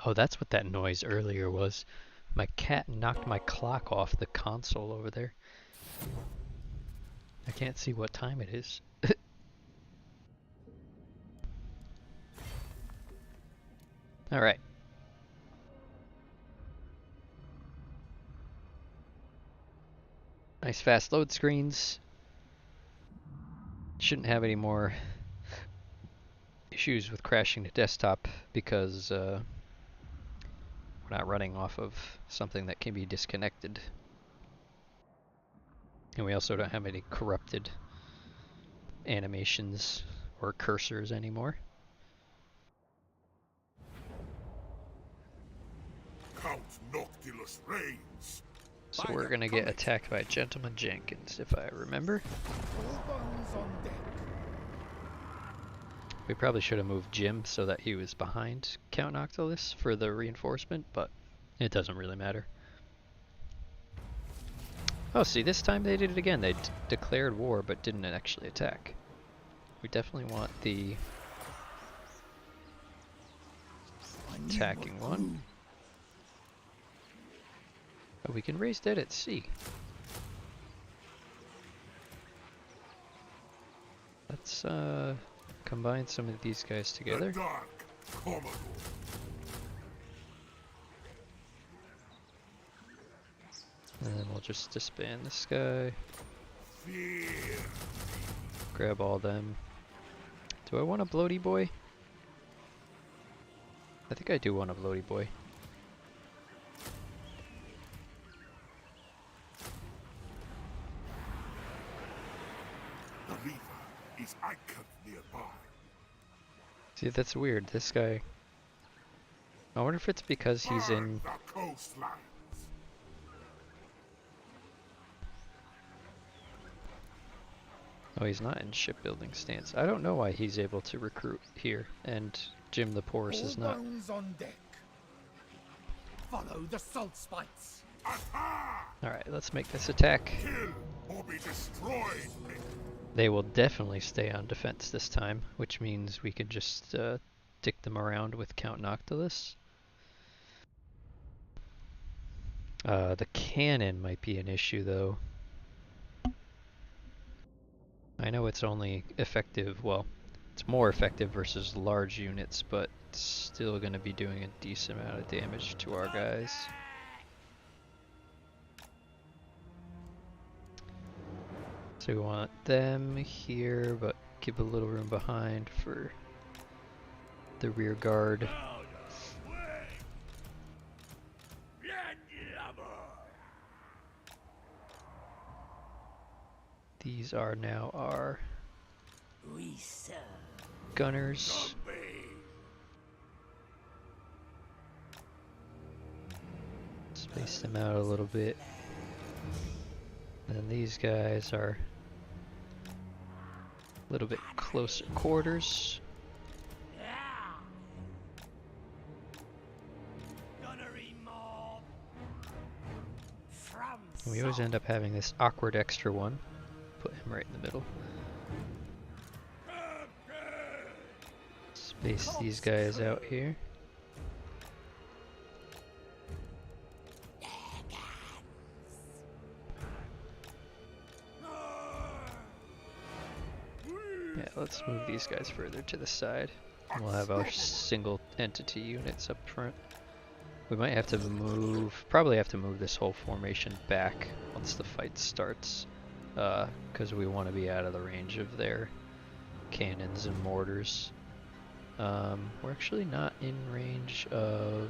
Oh, that's what that noise earlier was. My cat knocked my clock off the console over there. I can't see what time it is. Alright. Nice fast load screens. Shouldn't have any more issues with crashing the desktop because we're not running off of something that can be disconnected. And we also don't have any corrupted animations or cursors anymore. Count Noctilus reigns. So we're gonna get attacked by Gentleman Jenkins, if I remember. We probably should have moved Jim so that he was behind Count Noctilus for the reinforcement, but it doesn't really matter. Oh, see, this time they did it again. They declared war but didn't actually attack. We definitely want the attacking one. Oh, we can raise dead at sea. Let's combine some of these guys together. The dark Commodore. And then we'll just disband this guy. Fear. Grab all them. Do I want a bloaty boy? I think I do want a bloaty boy. The river is anchored nearby. See, that's weird. This guy... I wonder if it's because he's in... The coastlines. Oh, he's not in shipbuilding stance. I don't know why he's able to recruit here, and Jim the Porous is not. On deck. Follow the salt spikes. Alright, let's make this attack. Kill or be destroyed. They will definitely stay on defense this time, which means we can just dick them around with Count Noctilus. The cannon might be an issue, though. I know it's only effective, well, it's more effective versus large units, but it's still going to be doing a decent amount of damage to our guys. So we want them here, but give a little room behind for the rear guard. These are now our gunners. Space them out a little bit. And these guys are a little bit closer quarters. And we always end up having this awkward extra one. Put him right in the middle. Space these guys out here. Yeah, let's move these guys further to the side. And we'll have our single entity units up front. We might have to probably have to move this whole formation back once the fight starts. Because we want to be out of the range of their cannons and mortars. We're actually not in range of...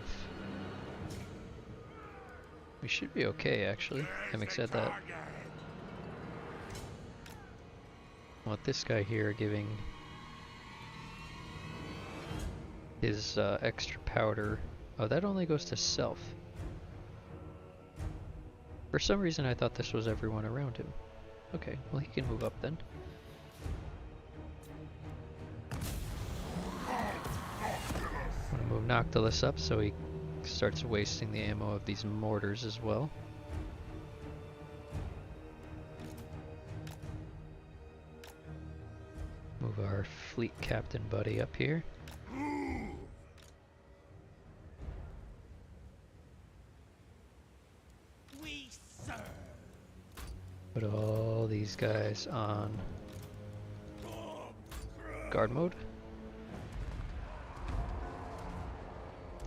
We should be okay, actually, having said that. I want this guy here giving his extra powder. Oh, that only goes to self. For some reason I thought this was everyone around him. Okay, well he can move up then. I'm gonna move Noctilus up so he starts wasting the ammo of these mortars as well. Move our fleet captain buddy up here. Put all these guys on guard mode.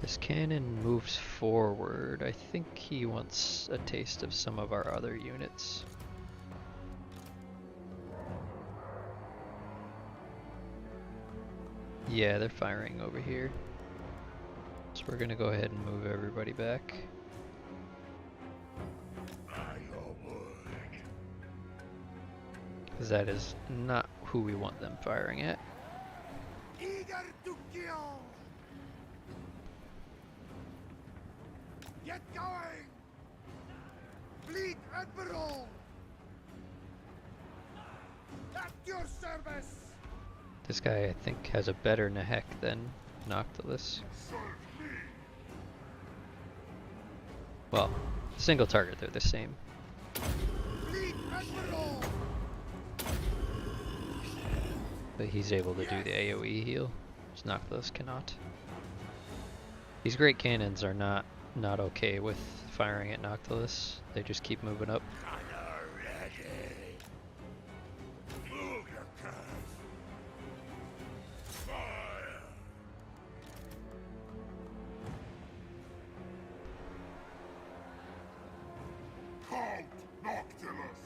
This cannon moves forward. I think he wants a taste of some of our other units. Yeah, they're firing over here. So we're gonna go ahead and move everybody back. Because that is not who we want them firing at. Eager to kill. Get going. Fleet Admiral. At your service. This guy, I think, has a better Nehek than Noctilus. Well, single target, they're the same. Fleet Admiral. But he's able to do the AoE heal, which Noctilus cannot. These great cannons are not okay with firing at Noctilus. They just keep moving up. Count Noctilus.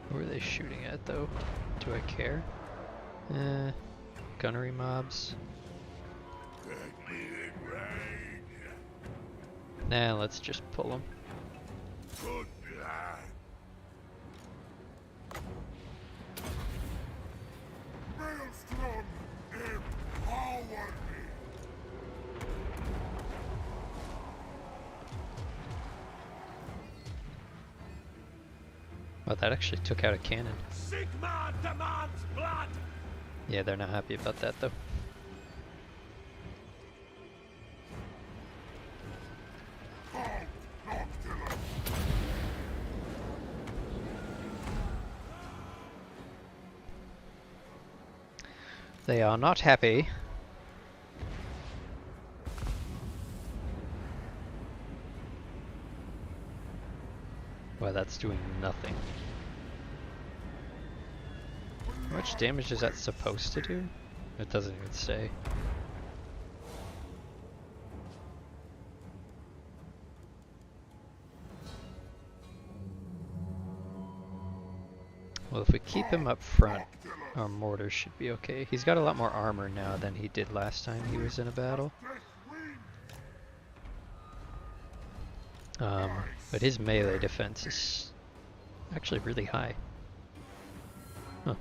Who are they shooting at, though? Do I care? Gunnery mobs. Take me in range. Nah, let's just pull them. Good plan. Maelstrom, empower me. Oh, that actually took out a cannon. Sigma demands blood. Yeah, they're not happy about that, though. Count Noctilus. They are not happy. Well, that's doing nothing. How much damage is that supposed to do? It doesn't even say. Well, if we keep him up front, our mortars should be okay. He's got a lot more armor now than he did last time he was in a battle. But his melee defense is actually really high. Huh.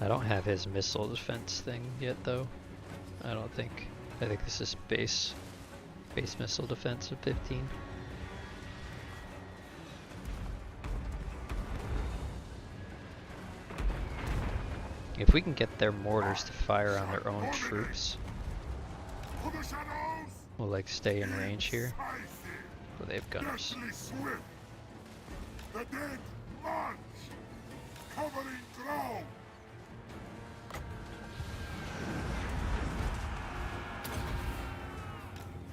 I don't have his missile defense thing yet, though. I don't think. I think this is base missile defense of 15. If we can get their mortars to fire on their own troops, For the shadows. we'll like stay in range here. But they have gunners. Deathly swift. The dead march. Covering ground.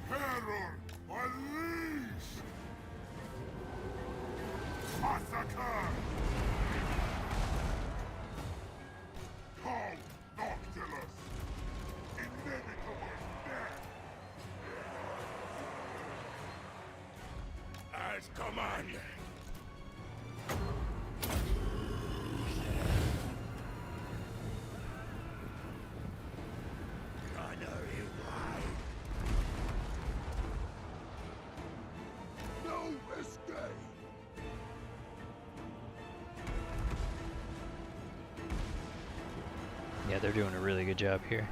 Terror unleashed. Massacre. Count Noctilus. Inevitable death. As commanded. Gunnery wide. No escape. Yeah, they're doing a really good job here.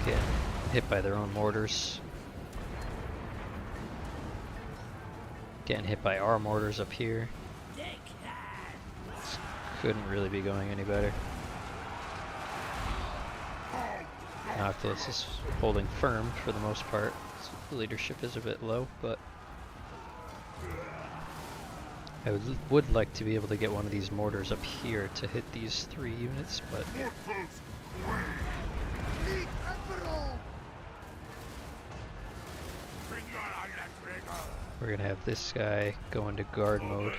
Getting hit by their own mortars. Getting hit by our mortars up here. This couldn't really be going any better. Noctilus is holding firm for the most part. His leadership is a bit low, but I would like to be able to get one of these mortars up here to hit these 3 units, but Mortals, away! Fleet Admiral! Finger on the trigger! we're gonna have this guy go into guard mode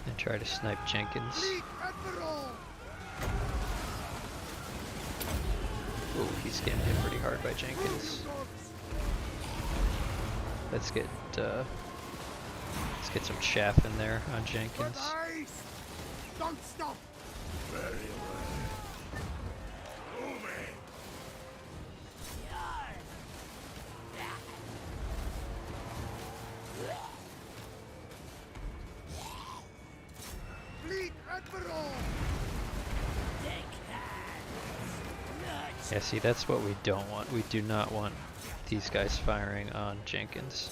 and try to snipe Jenkins. Fleet Admiral! Ooh, he's getting hit pretty hard by Jenkins. Let's get some chaff in there on Jenkins. Ice! Don't stop! Very well. Moving! Fleet Admiral! Yeah, see, that's what we don't want. We do not want these guys firing on Jenkins.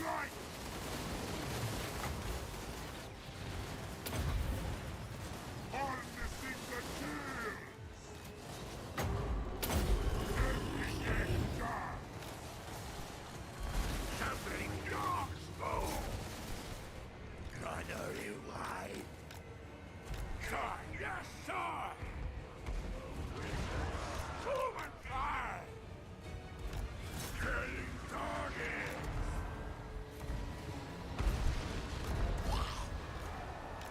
Right! Harnessing the kills! Everything done! Something knocks more! Gunnery wide! Yes, sir! Human fire! Killing targets!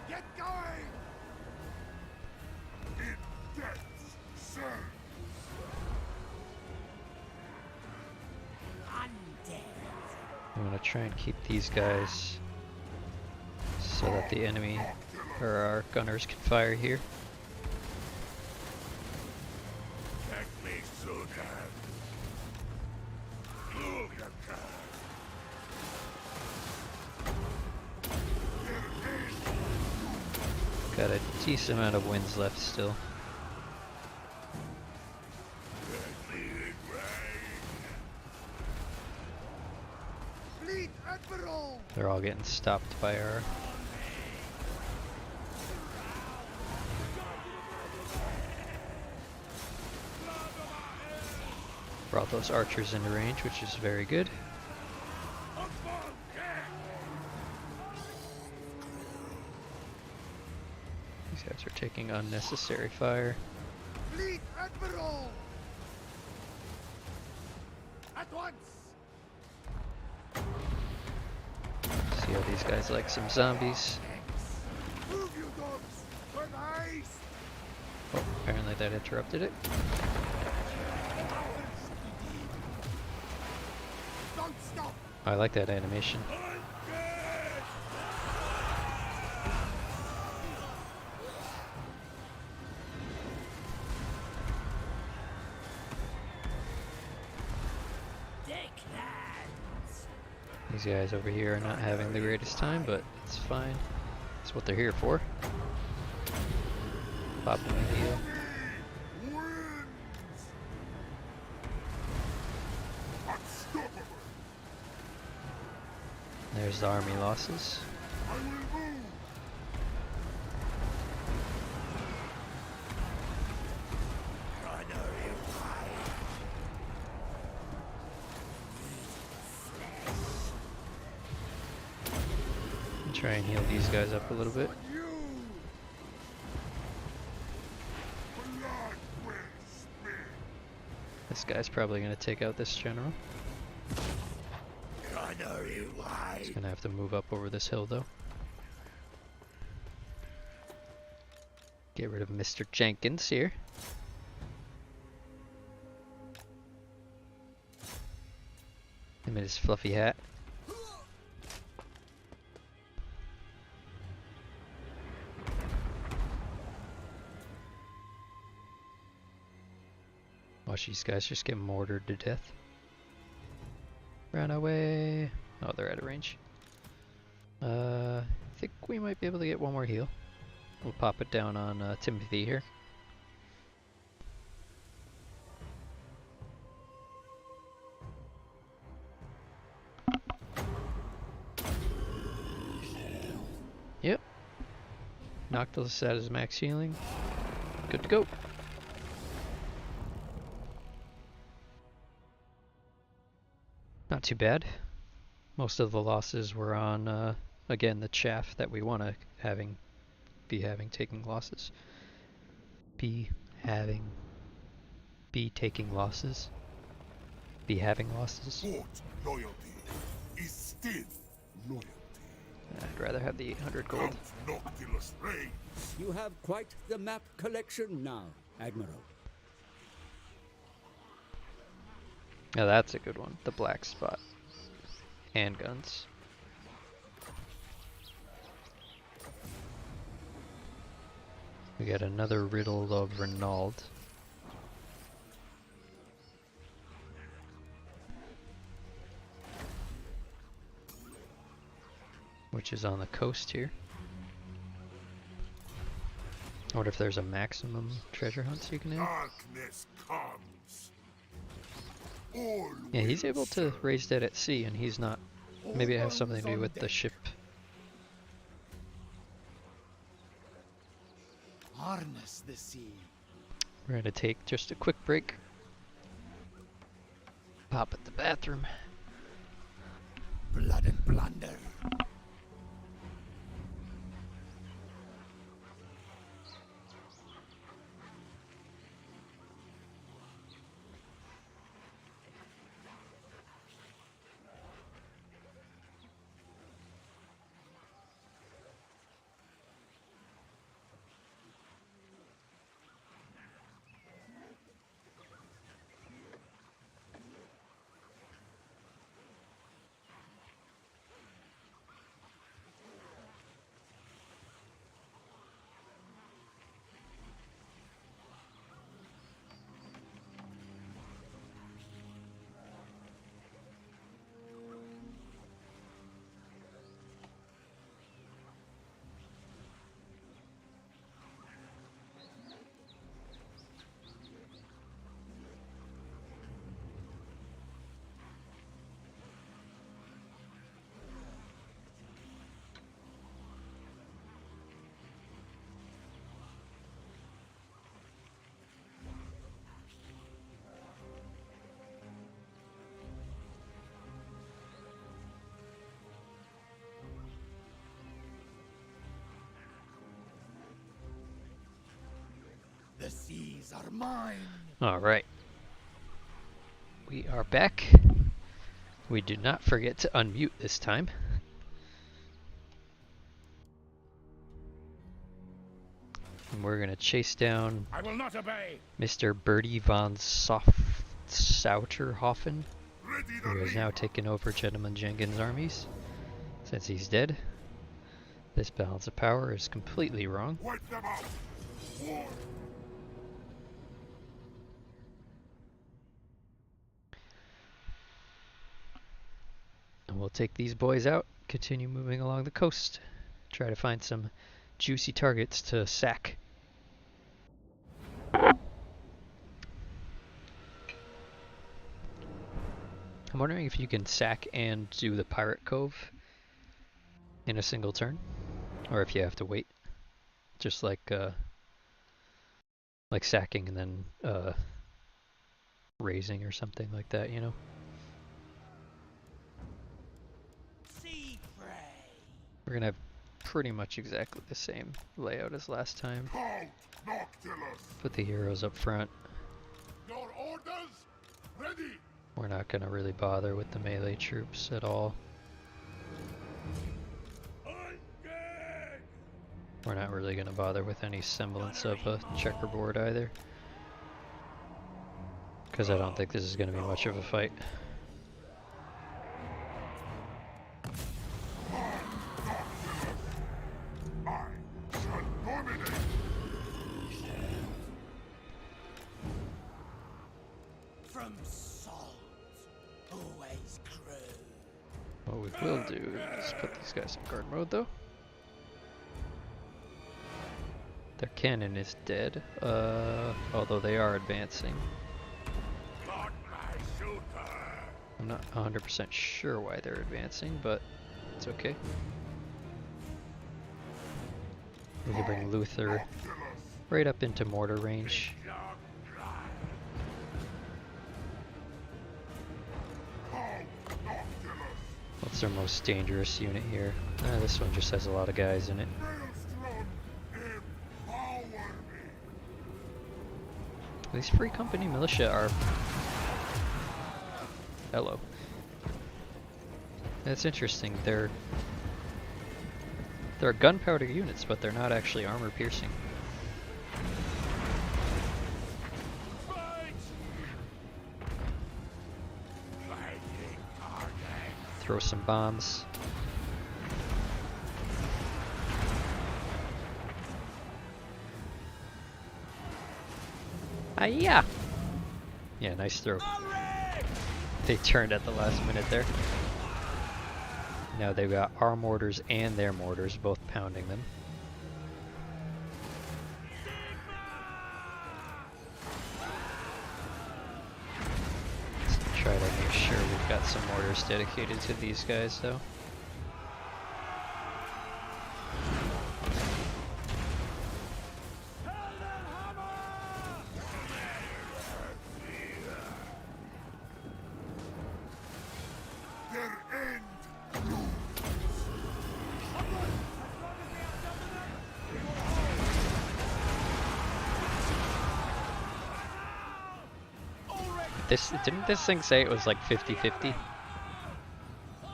Get going! In death's service! I'm gonna try and keep these guys so that the enemy or our gunners can fire here. Let me sooner! Move your car! Got a decent amount of winds left still. Leading rain! Fleet Admiral! They're all getting stopped by our brought those archers into range, which is very good. These guys are taking unnecessary fire. Fleet Admiral! At once! See how these guys like some zombies. Move, you dogs! For ice! Oh, apparently that interrupted it. Don't stop! I like that animation. These guys over here are not having the greatest time, but it's fine. That's what they're here for. Pop them a heal. Wins! Unstoppable! There's the army losses. I will move! Gunnery wide! Try and heal these guys up a little bit. You! Blood will spill! This guy's probably going to take out this general. Gunnery wide! He's going to have to move up over this hill though. Get rid of Mr. Jenkins here. Him in his fluffy hat. Watch these guys just get mortared to death. Run away! Oh, they're out of range. I think we might be able to get one more heal. We'll pop it down on Timothy here. Yep. Noctilus at his max healing. Good to go. Not too bad. Most of the losses were on, again, the chaff that we want to be having taking losses. Be taking losses. Be having losses. Fort loyalty is still loyalty. I'd rather have the 800 gold. Count Noctilus reigns. You have quite the map collection now, Admiral. Now that's a good one. The black spot. Handguns. We got another riddle of Renauld. Which is on the coast here. I wonder if there's a maximum treasure hunts you can have. Darkness comes. All Yeah, he's will able to serve. raise dead at sea, and he's not. Maybe it has something to do with the ship. Harness the sea. We're gonna take just a quick break. Pop at the bathroom. Blood and plunder. The seas are mine. Alright. We are back. We did not forget to unmute this time. And we're gonna chase down I will not obey. Mr. Bertie von Sauterhofen, Ready who has the now lead. taken over Gentleman Jenkins' armies. Since he's dead, this balance of power is completely wrong. Wipe them out. War. And we'll take these boys out, continue moving along the coast, try to find some juicy targets to sack. I'm wondering if you can sack and do the pirate cove in a single turn, or if you have to wait, just like sacking and then raising or something like that, you know? Sea prey. We're gonna have pretty much exactly the same layout as last time. Count Noctilus. Put the heroes up front. Your orders. Ready. We're not gonna really bother with the melee troops at all. Engage. We're not really gonna bother with any semblance of a checkerboard either, because I don't think this is gonna be much of a fight. I shall dominate. From salt, always crew. What we will do is put these guys in guard mode though. Their cannon is dead, although they are advancing. Not my shooter. I'm not 100% sure why they're advancing, but it's okay. We can bring Luther Noctilus. right up into mortar range. Young blood. Count Noctilus. We'll What's their most dangerous unit here? This one just has a lot of guys in it. Maelstrom, empower me. These Free Company militia are... Hello. That's interesting. They're gunpowder units, but they're not actually armor piercing. Throw some bombs. Yeah. Yeah, nice throw. They turned at the last minute there. Now they've got our mortars and their mortars both pounding them. Let's try to make sure we've got some mortars dedicated to these guys though. Didn't this thing say it was like 50-50? I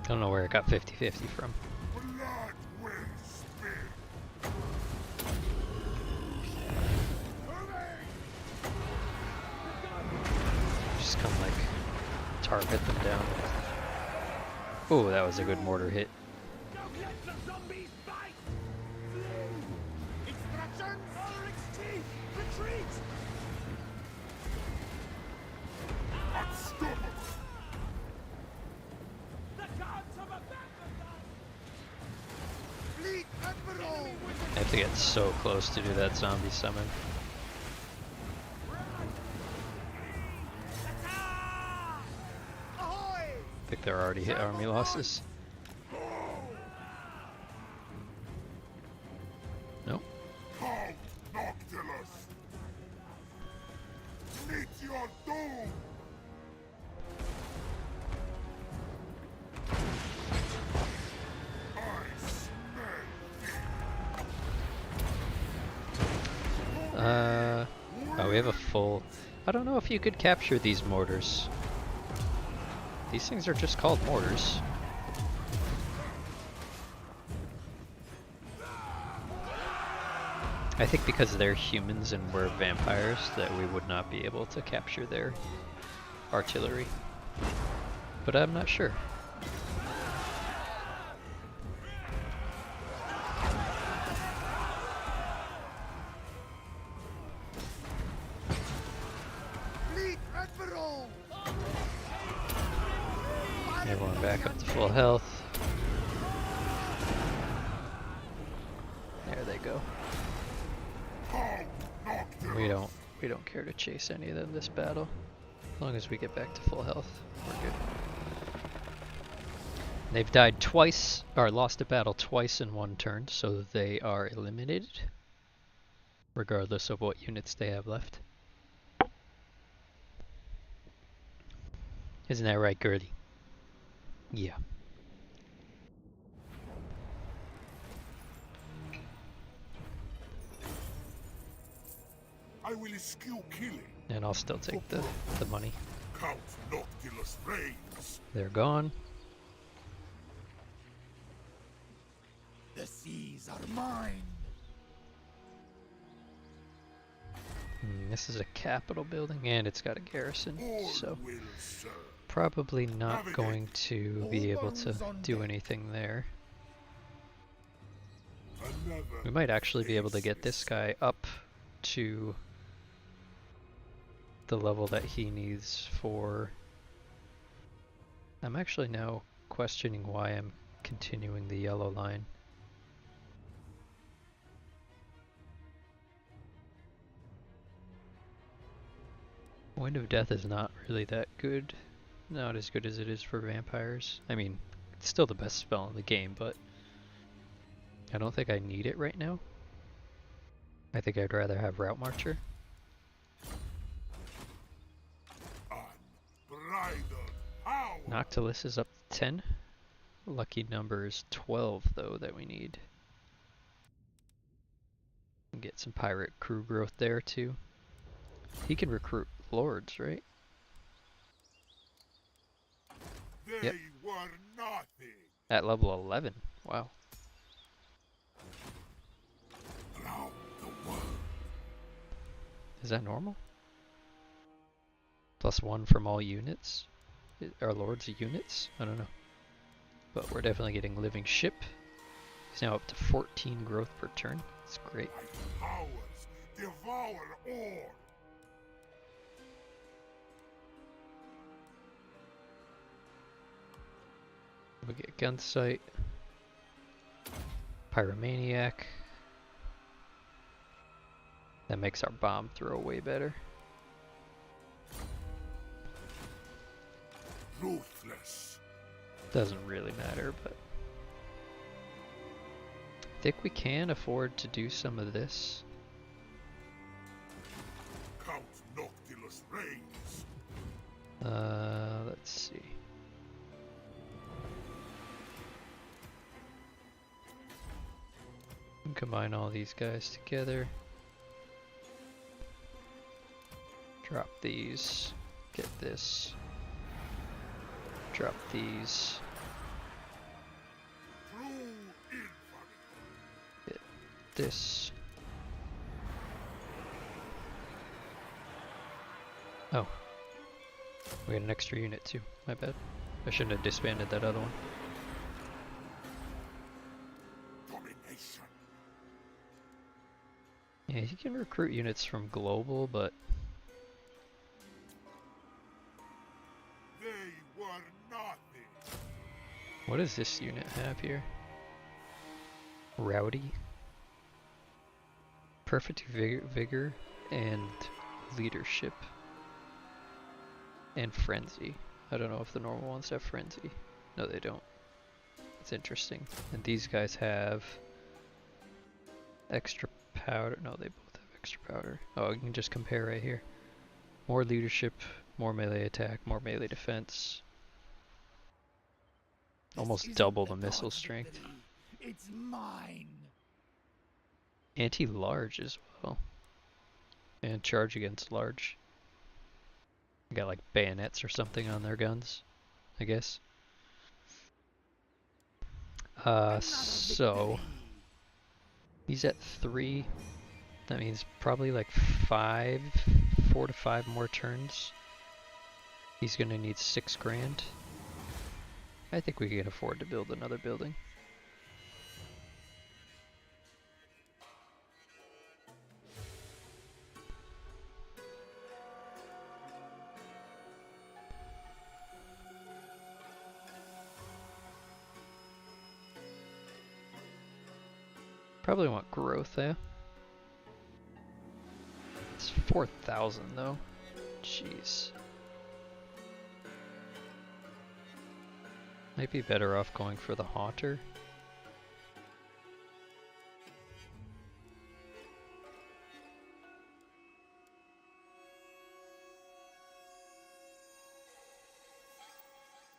don't know where it got 50-50 from. Blood will spill. Just come like target them down. Ooh, that was a good mortar hit. I have to get so close to do that zombie summon. I think they're already hit army losses. Nope. Count Noctilus. Meet your doom. Oh, we have a full... I don't know if you could capture these mortars. These things are just called mortars. I think because they're humans and we're vampires that we would not be able to capture their artillery. But I'm not sure. Everyone back up to full health. There they go. We don't care to chase any of them this battle. As long as we get back to full health, we're good. They've died twice, or lost a battle twice in one turn, so they are eliminated, regardless of what units they have left. Isn't that right, Gertie? Yeah. I will eschew killing. And I'll still take the money. Count Noctilus reigns. They're gone. The seas are mine. This is a capital building and it's got a garrison, All so will serve. probably not going to be able to do anything there. Another We might actually be able to get this guy up to the level that he needs for... I'm actually now questioning why I'm continuing the yellow line. Wind of Death is not really that good. Not as good as it is for vampires. I mean, it's still the best spell in the game, but I don't think I need it right now. I think I'd rather have Route Marcher. unbridled Noctilus is up to 10. Lucky number is 12 though that we need. Get some pirate crew growth there too. He can recruit lords, right? They Yep. were nothing. At level 11. Wow. Around the world. Is that normal? +1 from all units? Are lords units? I don't know. But we're definitely getting living ship. He's now up to 14 growth per turn. That's great. My powers devour all. We get Gunsight, Pyromaniac. That makes our bomb throw way better. Ruthless. Doesn't really matter, but I think we can afford to do some of this. Count Noctilus reigns. Let's see. Combine all these guys together. Drop these. Get this. Drop these. True infamy. Get this. Oh. We got an extra unit too. My bad. I shouldn't have disbanded that other one. Domination. Yeah, he can recruit units from global, but They were nothing. what does this unit have here? Rowdy. Perfect vigor and leadership. And frenzy. I don't know if the normal ones have frenzy. No, they don't. It's interesting. And these guys have extra powder. No, they both have extra powder. Oh, you can just compare right here. More leadership, more melee attack, more melee defense. Almost double the missile strength. It's mine. Anti-large as well. And charge against large. Got like bayonets or something on their guns, I guess. So he's at 3. That means probably like 4 to 5 more turns. He's gonna need 6 grand. I think we can afford to build another building. Probably want growth there. It's 4,000 though. Jeez. Might be better off going for the Haunter.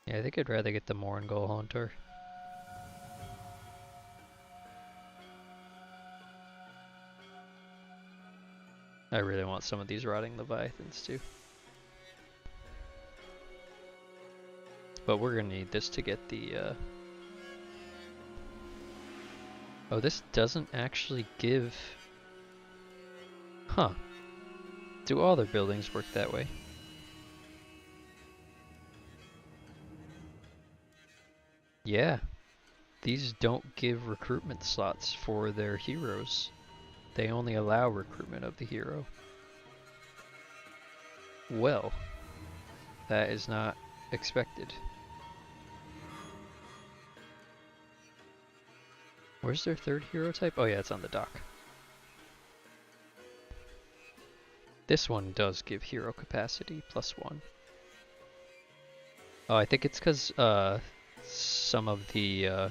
Yeah, I think I'd rather get the Morngol Haunter. I really want some of these rotting Leviathans too. But we're gonna need this to get the oh, this doesn't actually give... Huh. Do all their buildings work that way? Yeah. These don't give recruitment slots for their heroes. They only allow recruitment of the hero. Well, that is not expected. Where's their third hero type? Oh yeah, it's on the dock. This one does give hero capacity, +1. Oh, I think it's because some of the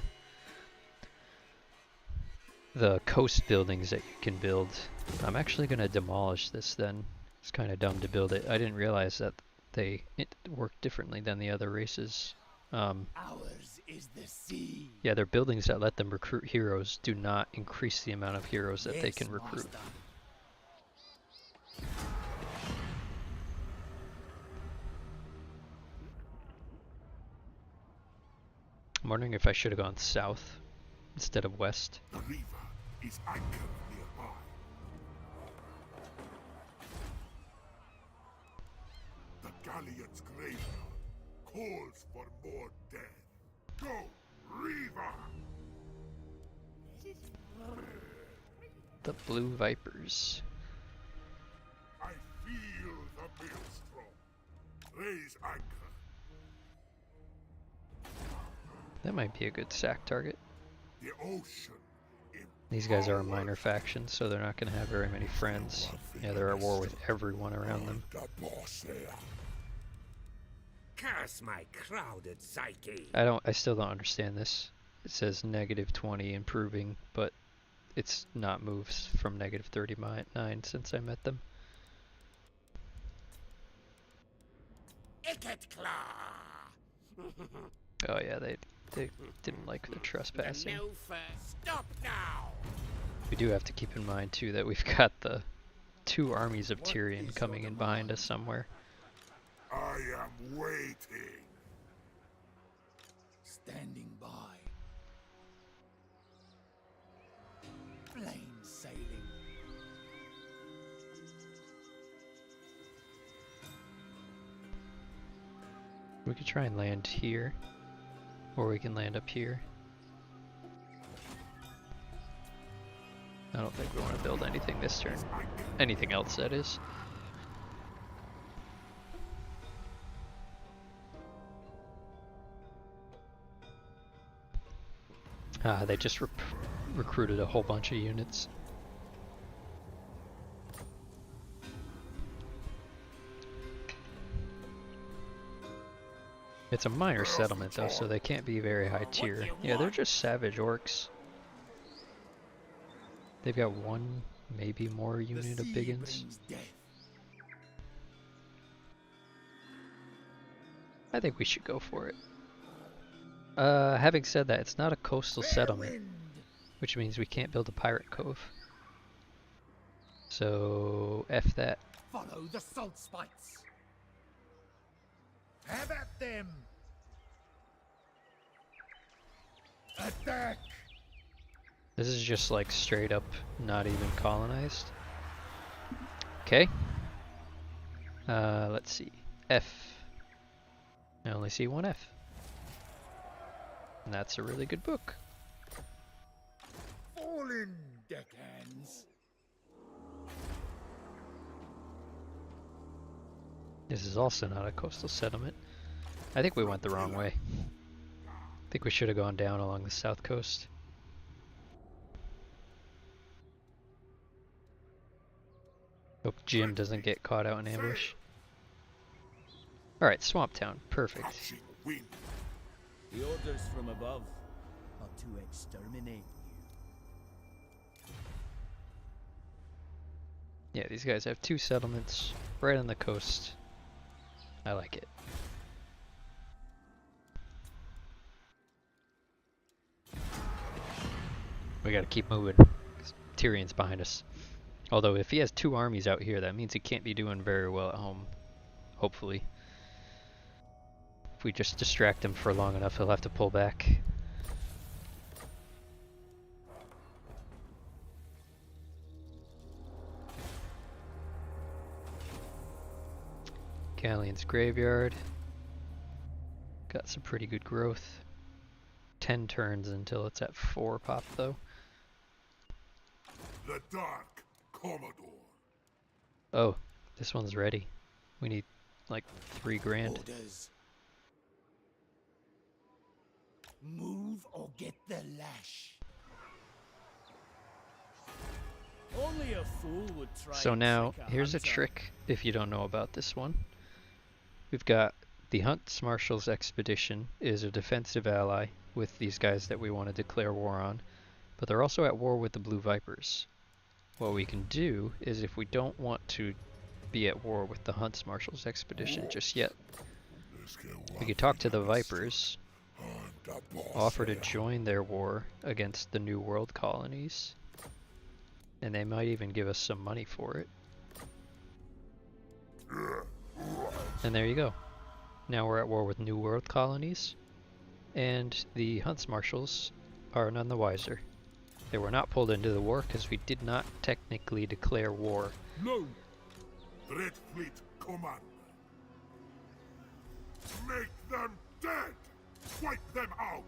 coast buildings that you can build. I'm actually going to demolish this then. It's kind of dumb to build it. I didn't realize that they work differently than the other races. Ours is the sea. Yeah, their buildings that let them recruit heroes do not increase the amount of heroes that they Yes, can recruit. master. I'm wondering if I should have gone south instead of west. The river is anchored nearby. The galleon's graveyard calls for more death. Go, river! The Blue Vipers. I feel the maelstrom. Raise anchor. That might be a good sack target. The ocean. These guys are a minor faction, so they're not going to have very many friends. Yeah, they're at war with everyone around them. Curse my crowded psyche. I still don't understand this. It says -20 improving, but it's not moves from -39 since I met them. Icket claw. Oh yeah, they didn't like the trespassing. No first. Stop now. We do have to keep in mind too that we've got the 2 armies of Tyrion coming in behind us somewhere. I am waiting. Standing by. Plain sailing. We could try and land here, or we can land up here. I don't think we want to build anything this turn. Anything else, that is. They just recruited a whole bunch of units. It's a minor settlement though, so they can't be very high tier. Yeah, they're just savage orcs. They've got 1, maybe more unit of biggins. I think we should go for it. Having said that, it's not a coastal settlement, which means we can't build a pirate cove. So, F that. Follow the salt spikes. Have at them. Attack. This is just like straight up not even colonized. Okay. Let's see. F. I only see 1 F. And that's a really good book. Fall in, deckhands. This is also not a coastal settlement. I think we went the wrong way. I think we should have gone down along the south coast. Hope Jim doesn't get caught out in ambush. Alright, Swamp Town. Perfect. Catching wind. The orders from above are to exterminate you. Yeah, these guys have 2 settlements right on the coast. I like it. We gotta keep moving, 'cause Tyrion's behind us. Although if he has 2 armies out here, that means he can't be doing very well at home. Hopefully. If we just distract him for long enough, he'll have to pull back. Galleon's Graveyard. Got some pretty good growth. 10 turns until it's at 4 pop though. The Dark Commodore. Oh, this one's ready. We need like 3 grand. Orders. Move or get the lash. Only a fool would try. So and now, trick here's a hunter. trick if you don't know about this one. We've got the Hunts Marshall's Expedition is a defensive ally with these guys that we want to declare war on, but they're also at war with the Blue Vipers. What we can do is if we don't want to be at war with the Hunts Marshals expedition just yet. Let's get We one could talk thing to the understood. Vipers, I'm the boss offer to here. join their war against the New World colonies, and they might even give us some money for it. And there you go. Now we're at war with New World colonies, and the Hunts Marshals are none the wiser. They were not pulled into the war because we did not technically declare war. No! Dreadfleet command. Make them dead! Wipe them out!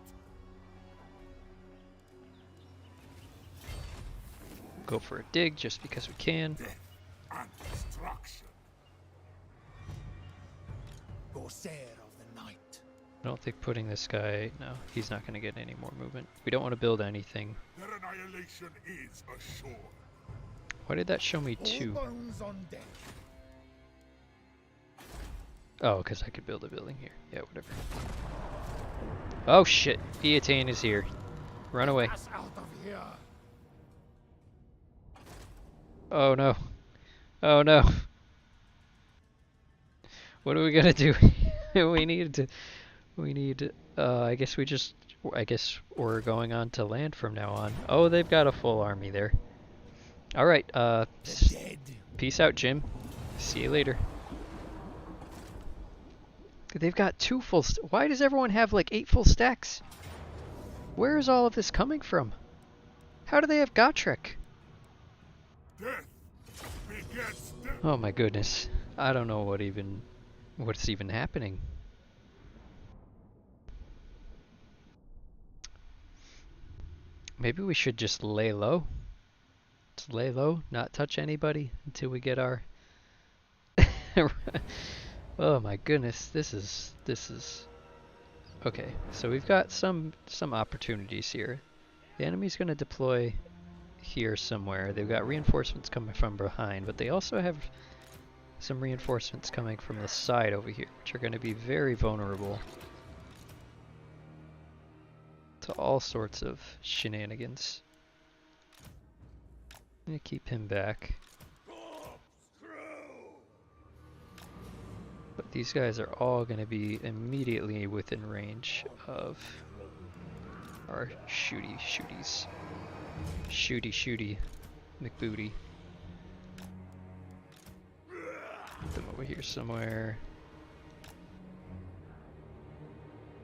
Go for a dig just because we can. Death and destruction. Corsair of the night. I don't think putting this guy... No, he's not going to get any more movement. We don't want to build anything. Their annihilation is assured. Why did that show me All 2? bones on deck. Oh, because I could build a building here. Yeah, whatever. Oh shit! Eatane is here. Run away. Us out of here. Oh no. Oh no. What are we gonna do? we need... I guess we're going on to land from now on. Oh, they've got a full army there. Alright, The dead. peace out, Jim. See you later. They've got 2 full why does everyone have like 8 full stacks? Where is all of this coming from? How do they have Gotrek? Death begets death. Oh my goodness. I don't know what's even happening. Maybe we should just lay low. Just lay low, not touch anybody until we get our... Oh my goodness, this is... Okay, so we've got some opportunities here. The enemy's going to deploy here somewhere. They've got reinforcements coming from behind, but they also have some reinforcements coming from the side over here, which are going to be very vulnerable to all sorts of shenanigans. I'm going to keep him back. But these guys are all going to be immediately within range of our shooties. Shooty McBooty. Put them over here somewhere.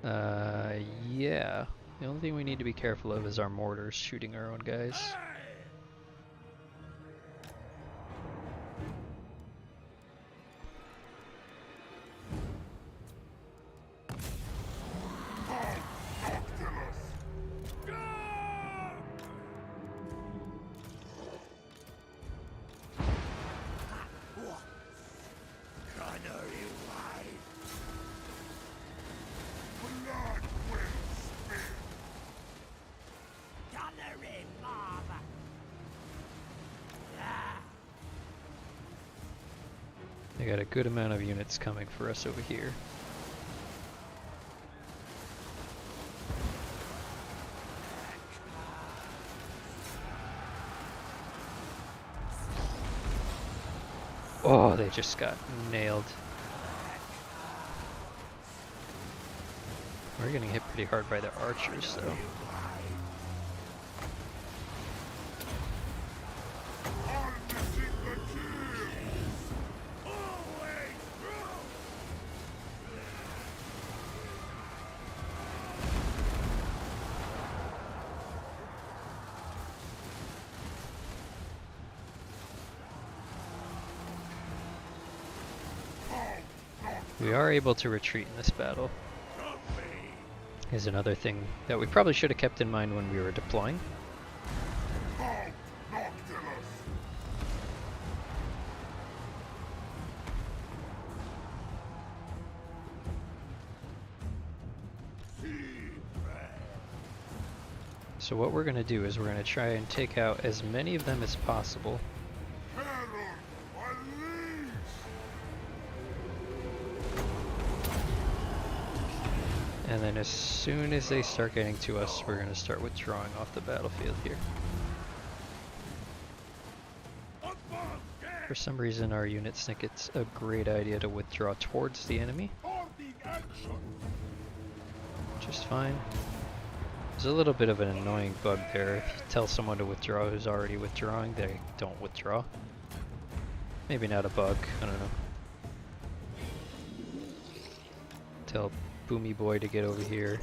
Yeah. The only thing we need to be careful of is our mortars shooting our own guys. They got a good amount of units coming for us over here. Oh, they just got nailed. We're getting hit pretty hard by their archers, though. We are able to retreat in this battle. Is another thing that we probably should have kept in mind when we were deploying. Count Noctilus. So what we're going to do is we're going to try and take out as many of them as possible. Herald, my liege. And then as soon as they start getting to us, we're going to start withdrawing off the battlefield here. Upon death. For some reason our units think it's a great idea to withdraw towards the enemy. Just fine. There's a little bit of an annoying bug there. If you tell someone to withdraw who's already withdrawing, they don't withdraw. Maybe not a bug, I don't know. Tell Boomy Boy to get over here.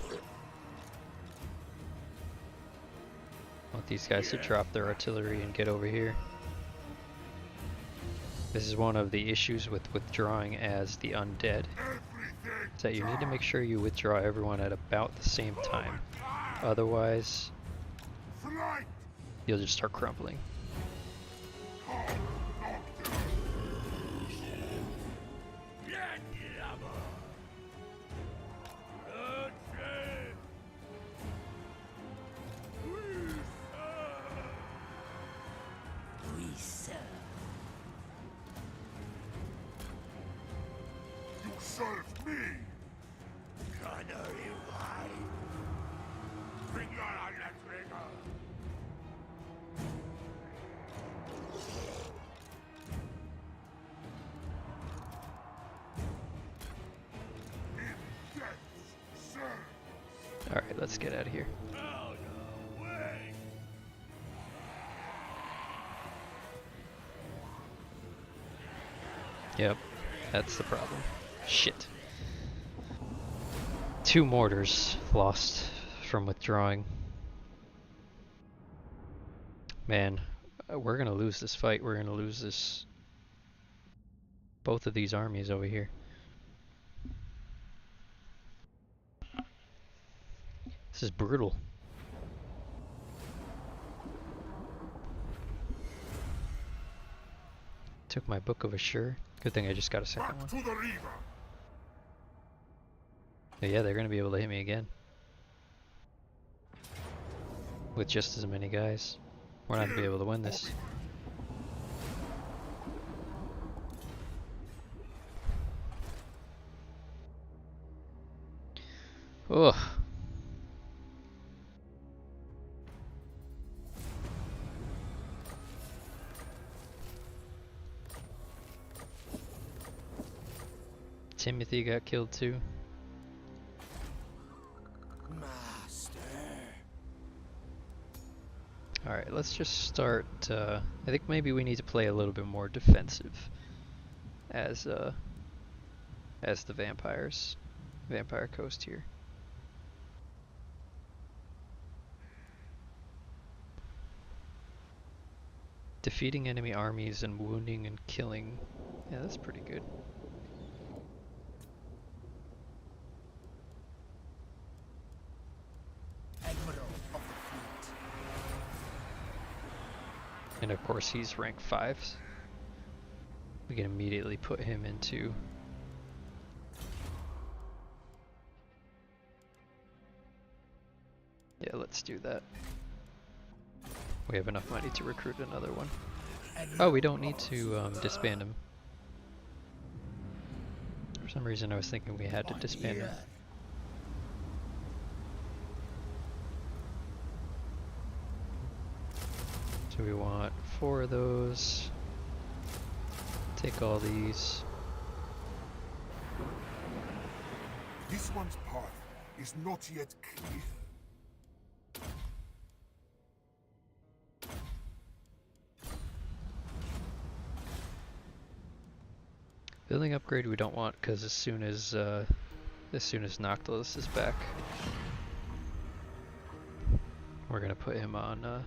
Want these guys to drop their artillery and get over here. This is one of the issues with withdrawing as the undead. Is that you need to make sure you withdraw everyone at about the same time. Otherwise, you'll just start crumbling. Serve me! Bring your electric! Alright, let's get out of here. Yep, that's the problem. Shit. 2 mortars lost from withdrawing. Man, we're gonna lose this fight. We're gonna lose this. Both of these armies over here. This is brutal. Took my book of Assure. Good thing I just got a second one. To the river. Yeah, they're gonna be able to hit me again. With just as many guys. We're not gonna be able to win this. Ugh. Timothy got killed too. Master. Alright, let's just start, I think maybe we need to play a little bit more defensive as the Vampire Coast here. Defeating enemy armies and wounding and killing. Yeah, that's pretty good. Admiral of the fleet. And of course he's rank 5. We can immediately put him into yeah, let's do that. We have enough money to recruit another one. Oh, we don't need to disband him. For some reason I was thinking we had to disband him. So we want 4 of those. Take all these. This one's path is not yet clear. Building upgrade we don't want because as soon as Noctilus is back, we're gonna put him on.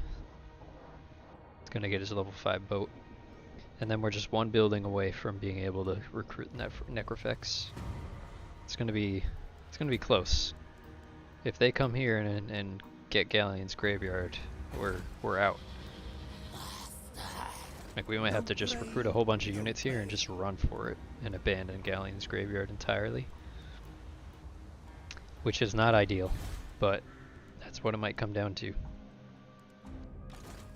He's gonna get his level 5 boat, and then we're just 1 building away from being able to recruit necrofex. It's gonna be close. If they come here and get Galleon's graveyard, we're out. Like, we might have to just recruit a whole bunch of units here and just run for it and abandon Galleon's graveyard entirely. Which is not ideal, but that's what it might come down to.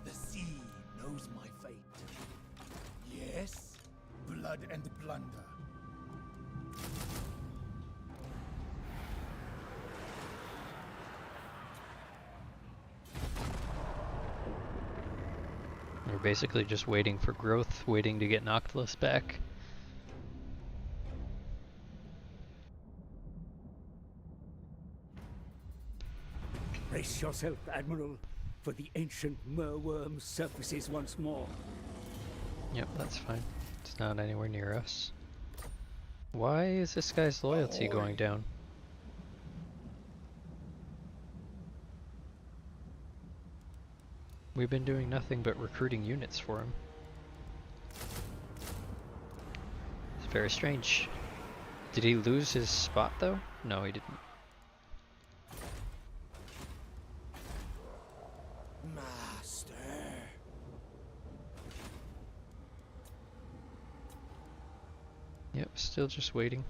The sea knows my fate. Yes, blood and plunder. We're basically just waiting for growth, waiting to get Noctilus back. Brace yourself, Admiral, for the ancient merworm surfaces once more. Yep, that's fine. It's not anywhere near us. Why is this guy's loyalty going down? We've been doing nothing but recruiting units for him. It's very strange. Did he lose his spot though? No, he didn't. Master. Yep, still just waiting.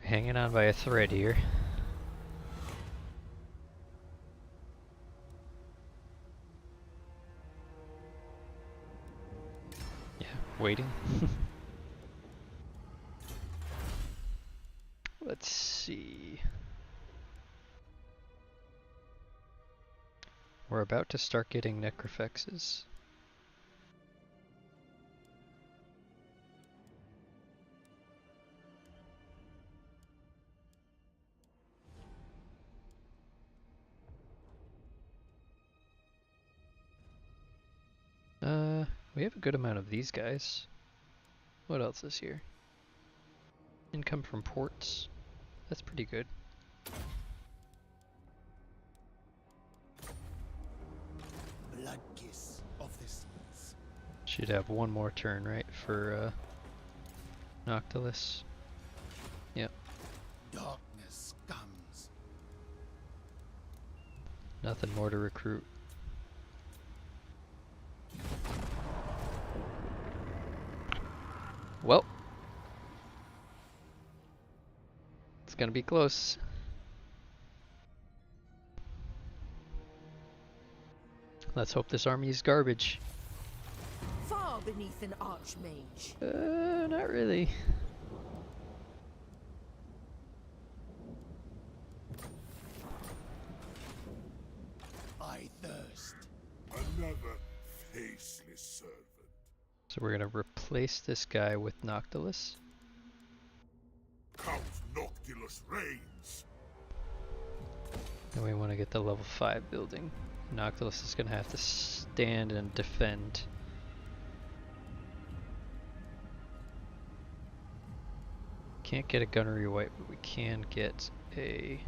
Hanging on by a thread here. Yeah, waiting. Let's see. We're about to start getting necrofexes. We have a good amount of these guys. What else is here? Income from ports. That's pretty good. Blood kiss of the seas. Should have one more turn, right, for Noctilus. Yep. Darkness comes. Nothing more to recruit. Well, it's gonna be close. Let's hope this army is garbage. Far beneath an archmage. Not really. I thirst. Another faceless servant. So we're gonna replace this guy with Noctilus. Count Noctilus reigns. And we want to get the level 5 building. Noctilus is gonna have to stand and defend. Can't get a gunnery wipe, but we can get a...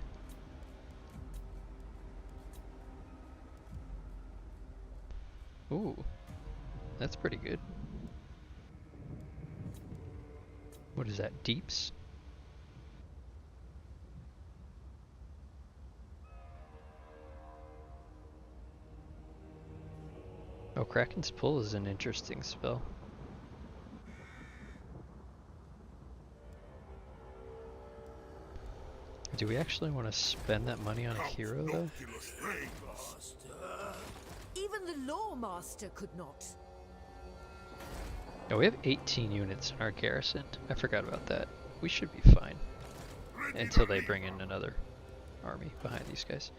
Ooh, that's pretty good. What is that, deeps? Oh, Kraken's Pull is an interesting spell. Do we actually want to spend that money on a hero though? Noctilus reigns. Even the Lawmaster could not. Oh, we have 18 units in our garrison. I forgot about that. We should be fine. Until they bring in another army behind these guys.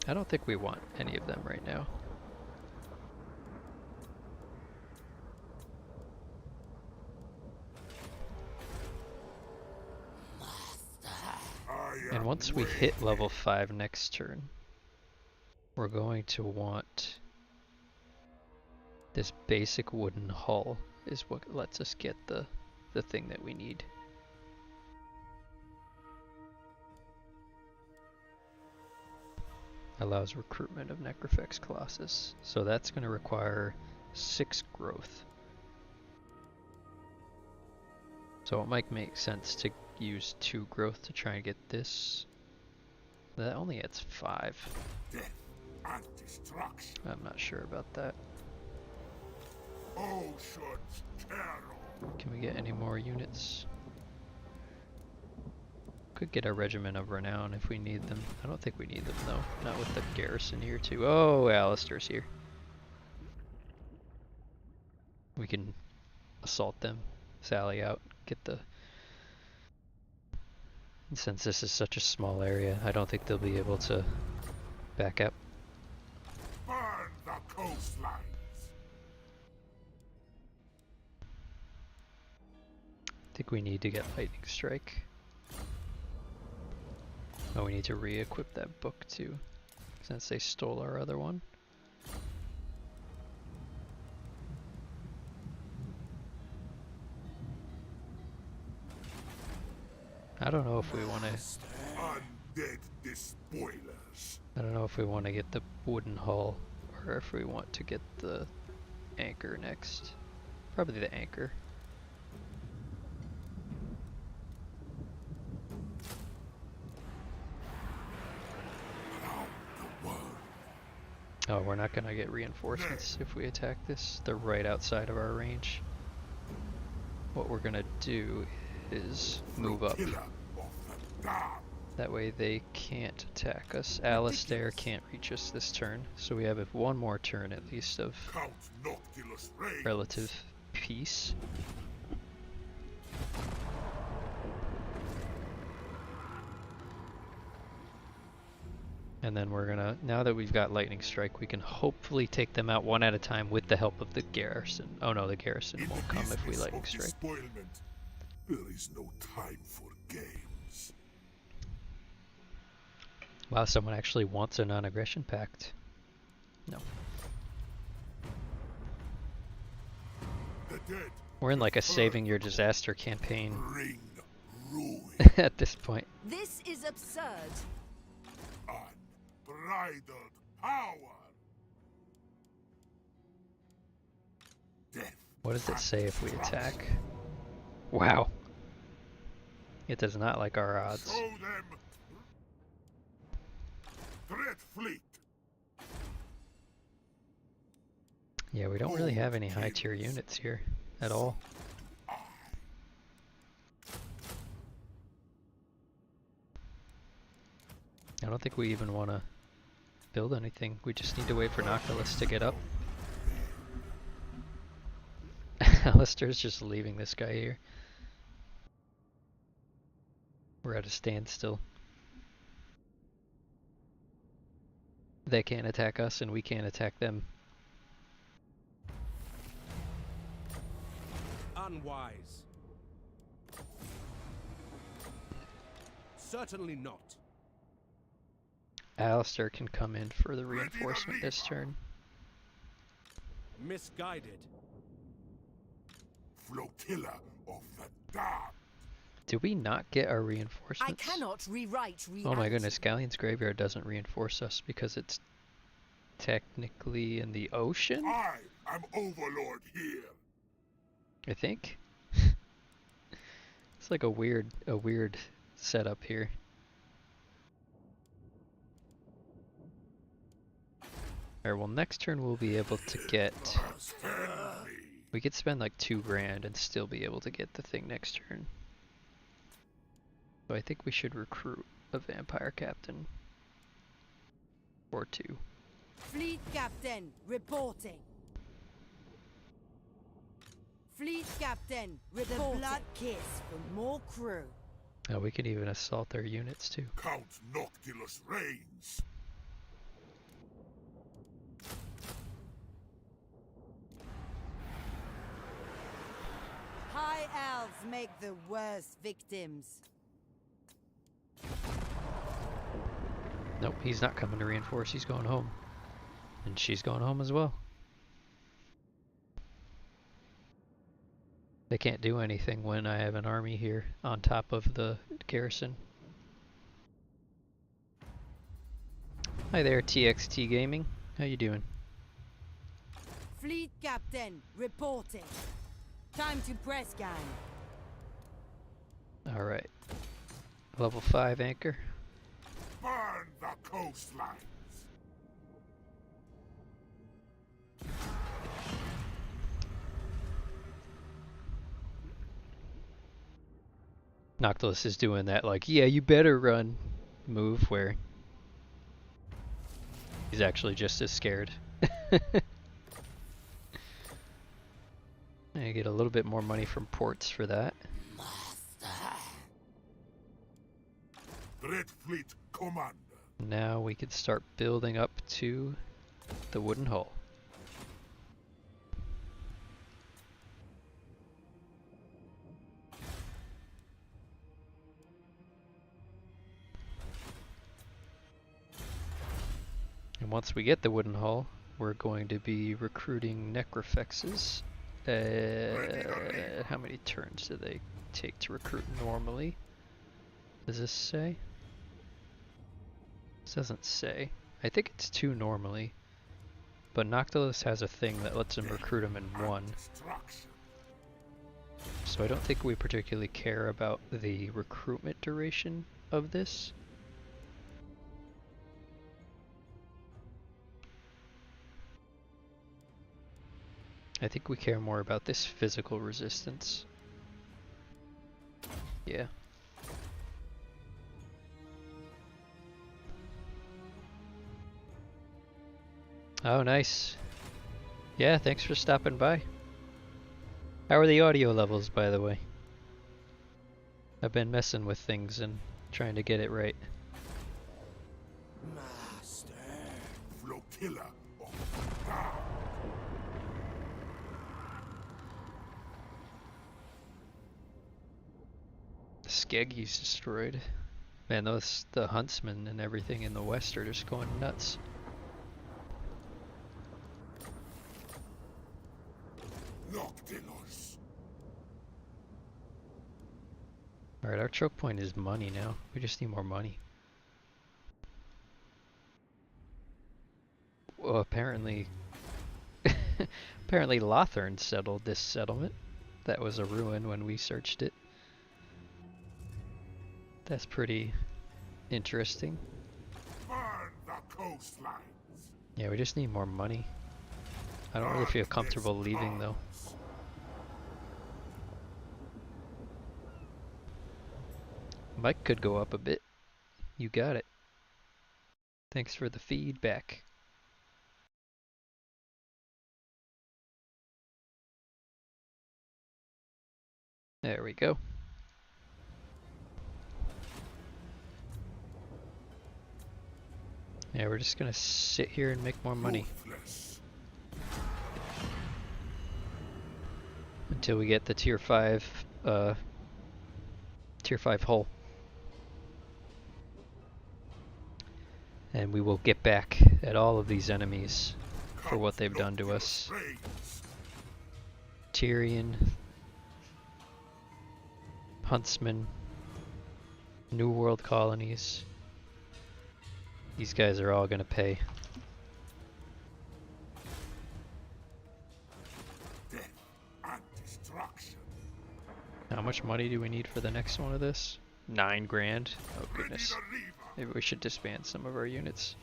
I don't think we want any of them right now. And once we hit level 5 next turn, we're going to want this basic wooden hull is what lets us get the thing that we need. Allows recruitment of necrofex colossus. So that's going to require 6 growth. So it might make sense to use 2 growth to try and get this. That only adds 5. Death and destruction. I'm not sure about that. Ocean's terror. Can we get any more units? Could get a regiment of renown if we need them. I don't think we need them though. Not with the garrison here too. Oh, Alistair's here. We can assault them, sally out, get the... And since this is such a small area, I don't think they'll be able to back up. Burn the coastlines. I think we need to get lightning strike. Oh, we need to re-equip that book too, since they stole our other one. I don't know if we want to... Undead despoilers. I don't know if we want to get the wooden hull, or if we want to get the anchor next. Probably the anchor. Oh, we're not gonna get reinforcements if we attack this. They're right outside of our range. What we're gonna do is move up. That way they can't attack us. Alistair can't reach us this turn, so we have one more turn at least of Count Noctilus reigns. relative peace. And then we're gonna, now that we've got lightning strike, we can hopefully take them out one at a time with the help of the garrison. Oh no, the garrison In won't the come if we business lightning of strike. despoilment, there is no time for games. Wow, someone actually wants a non-aggression pact. No. The dead We're in like a saving your disaster campaign bring ruin. at this point. This is absurd. Unbridled power. Death. What does it say if we attack? Wow. It does not like our odds. Show them Dreadfleet. Yeah, we don't really have any high tier units here at all. I don't think we even want to build anything. We just need to wait for Noctilus to get up. Alistair's just leaving this guy here. We're at a standstill. They can't attack us and we can't attack them. Unwise. Certainly not. Alistair can come in for the reinforcement this turn. Misguided. Flotilla of the dark. Did we not get our I reinforcements? cannot rewrite Oh my reality. goodness, Galleon's Graveyard doesn't reinforce us because it's technically in the ocean? I am overlord here. I think. It's like a weird setup here. Alright, well next turn we'll be able to get... We could spend like 2 grand and still be able to get the thing next turn. So I think we should recruit a vampire captain. Or 2. Fleet captain reporting. Fleet captain reporting. The blood kiss for more crew. Oh, we can even assault their units too. Count Noctilus reigns. High elves make the worst victims. Nope, he's not coming to reinforce, he's going home. And she's going home as well. They can't do anything when I have an army here on top of the garrison. Hi there, TXT Gaming. How you doing? Fleet captain reporting. Time to press, gang. Alright. Level 5 anchor. Burn the coastlines. Noctilus is doing that like, yeah, you better run move where he's actually just as scared. I get a little bit more money from ports for that. Dreadfleet Commander. Now we can start building up to the wooden hull. And once we get the wooden hull, we're going to be recruiting necrofexes. How many turns do they take to recruit normally? Does this say? This doesn't say. I think it's 2 normally. But Noctilus has a thing that lets him recruit them in 1. So I don't think we particularly care about the recruitment duration of this. I think we care more about this physical resistance. Yeah. Oh, nice. Yeah, thanks for stopping by. How are the audio levels, by the way? I've been messing with things and trying to get it right. Master. Flotilla of The Skeggy's destroyed. Man, the huntsmen and everything in the west are just going nuts. Noctilus. Alright, our choke point is money now. We just need more money. Well, apparently... apparently Lothern settled this settlement. That was a ruin when we searched it. That's pretty interesting. Burn the coastlines. Yeah, we just need more money. I don't really feel comfortable leaving though. Mic could go up a bit. You got it. Thanks for the feedback. There we go. Yeah, we're just gonna sit here and make more money until we get the tier 5 hull. And we will get back at all of these enemies for what they've done to us. Tyrion, Huntsman, New World colonies. These guys are all gonna pay. Death and destruction. How much money do we need for the next one of this? 9 grand? Oh goodness. Maybe we should disband some of our units.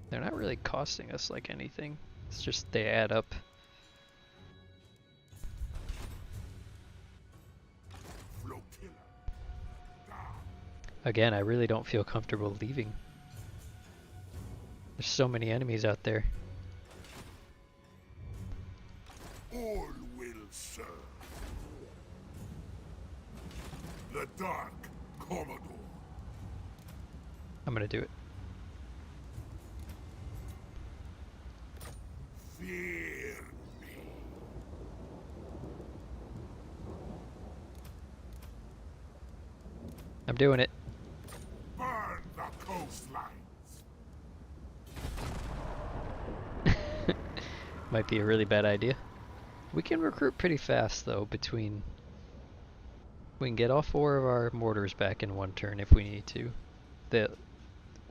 They're not really costing us like anything. It's just they add up. Again, I really don't feel comfortable leaving. There's so many enemies out there. All will serve. The Dark Commodore. I'm gonna do it. Fear me. I'm doing it. Burn the coastlines. Might be a really bad idea. We can recruit pretty fast though between... We can get all 4 of our mortars back in 1 turn if we need to.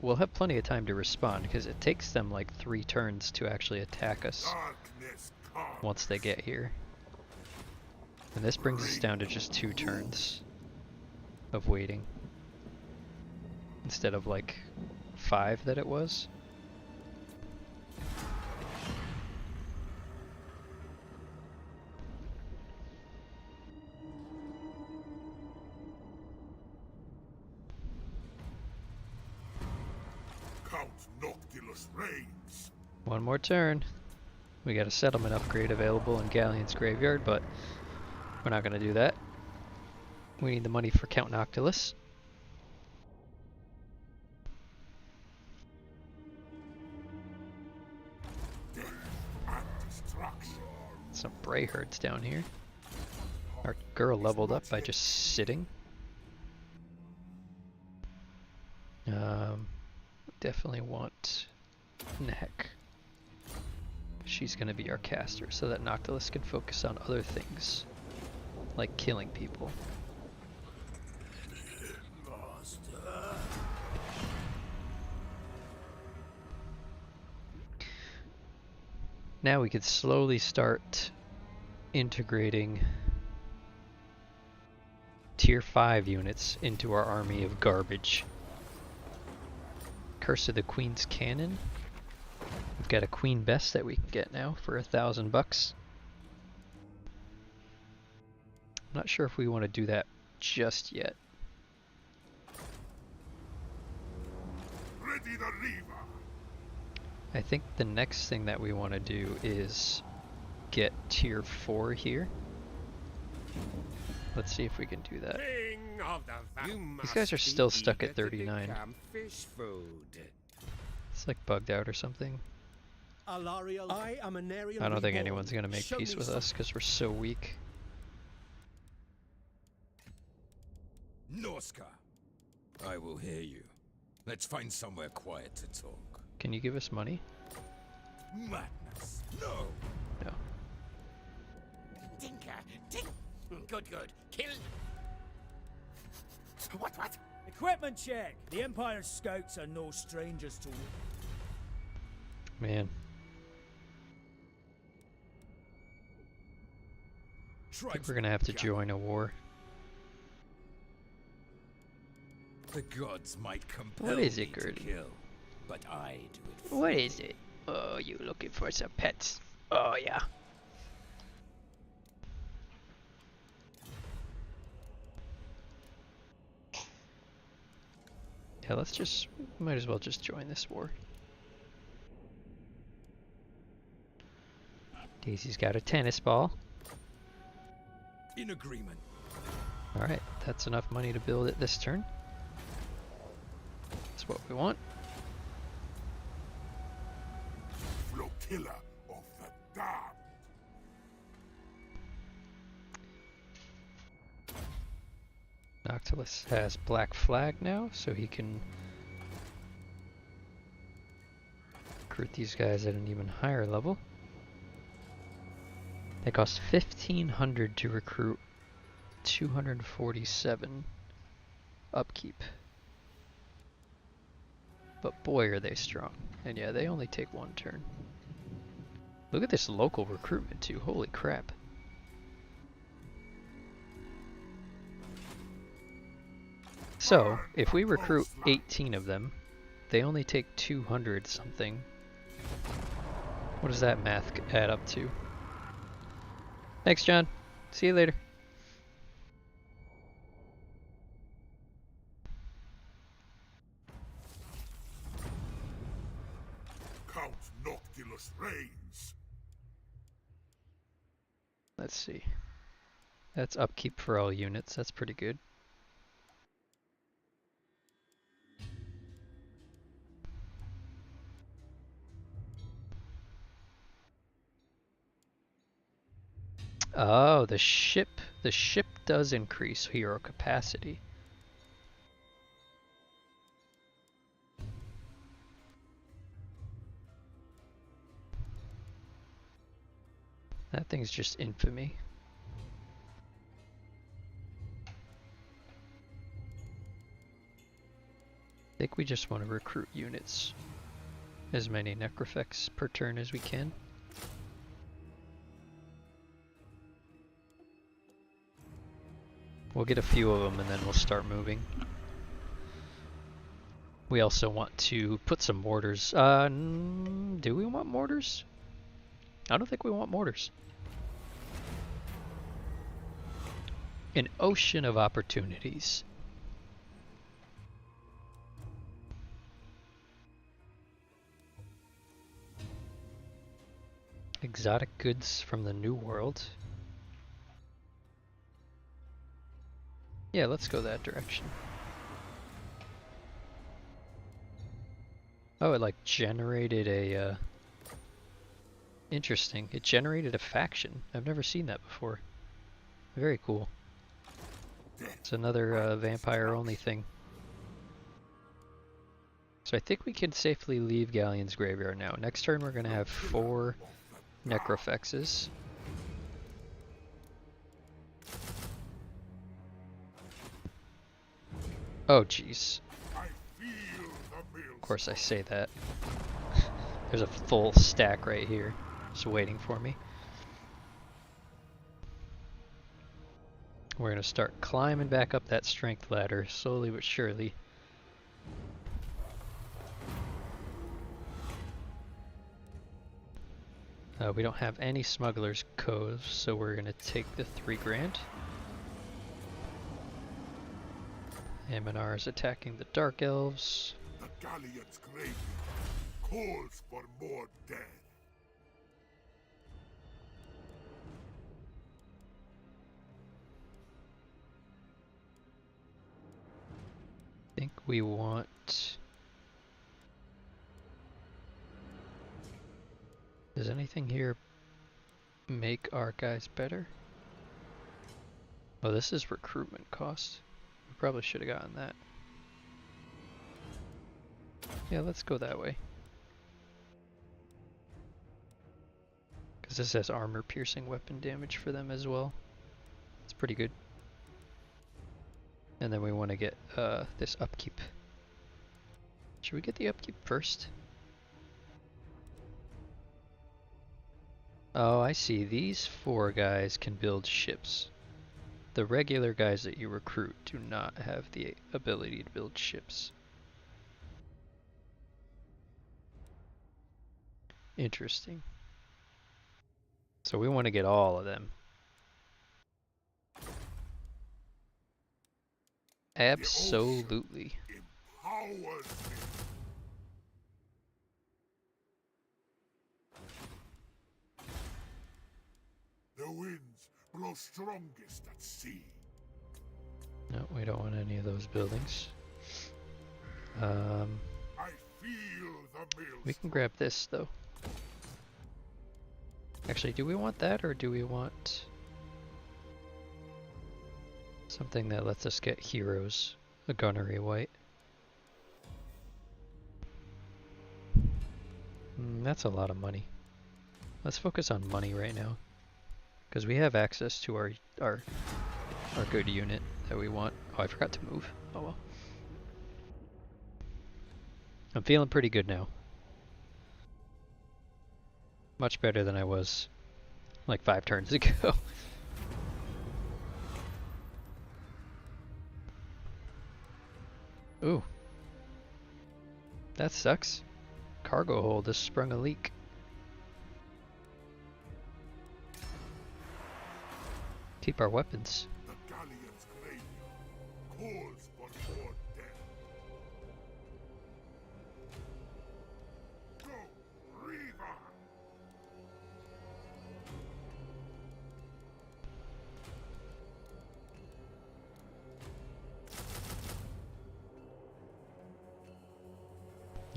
We'll have plenty of time to respond because it takes them like 3 turns to actually attack us Darkness comes. once they get here. And this brings us down to just 2 turns of waiting. Instead of like 5 that it was. Count Noctilus reigns. 1 more turn. We got a settlement upgrade available in Galleon's Graveyard, but we're not going to do that. We need the money for Count Noctilus. Some Bray herds down here. Our girl leveled up by just sitting. Definitely want Neck. She's going to be our caster so that Noctilus can focus on other things, like killing people. Now we could slowly start integrating tier 5 units into our army of garbage. Curse of the Queen's Cannon. We've got a Queen Bess that we can get now for $1,000. I'm not sure if we want to do that just yet. Ready the lever. I think the next thing that we want to do is get tier 4 here. Let's see if we can do that. These guys are still stuck at 39. It's like bugged out or something. I don't think anyone's gonna make peace with us because we're so weak. Norska, I will hear you. Let's find somewhere quiet to talk. Can you give us money? Madness. No. No. Tinker, tink. Good, good. Kill. What? Equipment check. The Empire's scouts are no strangers to war. Man. I think we're gonna have to join a war. The gods might compel What is it, me to Gertie? kill, but I do it. What is it? Oh, you looking for some pets? Oh yeah. Yeah, might as well just join this war. Daisy's got a tennis ball. In agreement. Alright, that's enough money to build it this turn. That's what we want. Flotilla of the damned. Noctilus has Black Flag now, so he can recruit these guys at an even higher level. They cost 1,500 to recruit, 247 upkeep. But boy are they strong. And yeah, they only take one turn. Look at this local recruitment too, holy crap. So, if we recruit 18 of them, they only take 200 something. What does that math add up to? Thanks, John. See you later. Count Noctilus reigns. Let's see. That's upkeep for all units. That's pretty good. Oh, the ship does increase hero capacity. That thing's just infamy. I think we just want to recruit units. As many necrofex per turn as we can. We'll get a few of them and then we'll start moving. We also want to put some mortars. Do we want mortars? I don't think we want mortars. An ocean of opportunities. Exotic goods from the New World. Yeah, let's go that direction. Oh, it like generated a, interesting. It generated a faction. I've never seen that before. Very cool. It's another vampire-only thing. So I think we can safely leave Galleon's Graveyard now. Next turn we're going to have 4 necrofexes. Oh jeez. Of course I say that. There's a full stack right here, just waiting for me. We're going to start climbing back up that strength ladder, slowly but surely. We don't have any smugglers' coves, so we're going to take the 3 grand. Aminar is attacking the Dark Elves. The Galleon's graveyard calls for more dead. I think we want... Does anything here make our guys better? Oh, this is recruitment cost. We probably should have gotten that. Yeah, let's go that way. Because this has armor-piercing weapon damage for them as well. It's pretty good. And then we want to get this upkeep. Should we get the upkeep first? Oh, I see. These 4 guys can build ships. The regular guys that you recruit do not have the ability to build ships. Interesting. So we want to get all of them. Absolutely. Empowers me. The winds blow strongest at sea. No, we don't want any of those buildings. I feel the mill. We can grab this though. Actually, do we want that or do we want something that lets us get heroes? A gunnery white. That's a lot of money. Let's focus on money right now, because we have access to our good unit that we want. Oh, I forgot to move. Oh well. I'm feeling pretty good now. Much better than I was like 5 turns ago. Ooh. That sucks. Cargo hold has sprung a leak. Keep our weapons. The Galleon's graveyard calls for more dead. Go, Reaver!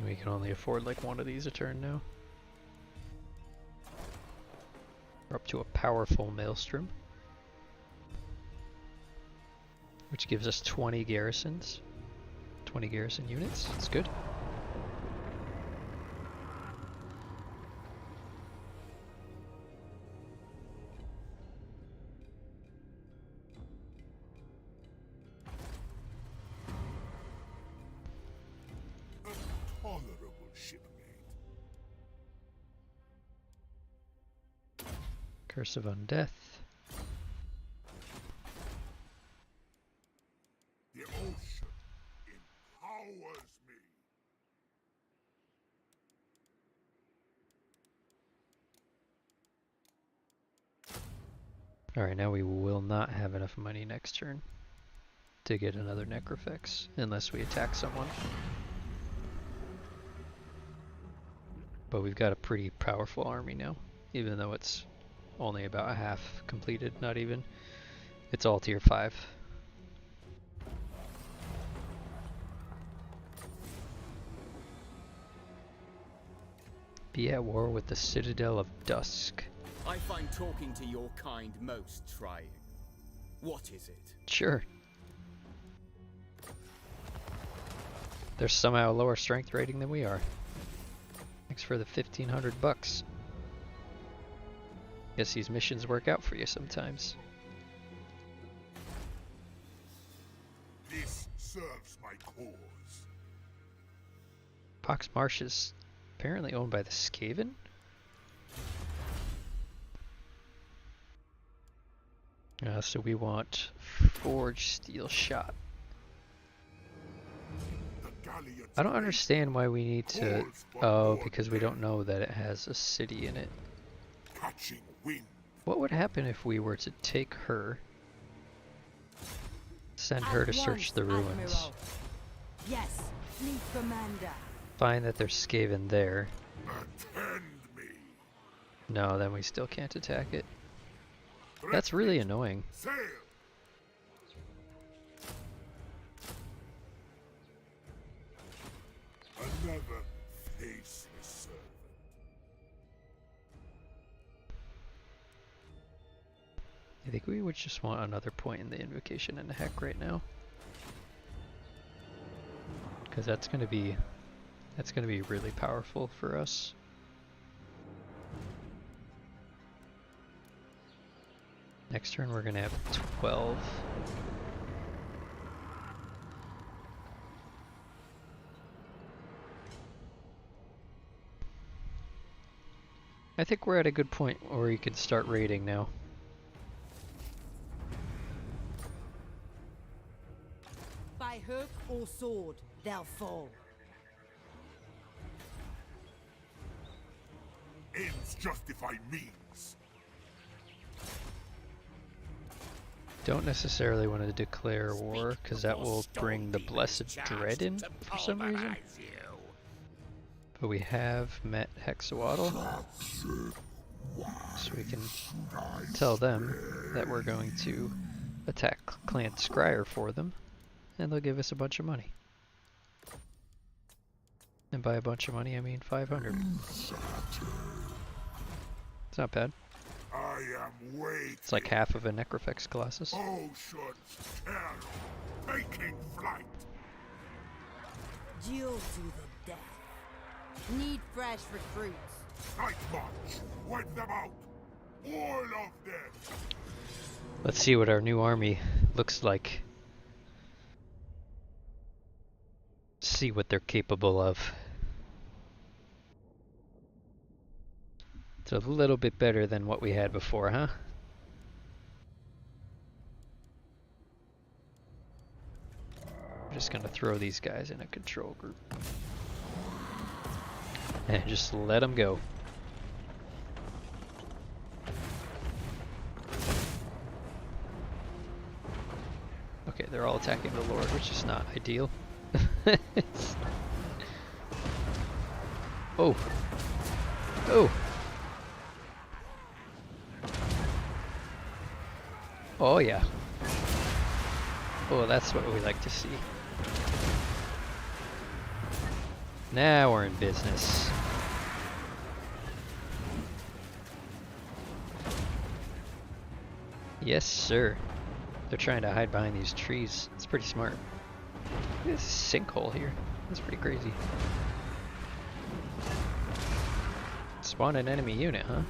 We can only afford like 1 of these a turn now. We're up to a powerful maelstrom, which gives us 20 garrisons. 20 garrison units. That's good. Tolerable shipmate. Curse of Undeath. The ocean empowers me. Alright, now we will not have enough money next turn to get another necrofex unless we attack someone. But we've got a pretty powerful army now. even though it's only about a half completed, not even. It's all tier 5. Be at war with the Citadel of Dusk. I find talking to your kind most trying. What is it? Sure. They're somehow lower strength rating than we are. Thanks for the 1,500 bucks. Guess these missions work out for you sometimes. This serves my cause. Pox Marsh is apparently owned by the Skaven? So we want Forged Steel Shot. I don't understand why we need to... Oh, because we don't know that it has a city in it. Catching wind. What would happen if we were to take her, send her to search the ruins, Admiral. Yes, fleet commander. find that there's Skaven there? Attend me. No, then we still can't attack it. That's really annoying. Sail. Another faceless servant. I think we would just want another point in the invocation and a heck right now. Because that's gonna be really powerful for us. Next turn we're gonna have 12. I think we're at a good point where you can start raiding now. By hook or sword, they'll fall. Ends justify means. Don't necessarily want to declare war, because that will bring the Blessed Dread in for some reason. But we have met Hexawaddle, so we can tell them that we're going to attack Clan Scryer for them, and they'll give us a bunch of money. And by a bunch of money, I mean 500. It's not bad. I am waiting. It's like half of a necrofex colossus. Ocean's terror, taking flight. Duel to the death. Need fresh recruits. Night march. Wipe them out. All of them. Let's see what our new army looks like. See what they're capable of. It's a little bit better than what we had before, huh? I'm just gonna throw these guys in a control group. And just let them go. Okay, they're all attacking the Lord, which is not ideal. Oh! Oh! Oh yeah. Oh, that's what we like to see. Now we're in business. Yes, sir. They're trying to hide behind these trees. It's pretty smart. Look at this sinkhole here. That's pretty crazy. Spawn an enemy unit, huh?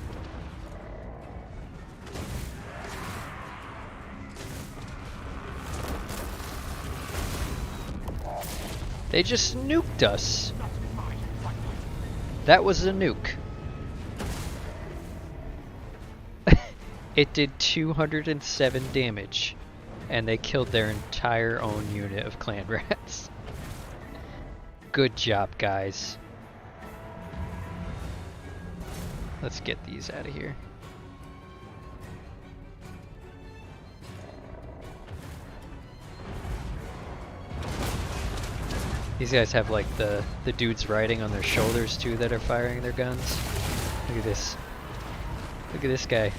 They just nuked us. That was a nuke. It did 207 damage, and they killed their entire own unit of clan rats. Good job, guys. Let's get these out of here. These guys have like the dudes riding on their shoulders too that are firing their guns. Look at this. Look at this guy.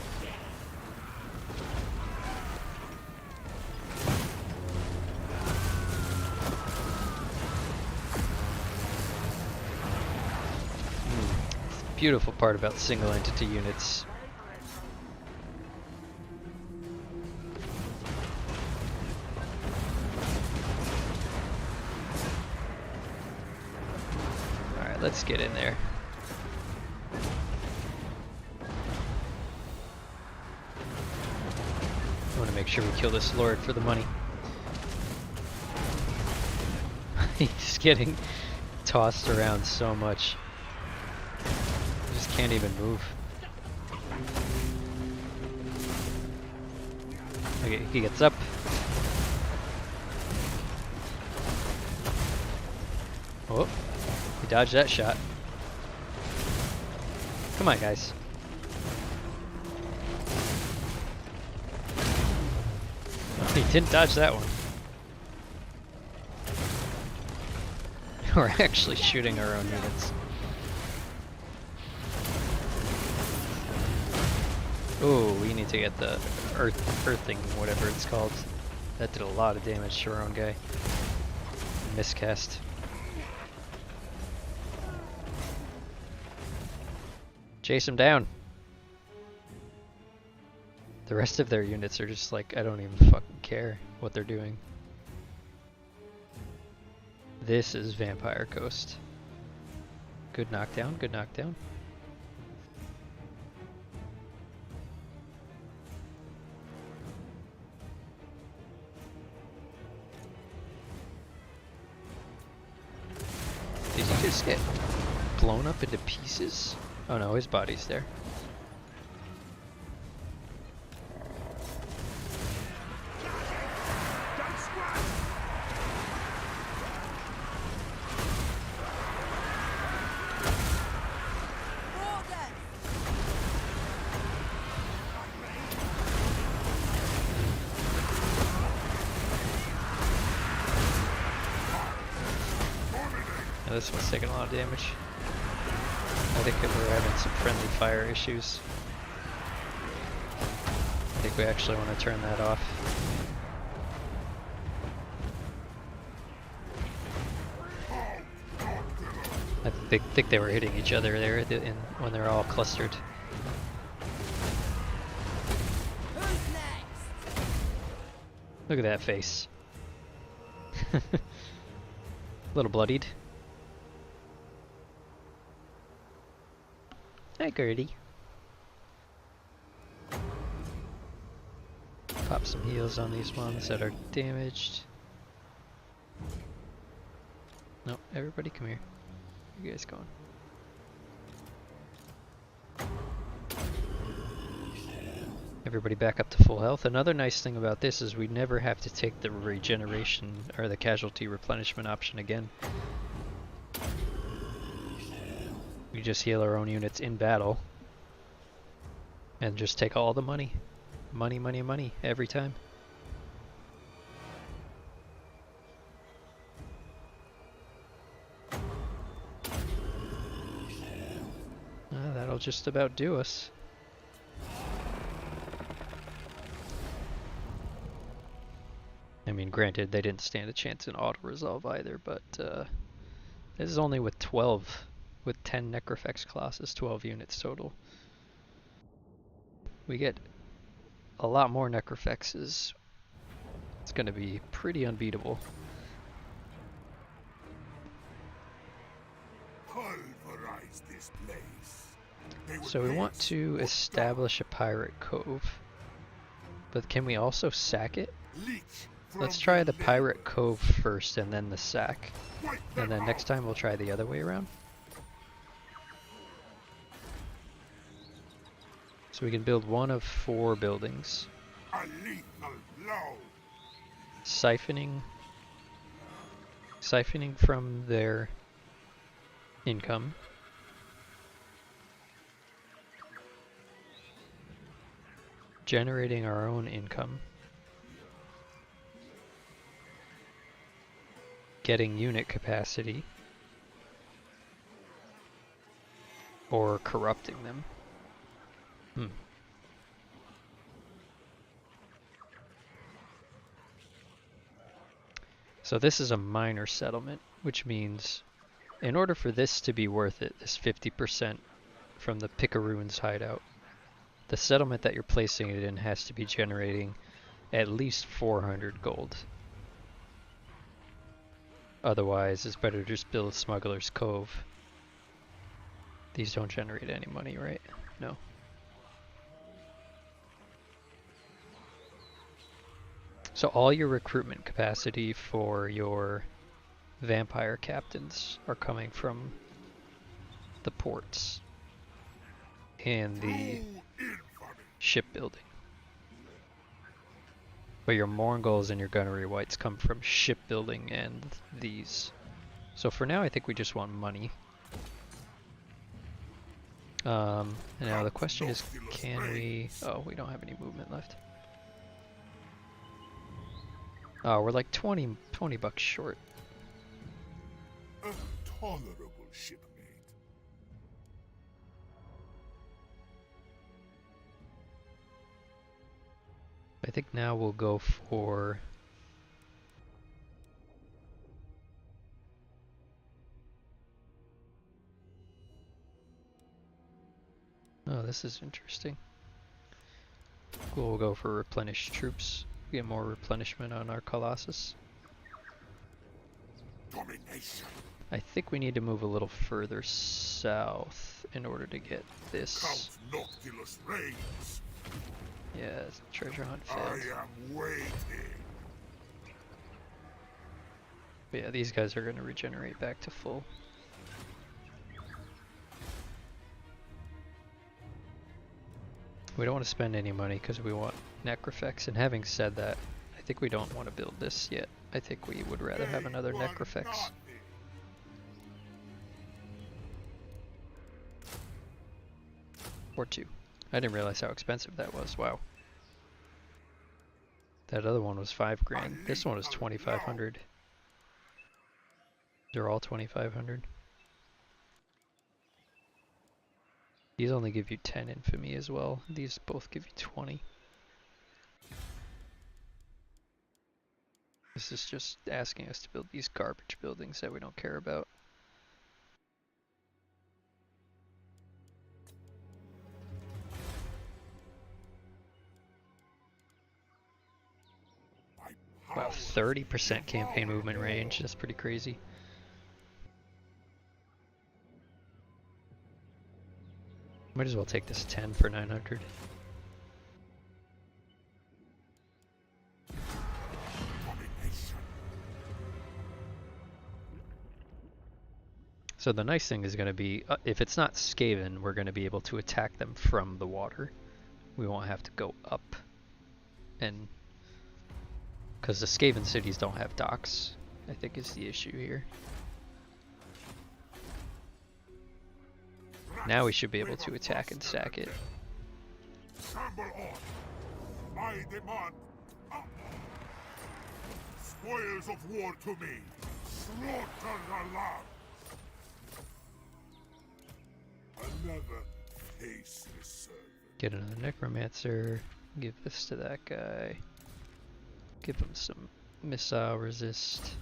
Beautiful part about single entity units. Alright, let's get in there. I want to make sure we kill this lord for the money. He's getting tossed around so much. Can't even move. Okay, he gets up. Oh, he dodged that shot. Come on, guys. Oh, he didn't dodge that one. We're actually shooting our own units. Oh, we need to get the earthing, whatever it's called. That did a lot of damage to our own guy. Miscast. Chase him down. The rest of their units are just like, I don't even fucking care what they're doing. This is Vampire Coast. Good knockdown, good knockdown. Did he just get blown up into pieces? Oh no, his body's there. This one's taking a lot of damage. I think that we're having some friendly fire issues. I think we actually want to turn that off. I think they were hitting each other there when they're all clustered. Look at that face. A little bloodied. Hi, Gertie. Pop some heals on these ones that are damaged. No, everybody come here. Where you guys going? Everybody back up to full health. Another nice thing about this is we never have to take the regeneration or the casualty replenishment option again. We just heal our own units in battle and just take all the money. Money, money, money every time. That'll just about do us. I mean, granted, they didn't stand a chance in auto-resolve either, but this is only with 12. With 10 necrofex colossus, 12 units total. We get a lot more necrofexes. It's going to be pretty unbeatable. Pulverize this place. So we want to establish a pirate cove. But can we also sack it? Let's try the pirate cove first and then the sack. And then next time we'll try the other way around. So we can build one of 4 buildings. Siphoning from their income. Generating our own income. Getting unit capacity. Or corrupting them. So this is a minor settlement, which means in order for this to be worth it, this 50% from the Picaroon's hideout, the settlement that you're placing it in has to be generating at least 400 gold. Otherwise, it's better to just build Smuggler's Cove. These don't generate any money, right? No. So all your recruitment capacity for your vampire captains are coming from the ports and the shipbuilding. But your Mongols and your gunnery whites come from shipbuilding and these. So for now I think we just want money. And now the question is, can we... Oh, we don't have any movement left. Oh, we're like 20 bucks short. A tolerable shipmate. I think now we'll go for... Oh, this is interesting. We'll go for replenished troops. Get more replenishment on our colossus. Domination. I think we need to move a little further south in order to get this. Count Noctilus reigns. Yeah, treasure hunt failed. I am waiting. But yeah, these guys are going to regenerate back to full. We don't want to spend any money because we want necrofex, and having said that, I think we don't want to build this yet. I think we would rather have another necrofex. Or two. I didn't realize how expensive that was. Wow. That other one was 5 grand. This one is 2,500. They're all 2,500. These only give you 10 infamy as well. These both give you 20. This is just asking us to build these garbage buildings that we don't care about. Wow, 30% campaign movement range. That's pretty crazy. Might as well take this 10 for 900. So the nice thing is going to be, if it's not Skaven, we're going to be able to attack them from the water. We won't have to go up. And because the Skaven cities don't have docks, I think is the issue here. Now we should be able to attack and sack it. Samble on. I demand spoils of war to me. Slaughter the land. Another faceless servant. Get another necromancer. Give this to that guy. Give him some missile resist.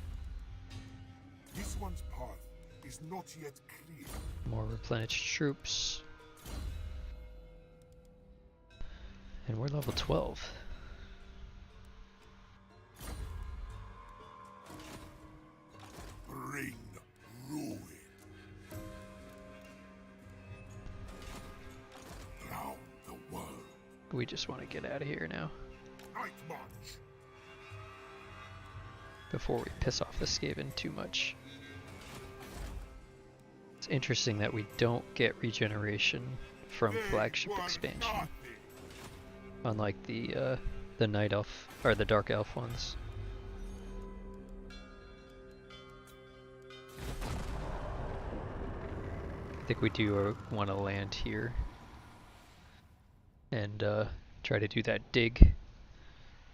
This one's path is not yet clear. More replenished troops. And we're level 12. Bring ruin. Round the world. We just want to get out of here now. Night march. Before we piss off the Skaven too much. It's interesting that we don't get regeneration from flagship expansion. Unlike the night elf, or the dark elf ones. I think we do want to land here. And try to do that dig.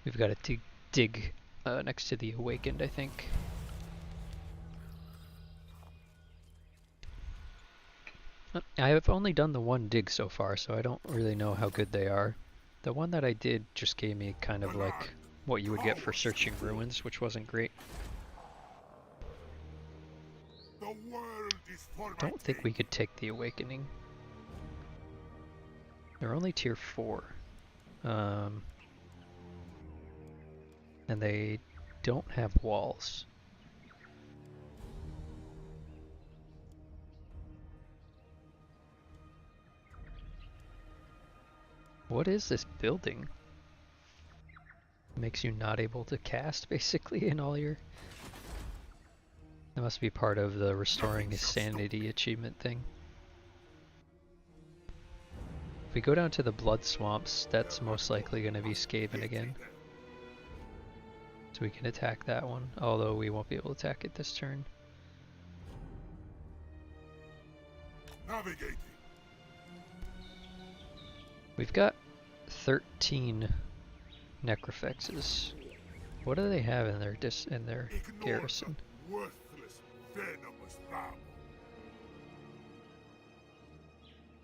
We've got to dig next to the Awakened, I think. I have only done the one dig so far, so I don't really know how good they are. The one that I did just gave me kind of like what you would get for searching ruins, which wasn't great. The world is for my Don't think we could take the Awakening. They're only tier 4. And they don't have walls. What is this building? Makes you not able to cast, basically, in all your... That must be part of the restoring his sanity achievement thing. If we go down to the blood swamps, that's most likely going to be Skaven again. So we can attack that one, although we won't be able to attack it this turn. Navigating. We've got 13 necrofexes. What do they have in their garrison? Worthless, venomous rabble.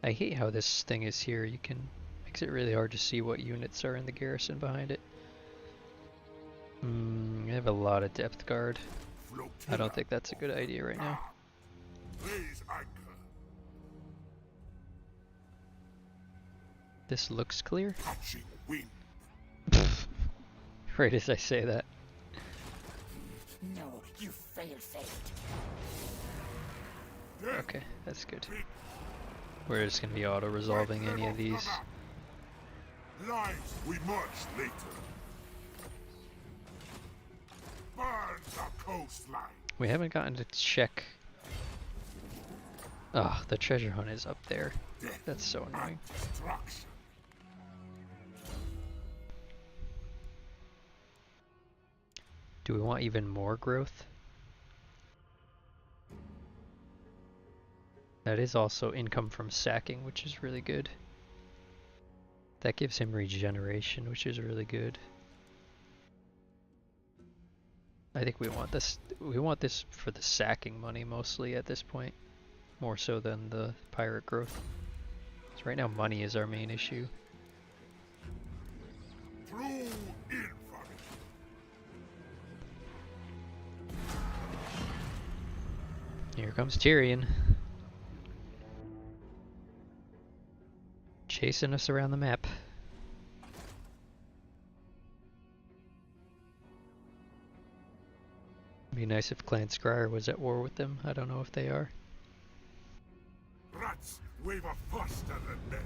I hate how this thing is here. Makes it really hard to see what units are in the garrison behind it. I have a lot of depth guard. I don't think that's a good idea right now. Raise anchor. This looks clear. Catching wind. Right as I say that. No, you fail-faced. Okay, that's good. We're just gonna be auto-resolving any of these. Lives we march later. Burn the coastline. We haven't gotten to check. Oh, the treasure hunt is up there. That's so annoying. Destruction. Do we want even more growth? That is also income from sacking, which is really good. That gives him regeneration, which is really good. I think we want this. We want this for the sacking money mostly at this point, more so than the pirate growth. So right now, money is our main issue. True infamy. Here comes Tyrion, chasing us around the map. Be nice if Clan Scryer was at war with them. I don't know if they are. Rats waver faster than men.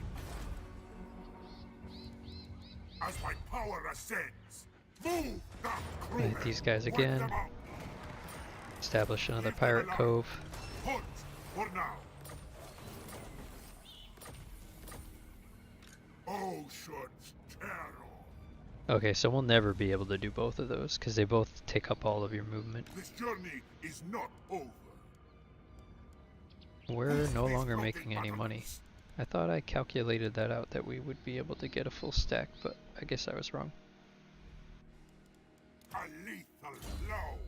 As my power ascends, move that crewmen. Fight these guys Wipe again. them out. Establish another pirate cove. Hunt for now. Ocean's terror. Okay, so we'll never be able to do both of those because they both take up all of your movement. This journey is not over. We're no longer making any money. I thought I calculated that out, that we would be able to get a full stack, but I guess I was wrong. A lethal blow.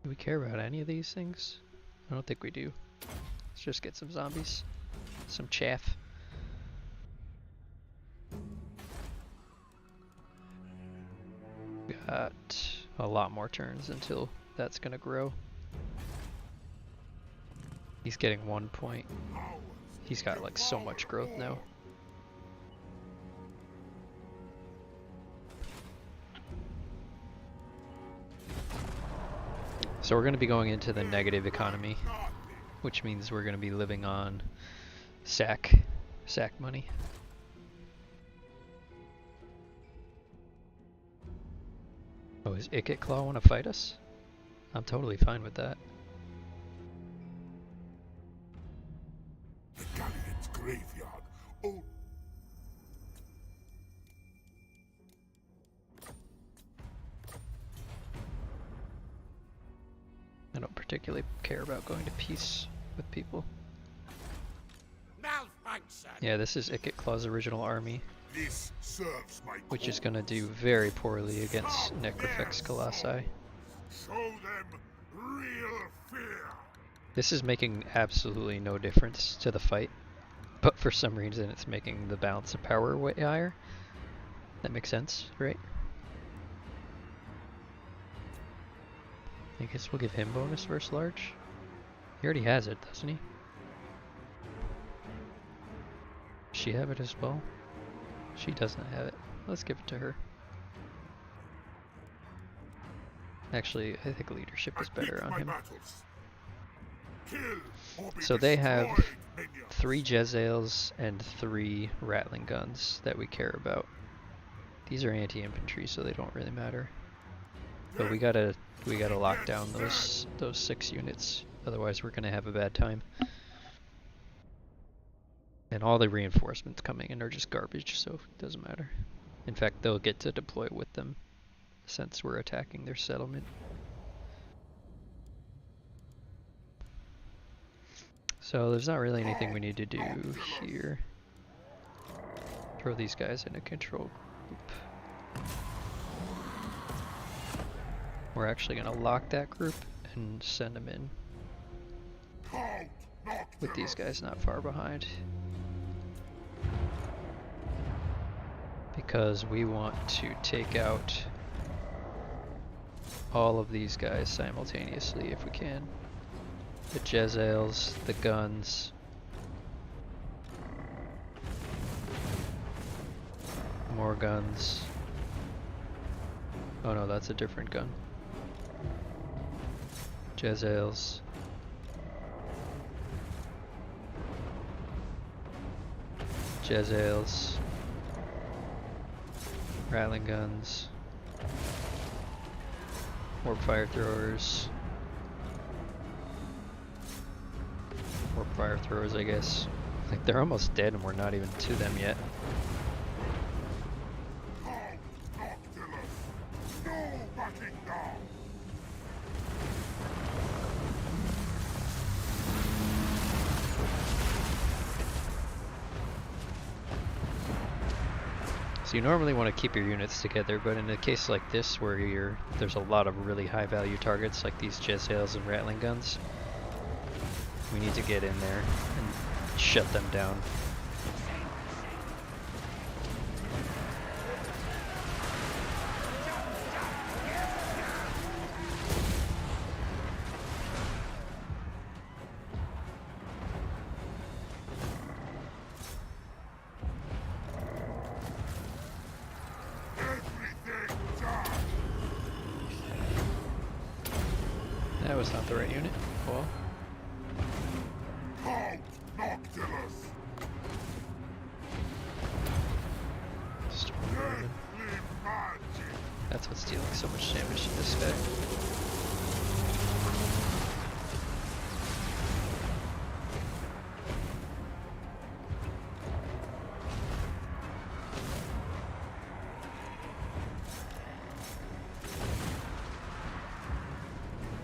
Do we care about any of these things? I don't think we do. Let's just get some zombies. Some chaff. Got a lot more turns until that's gonna grow. He's getting 1 point. He's got like so much growth now. So we're going to be going into the negative economy, which means we're going to be living on sack money. Oh, is Ikit Claw want to fight us? I'm totally fine with that. The Galleon's graveyard. Oh. I don't particularly care about going to peace with people. Malfunction. Yeah, this is Ikit Claw's original army, This serves my which is cause. going to do very poorly against necrofex colossi. Show them real fear. This is making absolutely no difference to the fight. but for some reason it's making the balance of power way higher. That makes sense, right? I guess we'll give him bonus versus large. He already has it, doesn't he? Does she have it as well? She doesn't have it. Let's give it to her. Actually, I think leadership is better on him. So they have 3 Jezzails and 3 Rattling guns that we care about. These are anti-infantry, so they don't really matter. But we gotta lock down those 6 units, otherwise we're gonna have a bad time. And all the reinforcements coming in are just garbage, so it doesn't matter. In fact, they'll get to deploy with them since we're attacking their settlement. So there's not really anything we need to do here. Throw these guys in a control group. We're actually going to lock that group and send them in, with these guys not far behind. Because we want to take out all of these guys simultaneously if we can. The Jezzails, the guns, more guns. Oh no, that's a different gun. Jezzails. Jezzails. Rattling guns. Warp fire throwers. Warp fire throwers, I guess. Like, they're almost dead and we're not even to them yet. So you normally want to keep your units together, but in a case like this where there's a lot of really high value targets like these Jezzails and Rattling guns, we need to get in there and shut them down. That was not the right unit. Well. Count Noctilus. That's what's dealing so much damage to this guy.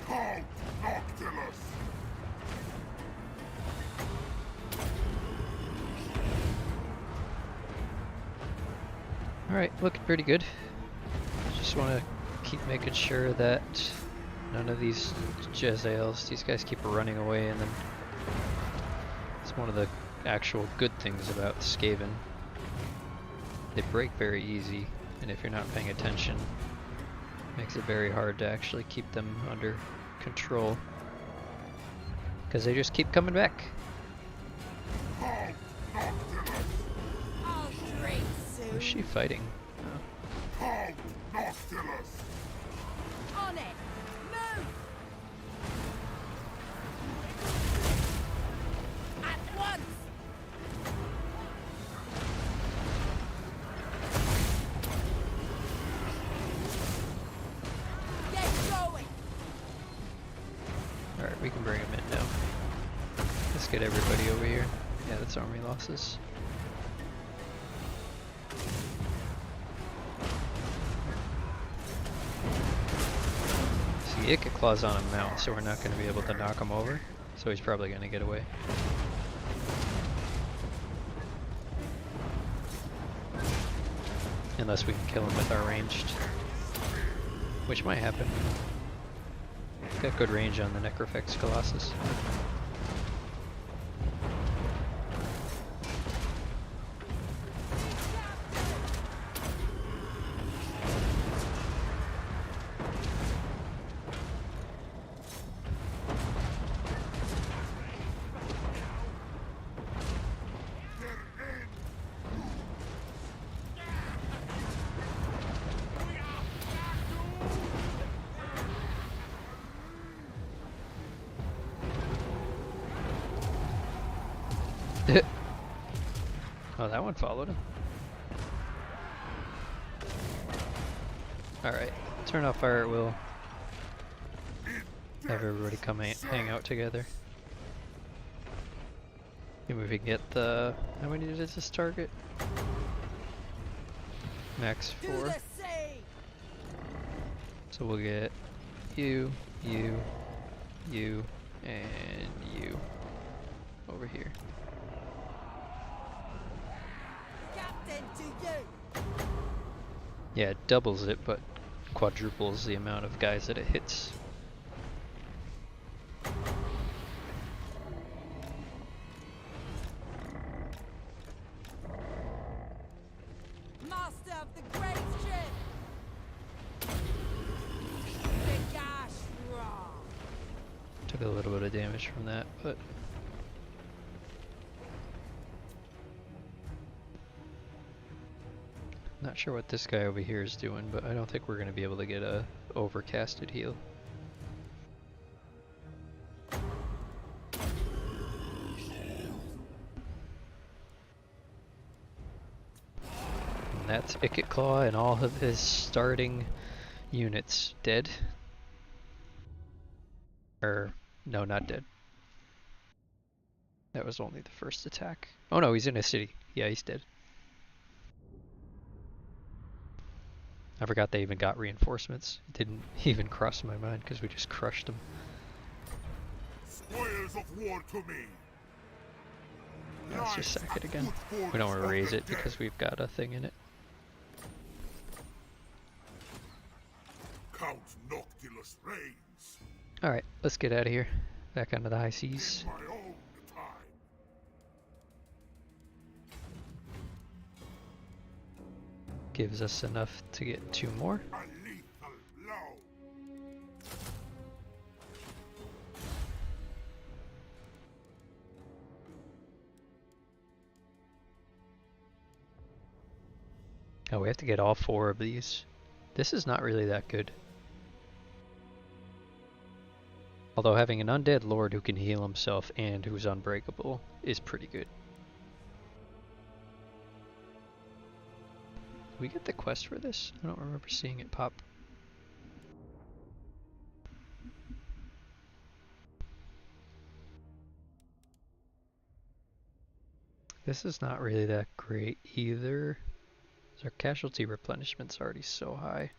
Count Noctilus. Alright, looking pretty good. Just want to keep making sure that none of these Jezzails, these guys keep running away, and then it's one of the actual good things about Skaven. They break very easy, and if you're not paying attention, it makes it very hard to actually keep them under control. Because they just keep coming back. Who's she fighting? Oh. Count Noctilus. On it! Move! At once! Get going! Alright, we can bring him in now. Let's get everybody over here. Yeah, that's army losses. See, Ica Claw's on a mount, so we're not going to be able to knock him over. So he's probably going to get away. Unless we can kill him with our ranged. Which might happen. Got good range on the necrofex colossus. Oh, that one followed him. Alright, turn off fire at will. Have everybody come hang out together. Maybe we can get the... How many does this target? Max 4. So we'll get you, you, you, and you over here. Captain to you. Yeah, it doubles it, but quadruples the amount of guys that it hits. Master of the great ship. Took a little bit of damage from that, but not sure what this guy over here is doing, but I don't think we're going to be able to get a overcasted heal. And that's Icket Claw and all of his starting units dead. Or, no, not dead. That was only the first attack. Oh no, he's in a city. Yeah, he's dead. I forgot they even got reinforcements. It didn't even cross my mind because we just crushed them. Spoils of war to me. Let's just sack it again. We don't want to raise it because we've got a thing in it. Count Noctilus reigns. Alright, let's get out of here. Back onto the high seas. My own time. Gives us enough to get 2 more. A lethal blow. Oh, we have to get all 4 of these. This is not really that good. Although having an undead lord who can heal himself and who's unbreakable is pretty good. Did we get the quest for this? I don't remember seeing it pop. This is not really that great either. Our casualty replenishment's already so high.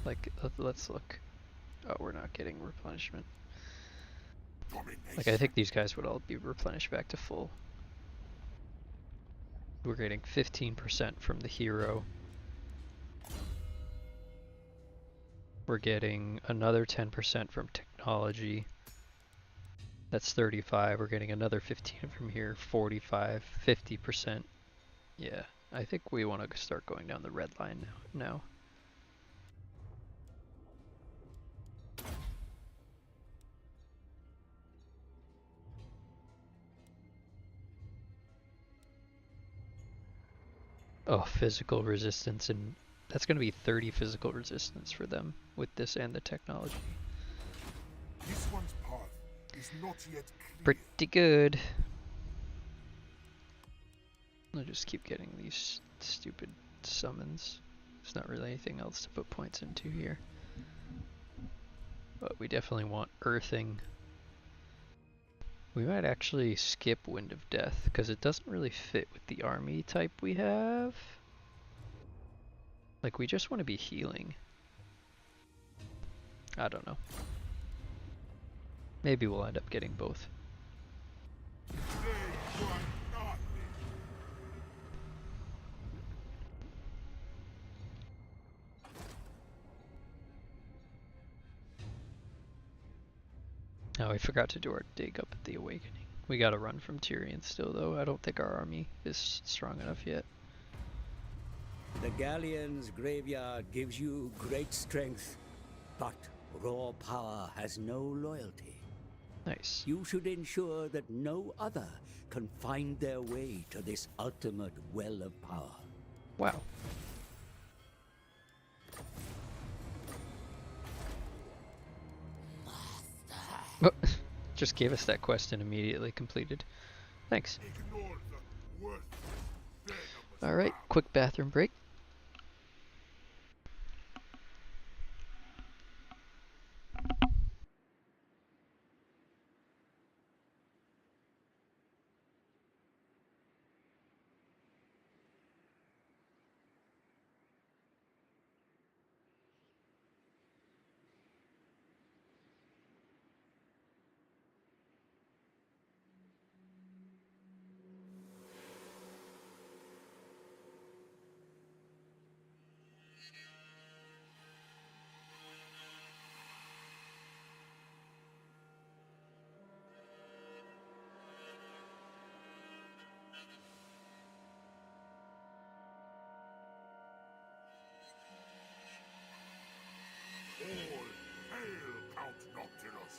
Like, let's look. Oh, we're not getting replenishment. Like, I think these guys would all be replenished back to full. We're getting 15% from the hero. We're getting another 10% from technology. That's 35. We're getting another 15 from here. 45, 50%. Yeah, I think we want to start going down the red line now. Oh, physical resistance, and that's going to be 30 physical resistance for them with this and the technology. This one's path is not yet clear. Pretty good. I'll just keep getting these stupid summons. There's not really anything else to put points into here. But we definitely want earthing. We might actually skip Wind of Death, because it doesn't really fit with the army type we have. Like, we just want to be healing. I don't know. Maybe we'll end up getting both. Oh, we forgot to do our dig up at the Awakening. We gotta run from Tyrion still, though. I don't think our army is strong enough yet. The galleon's graveyard gives you great strength, but raw power has no loyalty. Nice. You should ensure that no other can find their way to this ultimate well of power. Wow. Oh, just gave us that quest and immediately completed. Thanks. Ignore the word. Alright, quick bathroom break. All hail Count Noctilus!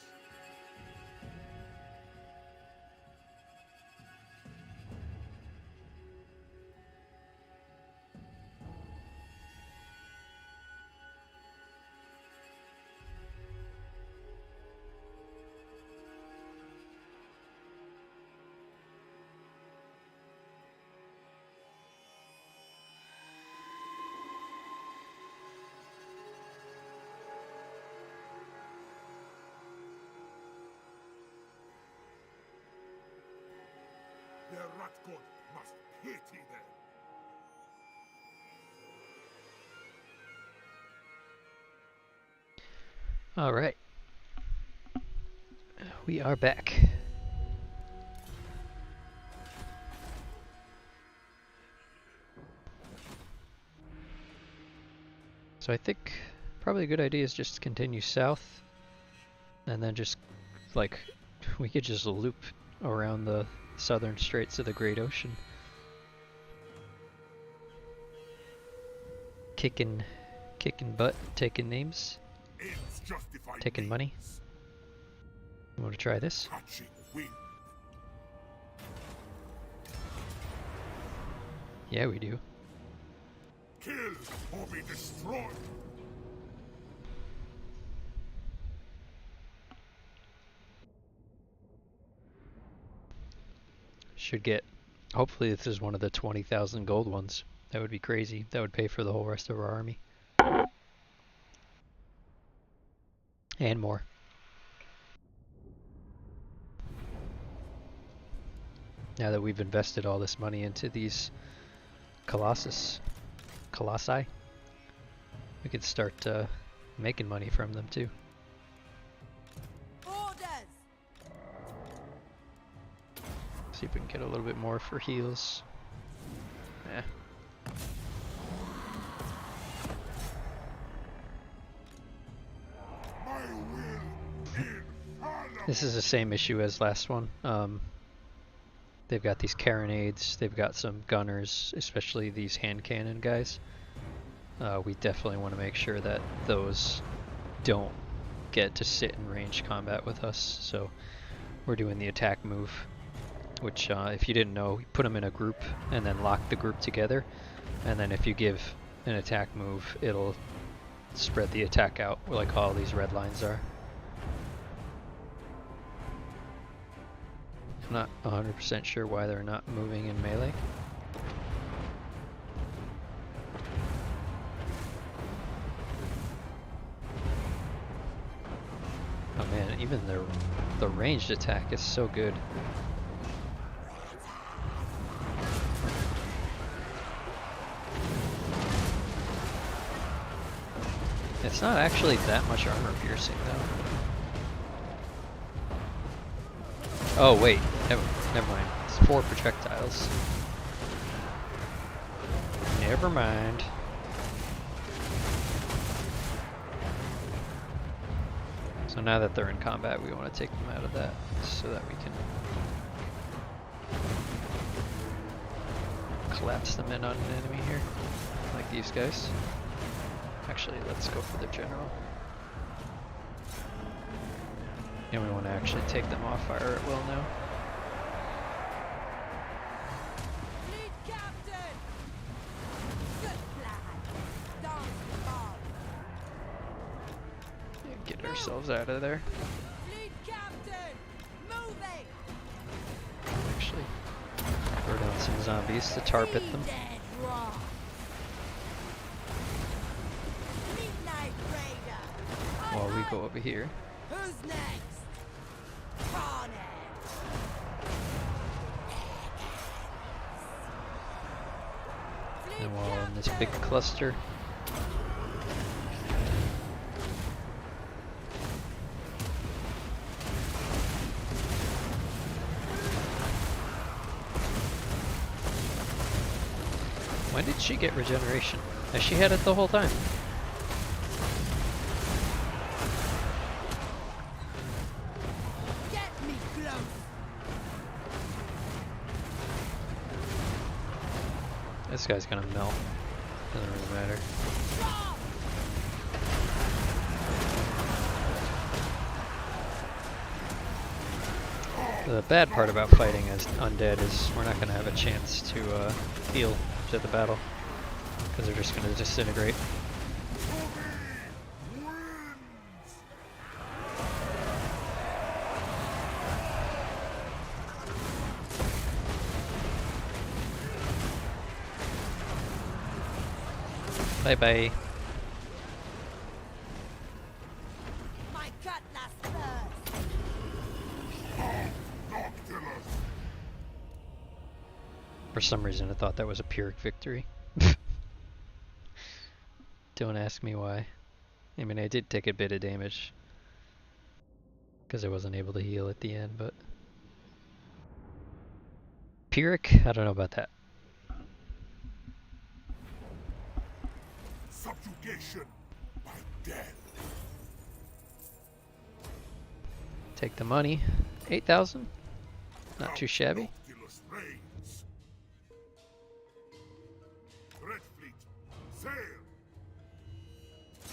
Their rat god must pity them. Alright. We are back. So I think probably a good idea is just to continue south and then just like we could just loop around the southern straits of the Great Ocean. Kicking butt, taking names, Ends justify taking money. means. You want to try this? Catching wind. Yeah, we do. Kill or be destroyed. Should get, hopefully this is one of the 20,000 gold ones. That would be crazy. That would pay for the whole rest of our army. And more. Now that we've invested all this money into these colossi, we could start making money from them too. Orders! See if we can get a little bit more for heals. Eh. My will in honor. This is the same issue as last one. They've got these carronades, they've got some gunners, especially these hand cannon guys. We definitely want to make sure that those don't get to sit in ranged combat with us. So we're doing the attack move, which if you didn't know, you put them in a group and then lock the group together. And then if you give an attack move, it'll spread the attack out like all these red lines are. I'm not 100% sure why they're not moving in melee. Oh man, even the ranged attack is so good. It's not actually that much armor piercing though. Oh wait, never mind. It's 4 projectiles. Never mind. So now that they're in combat, we want to take them out of that so that we can collapse them in on an enemy here, like these guys. Actually, let's go for the general. And we want to actually take them off fire at will now. Fleet captain! Good plan. Dance the ball. And get ourselves out of there. Fleet captain! Moving! Actually, throw down some zombies to tar pit them. Dead wrath. Midnight Raider. While we go over here. Who's next? Carnage. And while in this big cluster. When did she get regeneration? Has she had it the whole time? Get me close. This guy's gonna melt. Doesn't really matter. The bad part about fighting as undead is we're not gonna have a chance to heal to the battle because they're just gonna disintegrate. Bye bye. My cutlass first. Count Noctilus. For some reason I thought that was a Pyrrhic victory. Don't ask me why. I mean, I did take a bit of damage because I wasn't able to heal at the end, but Pyrrhic? I don't know about that. Subjugation by death. Take the money. 8,000? Not too shabby. Noctilus reigns. Dreadfleet, sail.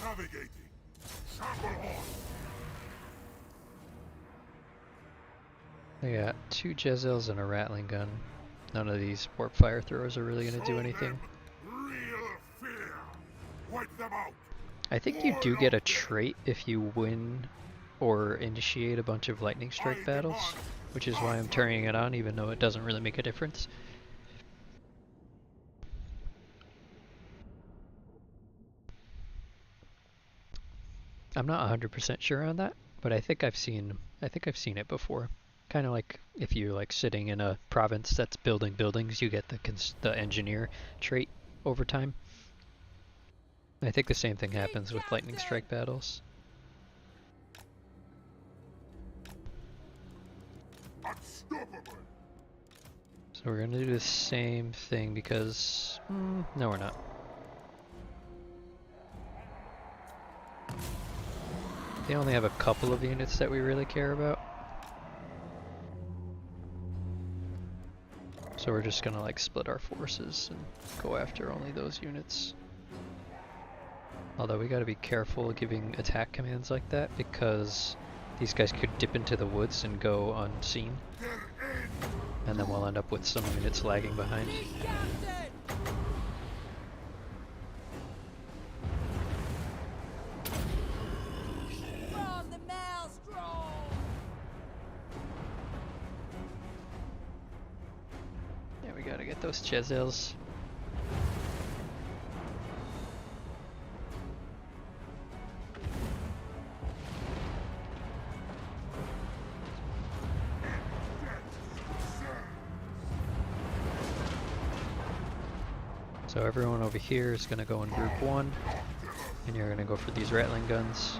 Navigating. Shamble on. I got 2 Jezels and a Rattling gun. None of these warp fire throwers are really going to do anything. Real fear. Wipe them out. I think you do get a trait if you win or initiate a bunch of lightning strike battles, which is why I'm turning it on even though it doesn't really make a difference. I'm not 100% sure on that, but I think I've seen it before. Kind of like if you're like sitting in a province that's building buildings, you get the engineer trait over time. I think the same thing happens with lightning strike battles. Unstoppable. So we're gonna do the same thing because no, we're not. They only have a couple of units that we really care about. So we're just gonna like split our forces and go after only those units. Although we gotta be careful giving attack commands like that because these guys could dip into the woods and go unseen. And then we'll end up with some units lagging behind. Yeah, we gotta get those Jezels. So everyone over here is going to go in group 1, and you're going to go for these Rattling guns.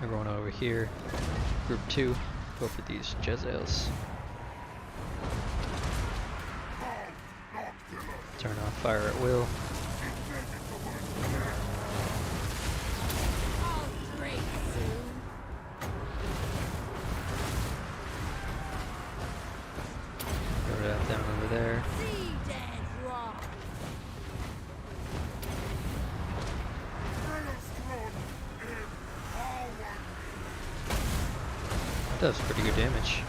Everyone over here, group 2, go for these Jezels. Turn off fire at will. Throw that down over there. That does pretty good damage.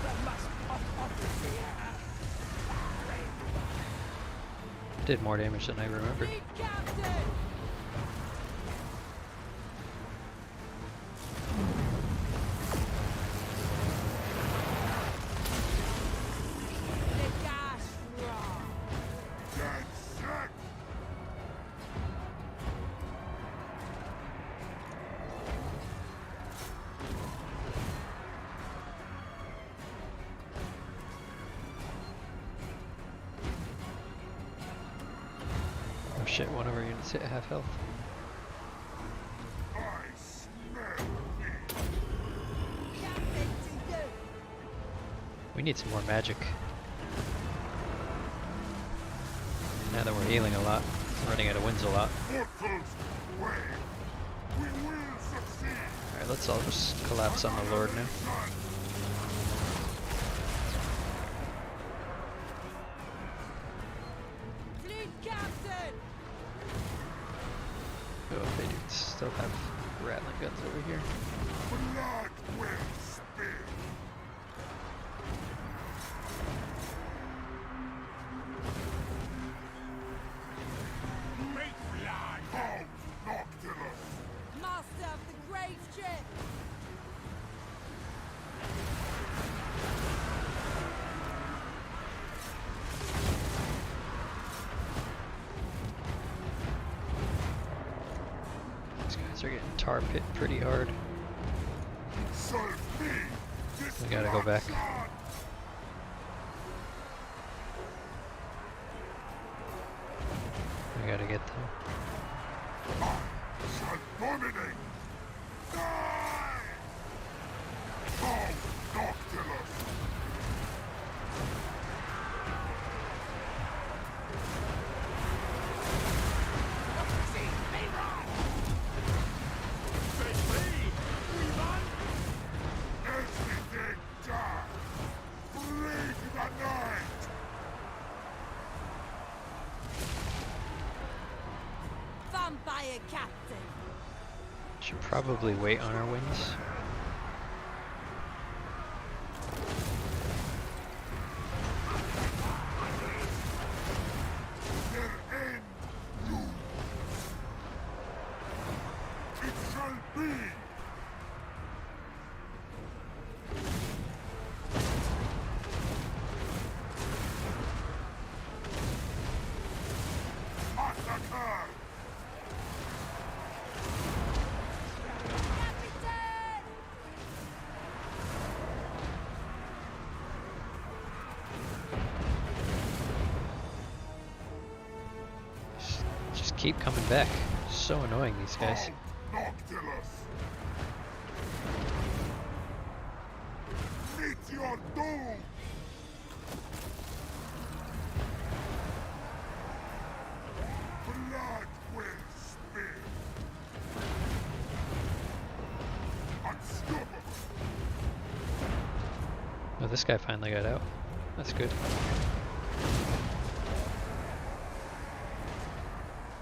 It did more damage than I remembered. Oh shit, one of our units hit half health. I smell Captain to you. We need some more magic. Now that we're healing a lot, running out of winds a lot. Portals way. We will succeed. Alright, let's all just collapse on the Lord now. Fleet captain. Oh, they do still have rattling guns over here. Blood will spill. Make blood. Count Noctilus. Master of the great ship. These guys are getting tar pit pretty hard. Serve me. This We gotta go back. son. We gotta get them. I shall dominate. Die! Count Noctilus. Everything die. Bring the night. Vampire captain. Should probably wait on our winds. Their end looms. It shall be. Massacre. Captain. Just keep coming back. So annoying, these guys. Count Noctilus. Meet your doom. Blood will spill. Unstoppable. Oh, this guy finally got out. That's good.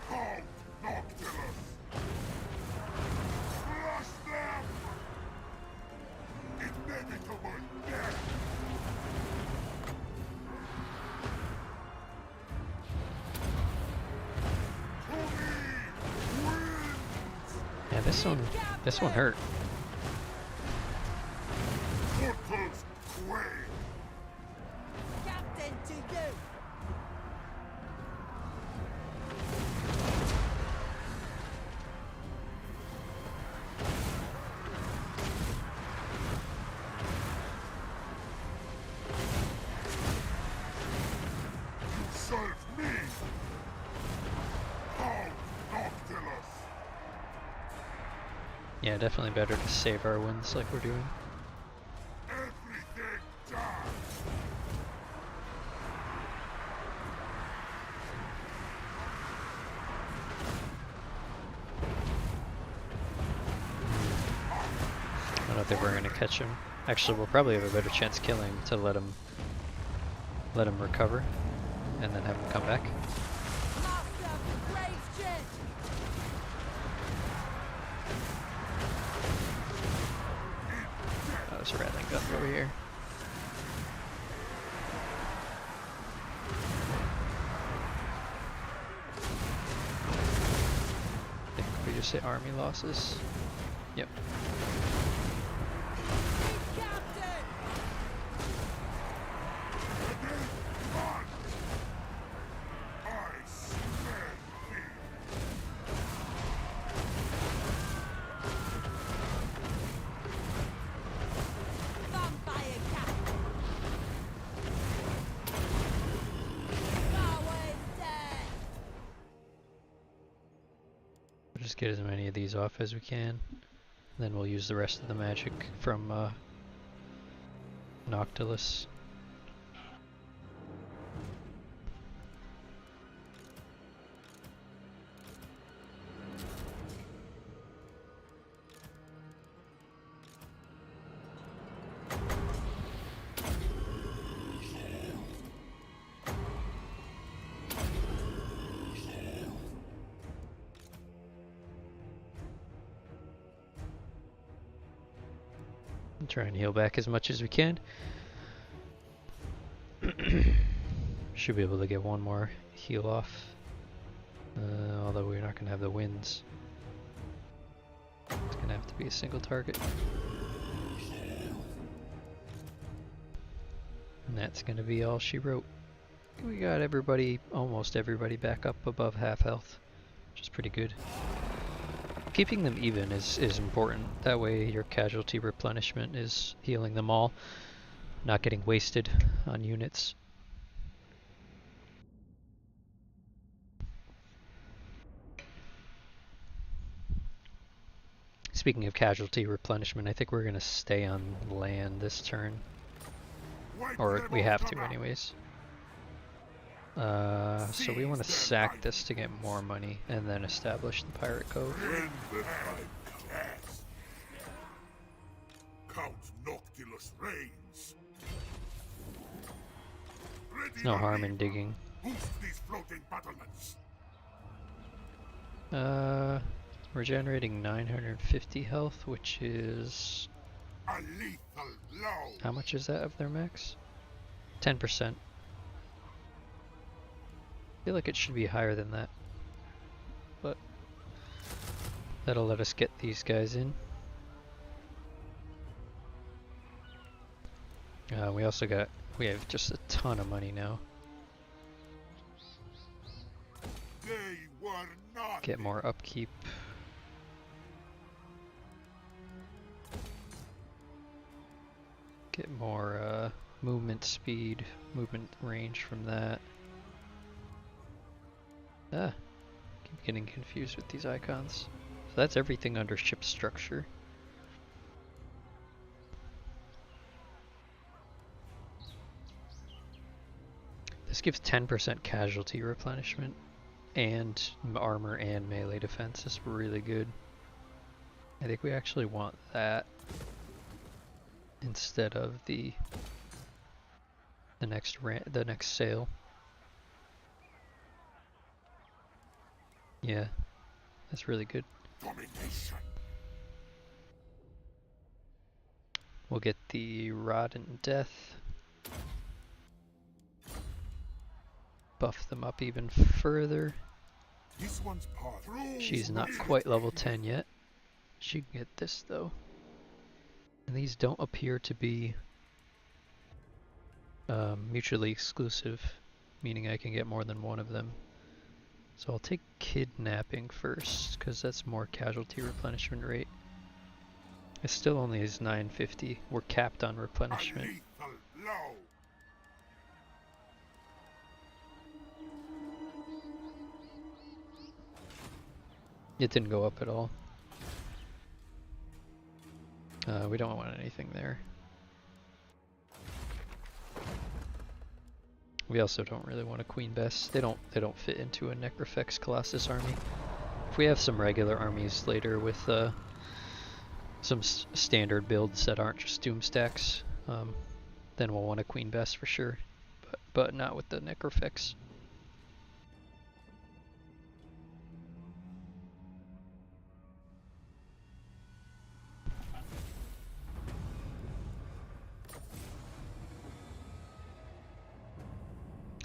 Count Noctilus. Crush them. Inevitable death. To me, winds. Yeah, this one hurt. Portals quake. Captain to you. Serve me. Count Noctilus. Yeah, definitely better to save our wins like we're doing. Everything dies. I don't think we're gonna catch him. Actually, we'll probably have a better chance killing him to let him recover, and then have him come back. Master of the great ship. Oh, there's a rattling gun over here. I think we just hit army losses. Yep. Fleet captain. I smell thee. Vampire captain. Always dead. Just get as many of these off as we can. Then we'll use the rest of the magic from Noctilus. Try and heal back as much as we can. Should be able to get one more heal off. Although we're not going to have the winds. It's going to have to be a single target. And that's going to be all she wrote. We got everybody, almost everybody, back up above half health, which is pretty good. Keeping them even is important. That way your casualty replenishment is healing them all, not getting wasted on units. Speaking of casualty replenishment, I think we're going to stay on land this turn. Or we have to anyways. So we want to sack this to get more money and then establish the pirate cove. Count Noctilus reigns. There's no harm in digging. Boost these floating battlements. We're generating 950 health, which is... A lethal blow. How much is that of their max? 10%. I feel like it should be higher than that, but that'll let us get these guys in. We have just a ton of money now. They were not. Get more upkeep. Get more movement speed, movement range from that. Keep getting confused with these icons. So that's everything under ship structure. This gives 10% casualty replenishment and armor and melee defense. Is really good. I think we actually want that instead of the next sail. Yeah, that's really good. Domination. We'll get the Rotten Death. Buff them up even further. This one's part. She's not quite level 10 yet. She can get this though. And these don't appear to be mutually exclusive, meaning I can get more than one of them. So I'll take kidnapping first, because that's more casualty replenishment rate. It still only is 950. We're capped on replenishment. A lethal blow. It didn't go up at all. We don't want anything there. We also don't really want a Queen Bess. They don't fit into a necrofex colossus army. If we have some regular armies later with some standard builds that aren't just doom stacks, then we'll want a Queen Bess for sure. But not with the necrofex.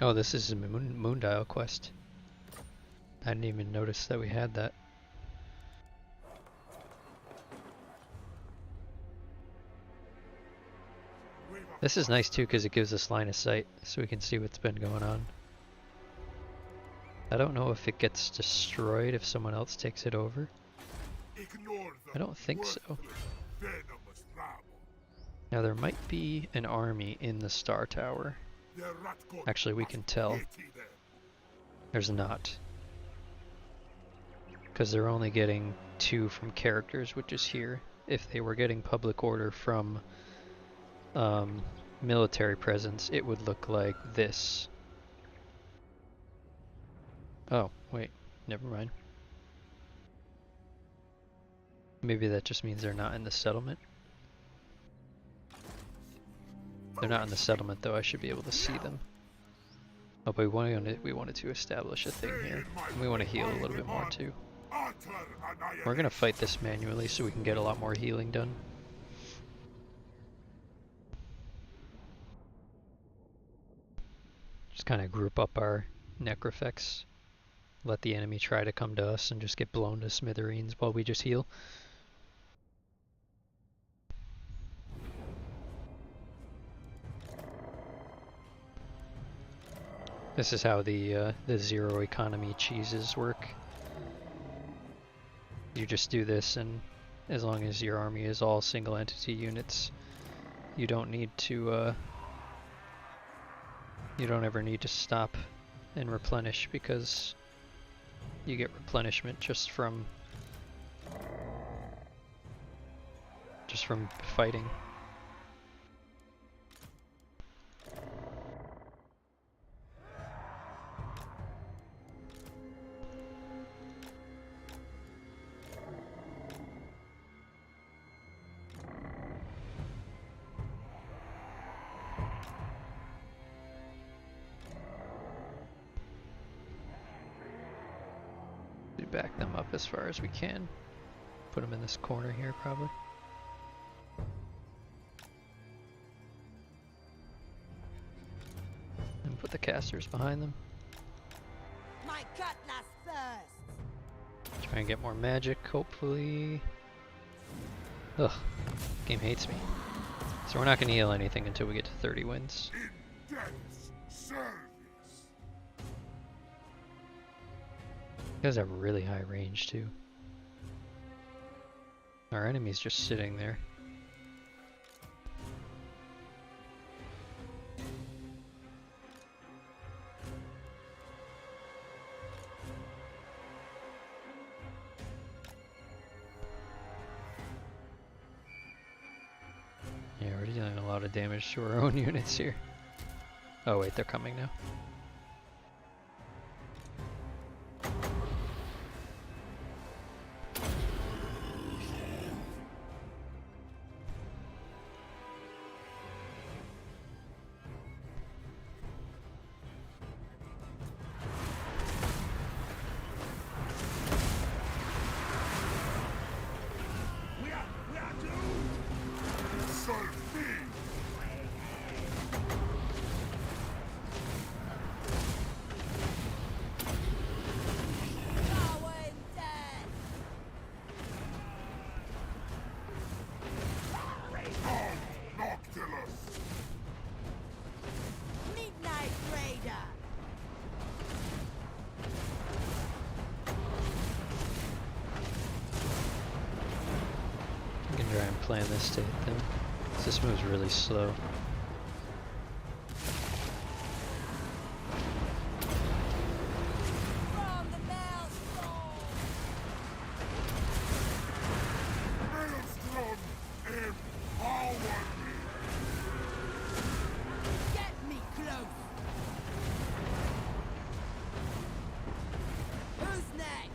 Oh, this is a Moondial quest. I didn't even notice that we had that. This is nice too because it gives us line of sight so we can see what's been going on. I don't know if it gets destroyed if someone else takes it over. I don't think so. Now there might be an army in the Star Tower. Actually, we can tell. There's not. Because they're only getting 2 from characters, which is here. If they were getting public order from military presence, it would look like this. Oh, wait, never mind. Maybe that just means they're not in the settlement. They're not in the settlement though, I should be able to see them. Oh, but we wanted to establish a thing here. And we want to heal a little bit more too. We're gonna fight this manually so we can get a lot more healing done. Just kind of group up our necrofex. Let the enemy try to come to us and just get blown to smithereens while we just heal. This is how the zero economy cheeses work. You just do this, and as long as your army is all single entity units, you don't need to you don't ever need to stop and replenish, because you get replenishment just from fighting. Back them up as far as we can. Put them in this corner here, probably. And put the casters behind them. My cutlass first. Try and get more magic, hopefully. Ugh, game hates me. So we're not going to heal anything until we get to 30 wins. In death's service. You guys have really high range too. Our enemy's just sitting there. Yeah, we're dealing a lot of damage to our own units here. Oh wait, they're coming now. Plan this to hit them. This move's really slow. Get me close. Who's next?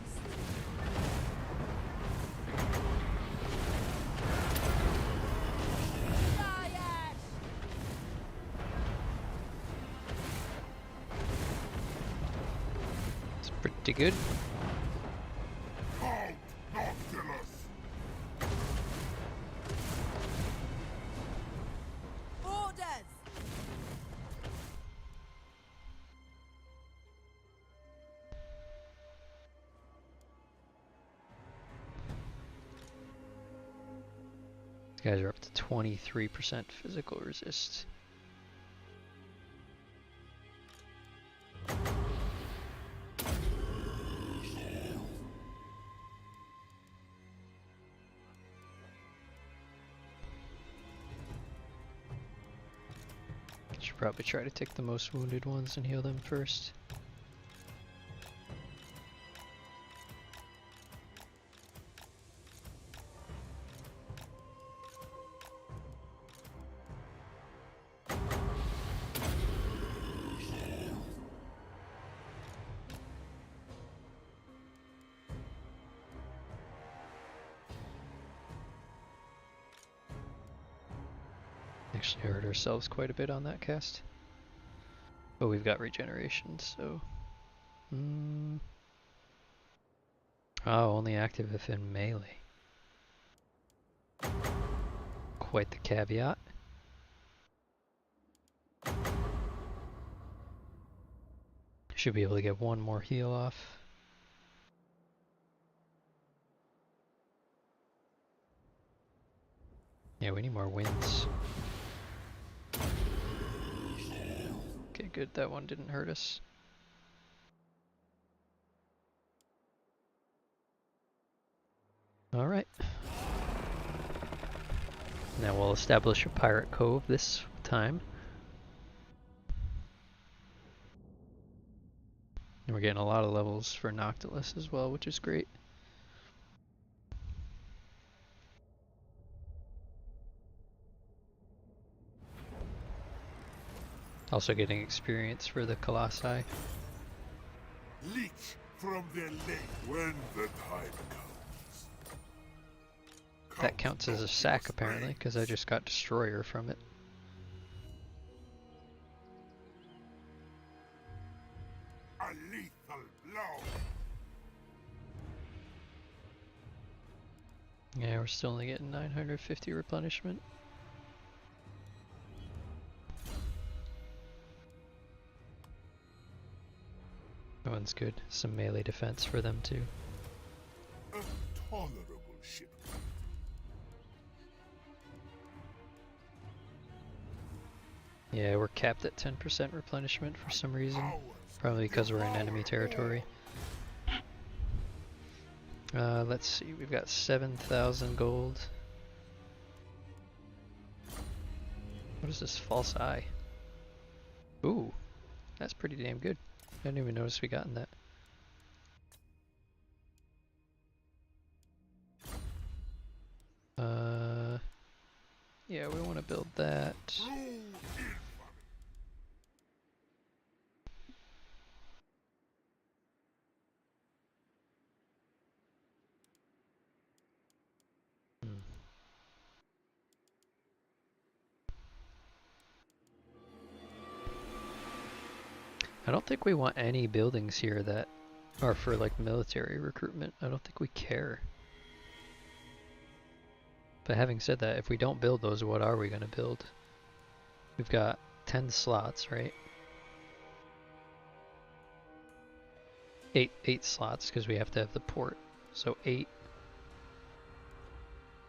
Pretty good. Count Noctilus. Orders. These guys are up to 23% physical resist. Should probably try to take the most wounded ones and heal them first. actually hurt ourselves quite a bit on that cast. But we've got regeneration, so... Oh, only active if in melee. Quite the caveat. Should be able to get one more heal off. Yeah, we need more wins. Okay, good. That one didn't hurt us. Alright. Now we'll establish a pirate cove this time. And we're getting a lot of levels for Noctilus as well, which is great. Also getting experience for the colossi. Leech from their lake when the time comes. That counts as a sack apparently, because I just got destroyer from it. A lethal blow. Yeah, we're still only getting 950 replenishment. That one's good. Some melee defense for them too. A tolerable ship. Yeah, we're capped at 10% replenishment for some reason. Probably because we're in enemy territory. Let's see, we've got 7,000 gold. What is this false eye? Ooh, that's pretty damn good. I didn't even notice we gotten that. Yeah, we want to build that. I don't think we want any buildings here that are for like military recruitment. I don't think we care. But having said that, if we don't build those, what are we going to build? We've got 10 slots, right? 8 slots because we have to have the port. So 8,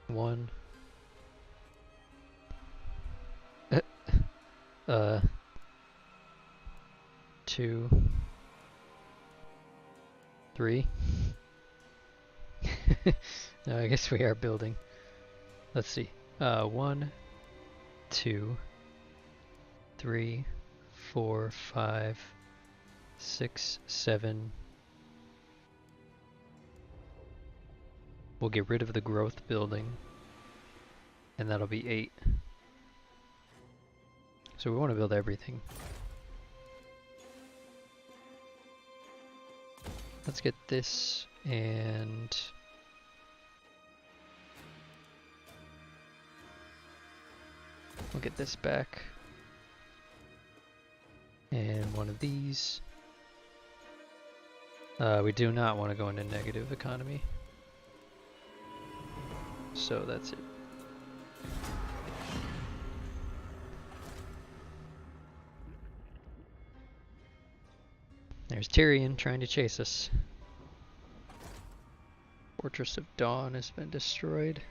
1, 2, 3. No, I guess we are building. Let's see. 1, 2, 3, 4, 5, 6, 7. We'll get rid of the growth building, and that'll be 8. So we want to build everything. Let's get this, and we'll get this back, and one of these. We do not want to go into negative economy, so that's it. There's Tyrion trying to chase us. Fortress of Dawn has been destroyed.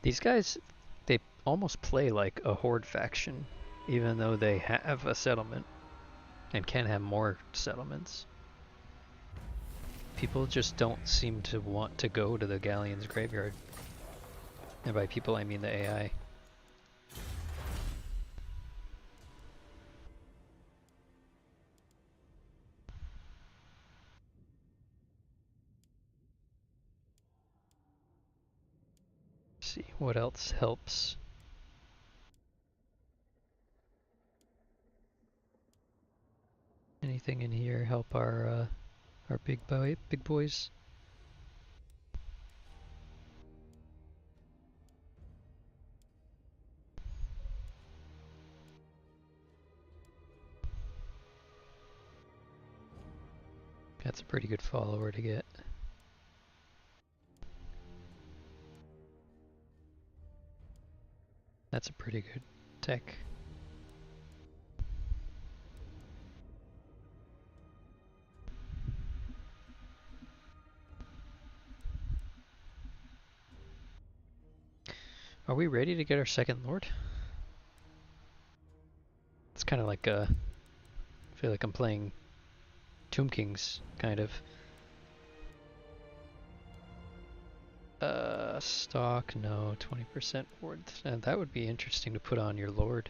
These guys, they almost play like a horde faction, even though they have a settlement and can have more settlements. People just don't seem to want to go to the Galleon's graveyard. And by people I mean the AI. See what else helps. Anything in here help our big boys? That's a pretty good follower to get. That's a pretty good tech. Are we ready to get our second lord? It's kind of like I feel like I'm playing Tomb Kings, kind of. Stock, no, 20% worth. That would be interesting to put on your lord.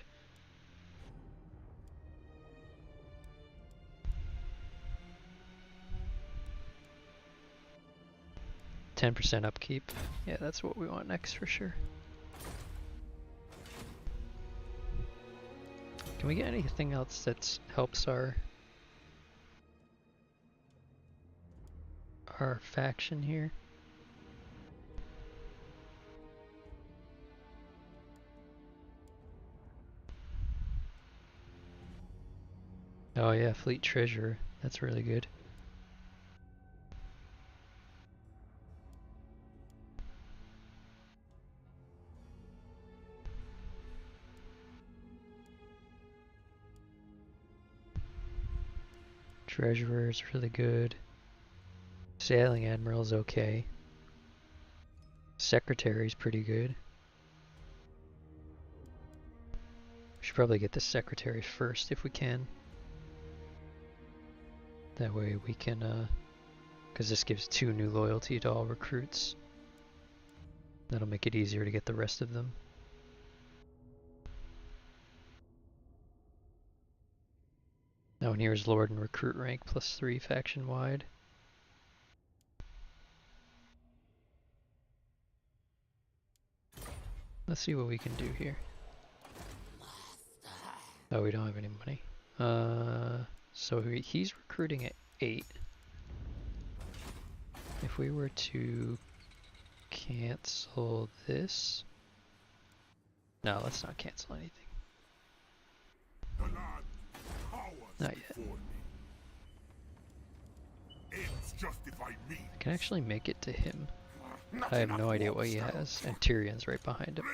%, upkeep. Yeah, that's what we want next for sure. Can we get anything else that helps our faction here? Oh yeah, fleet treasure. That's really good. Treasurer is really good. Sailing Admiral is okay. Secretary's pretty good. We should probably get the secretary first if we can. That way we can, because this gives 2 new loyalty to all recruits. That'll make it easier to get the rest of them. Now, and here's Lord and recruit rank +3 faction wide. Let's see what we can do here. Oh, we don't have any money. So he's recruiting at 8. If we were to cancel this... No, let's not cancel anything. Not yet. I can actually make it to him. I have no idea what he has, and Tyrion's right behind him.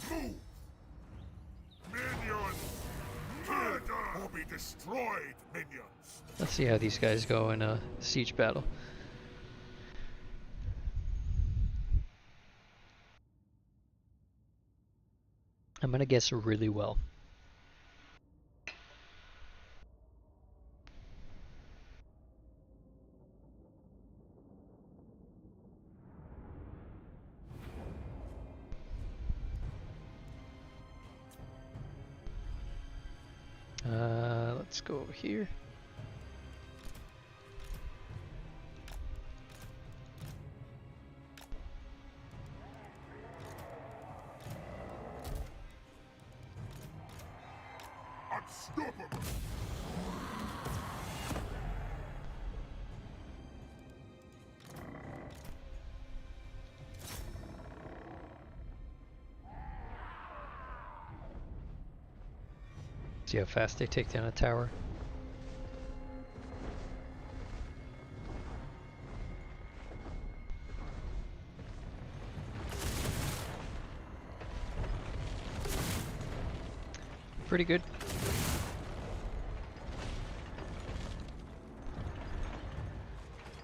Move! Minions! Murder or be destroyed, minions! Let's see how these guys go in a siege battle. I'm gonna guess really well. Let's go over here. Unstoppable! See how fast they take down a tower? Pretty good.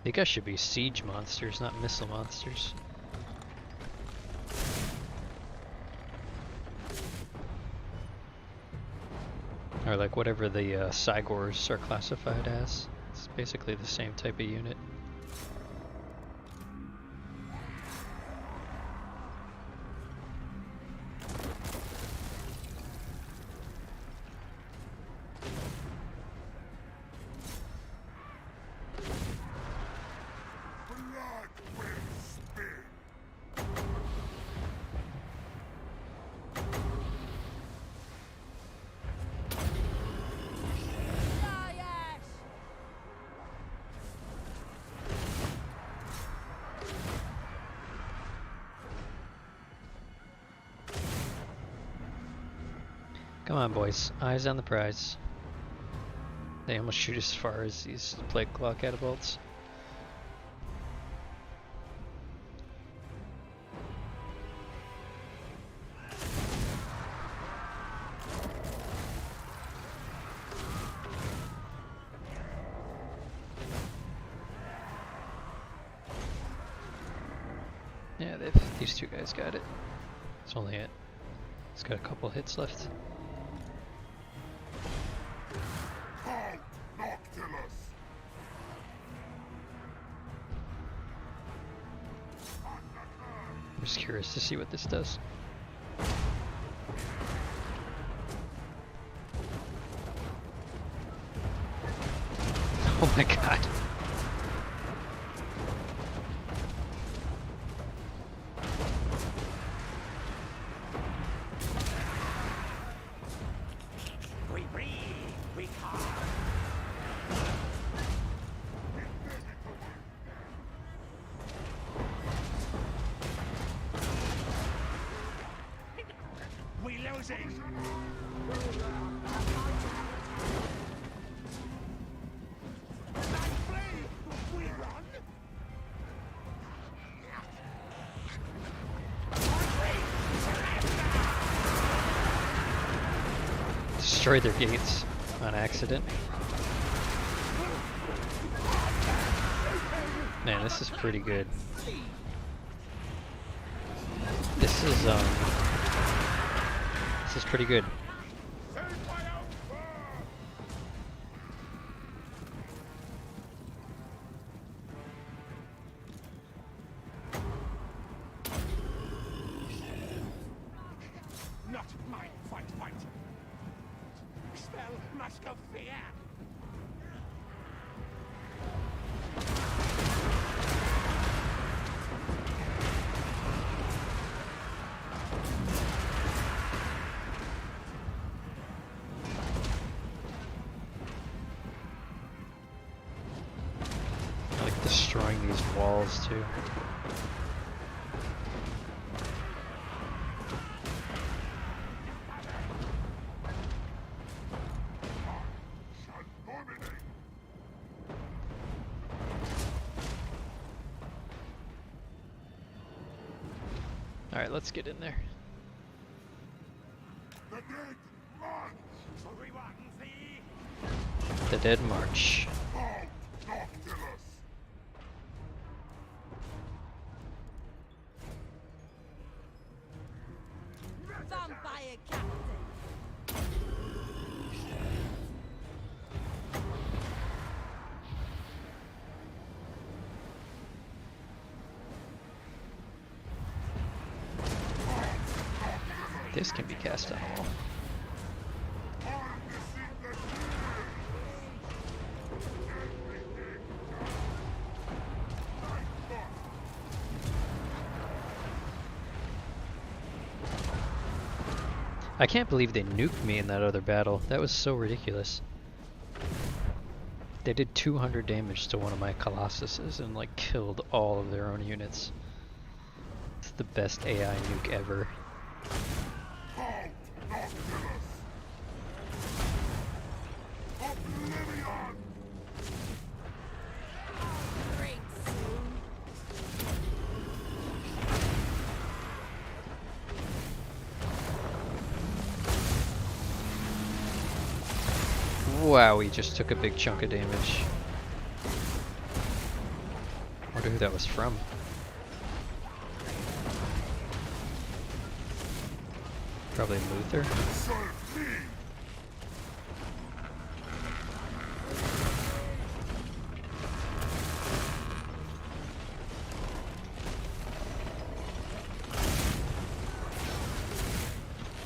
You guys should be siege monsters, not missile monsters. Or like whatever the Cygors are classified as. It's basically the same type of unit. Come on, boys. Eyes on the prize. They almost shoot as far as these plague claw catapults. Yeah, these two guys got it. It's only it. It's got a couple hits left. Count Noctilus! I'm just curious to see what this does. Oh my god. We breathe, we carve. We losing. We run. Destroyed their gates on accident. Man, this is pretty good. This is pretty good. Not mine, fight. Spell Mask of Fear. I like destroying these walls too. Alright, let's get in there. The dead march! The Dead March. Count Noctilus! Vampire captain. This can be cast on a wall. I can't believe they nuked me in that other battle. That was so ridiculous. They did 200 damage to one of my colossuses and like killed all of their own units. It's the best AI nuke ever. Count Noctilus! Oblivion! Break soon. Wow, he just took a big chunk of damage. Wonder who that was from. Probably Luther. Serve me!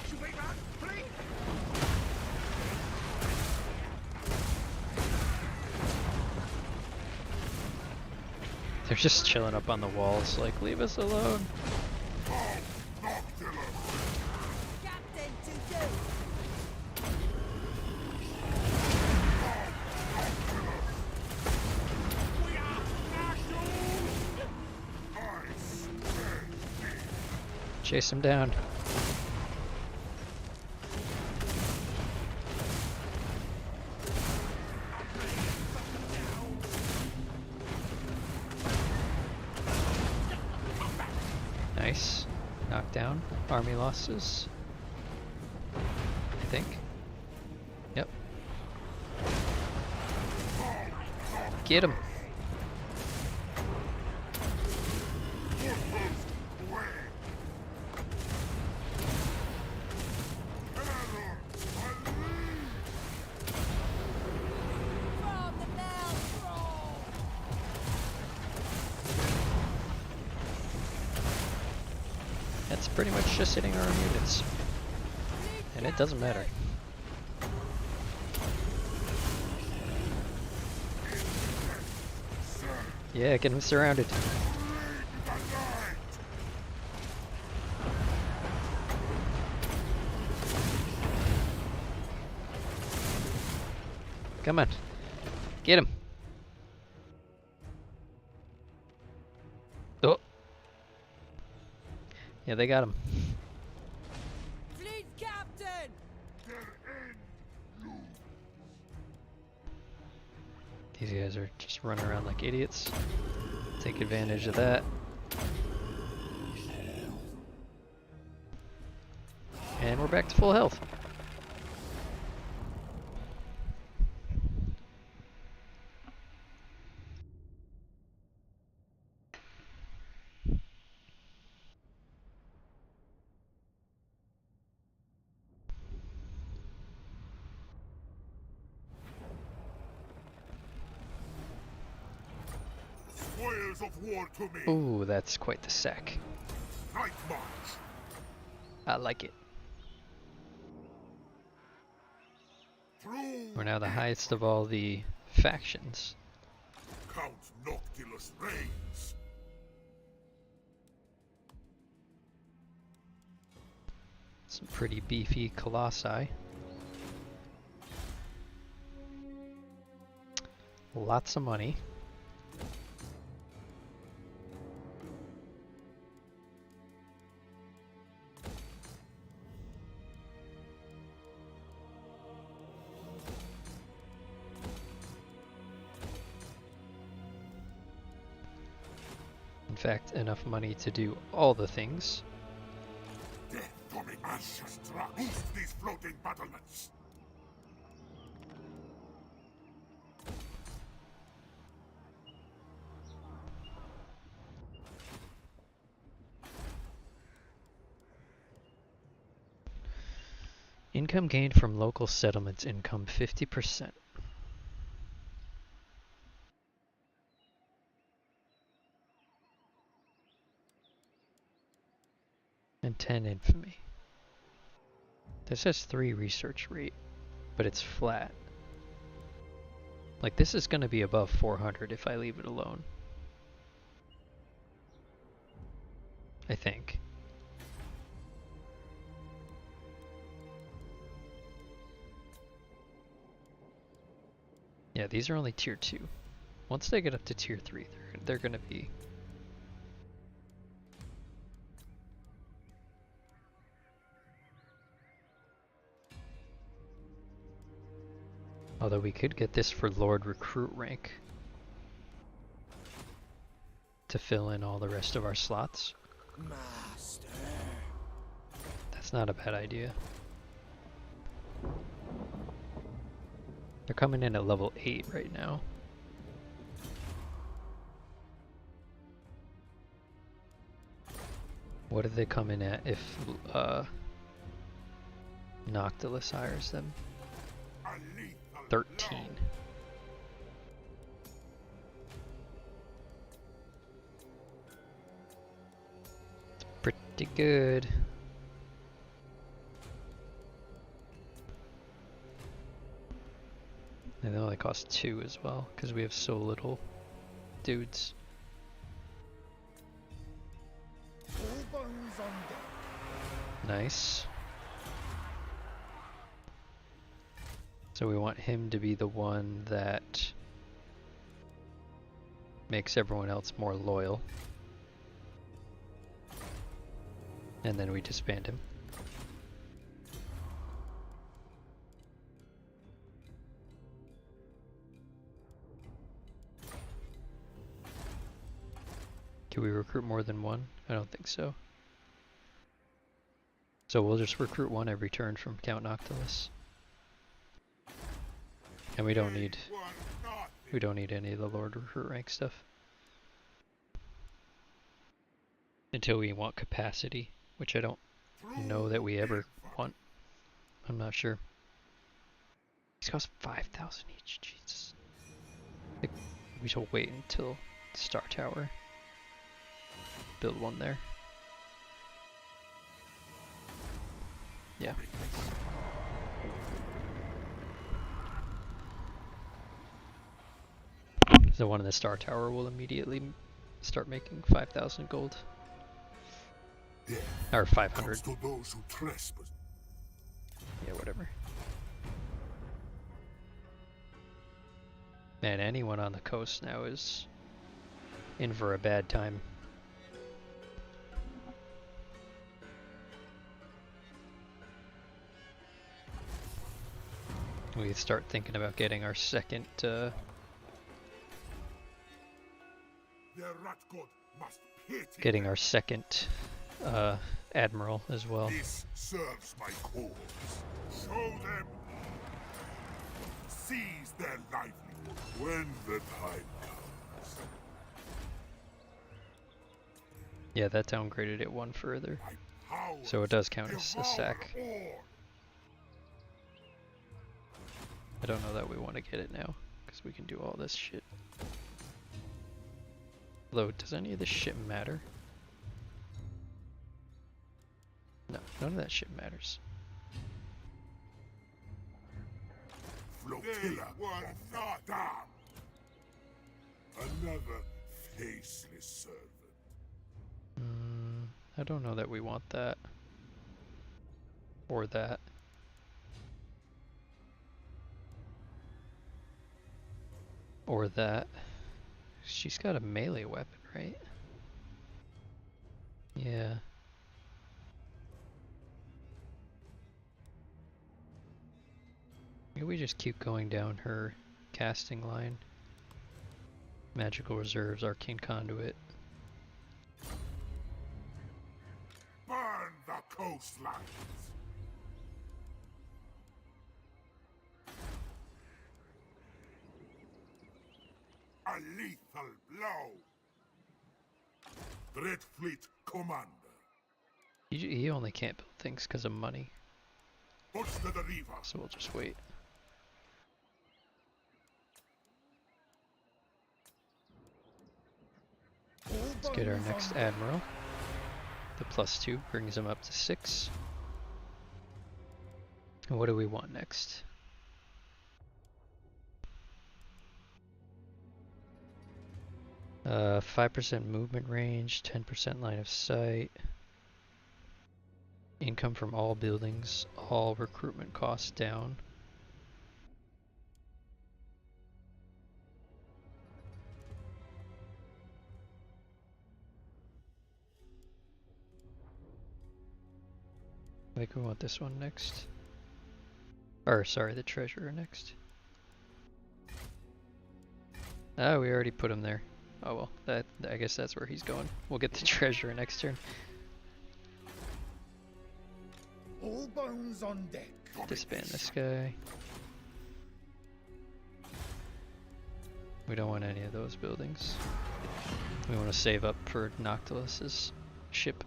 Should we run, please? They're just chilling up on the walls, like, leave us alone. Count Noctilus! Captain to do. We are national. I spare thee! Chase him down. down. Army losses. I think. Yep. Get him. That's pretty much just hitting our own units. And it doesn't matter. Yeah, get him surrounded. Come on. Get him. Oh. Yeah, they got him. Fleet captain! These guys are just running around like idiots. Take advantage of that. And we're back to full health. Spoils of war to me. Ooh, that's quite the sack. Night march. I like it. Through We're now the highest of all the factions. Count Noctilus reigns. Some pretty beefy colossi. Lots of money. In fact, enough money to do all the things. Death coming as just struck. Boost these floating battlements. Income gained from local settlements income 50%. And 10 infamy. This has 3 research rate, but it's flat. Like, this is going to be above 400 if I leave it alone. I think. Yeah, these are only tier 2. Once they get up to tier 3, they're going to be... Although we could get this for Lord Recruit rank to fill in all the rest of our slots. Master. That's not a bad idea. They're coming in at level 8 right now. What do they come in at if Noctilus hires them? 13. It's pretty good. And they only cost 2 as well, because we have so little dudes. Nice. So we want him to be the one that makes everyone else more loyal. And then we disband him. Can we recruit more than one? I don't think so. So we'll just recruit one every turn from Count Noctilus. And we don't need any of the Lord recruit rank stuff. Until we want capacity, which I don't know that we ever want. I'm not sure. These cost 5,000 each, Jesus. I think we should wait until Star Tower. Build one there. Yeah. The one in the Star Tower will immediately start making 5,000 gold. Or 500. To those who trespass. Yeah, whatever. Man, anyone on the coast now is in for a bad time. We start thinking about getting our second Admiral as well. This serves my cause. Show them. Seize their livelihood when the time comes. Yeah, that downgraded it one further. So it does count as a sack. I don't know that we want to get it now, because we can do all this shit. Although, does any of this shit matter? No, none of that shit matters. Flotilla was not done. Another faceless servant. I don't know that we want that. Or that. Or that. She's got a melee weapon, right? Yeah. Maybe we just keep going down her casting line. Magical reserves, arcane conduit. Burn the coastlines. A lethal blow. Dreadfleet commander. He only can't build things because of money. Push to the river. So we'll just wait. Let's get our next Admiral. The +2 brings him up to 6. And what do we want next? 5% movement range, 10% line of sight. Income from all buildings, all recruitment costs down. I think we want this one next. Or, sorry, the treasurer next. Ah, we already put him there. Oh well, I guess that's where he's going. We'll get the treasurer next turn. All bones on deck. Disband this guy. We don't want any of those buildings. We want to save up for Noctilus's ship.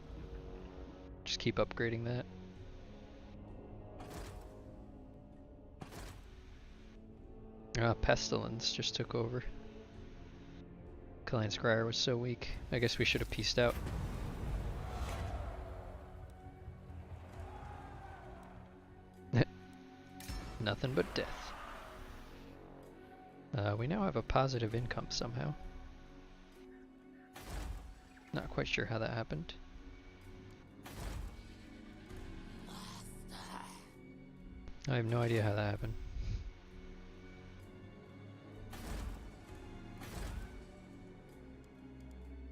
Just keep upgrading that. Ah, Pestilence just took over. Kalane Scryer was so weak. I guess we should have pieced out. Nothing but death. We now have a positive income somehow. Not quite sure how that happened. I have no idea how that happened.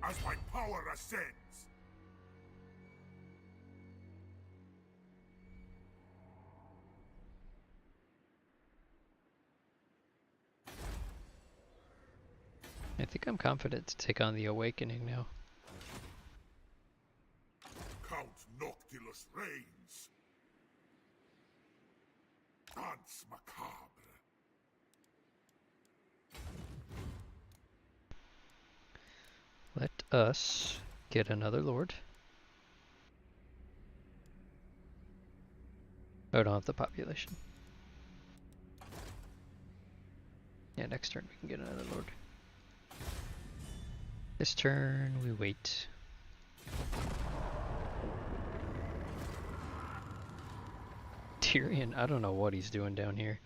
As my power ascends. I think I'm confident to take on the Awakening now. Count Noctilus Noctilus reigns. Dance macabre. Let us get another lord. Oh, don't have the population. Yeah, next turn we can get another lord. This turn we wait. Tyrion, I don't know what he's doing down here.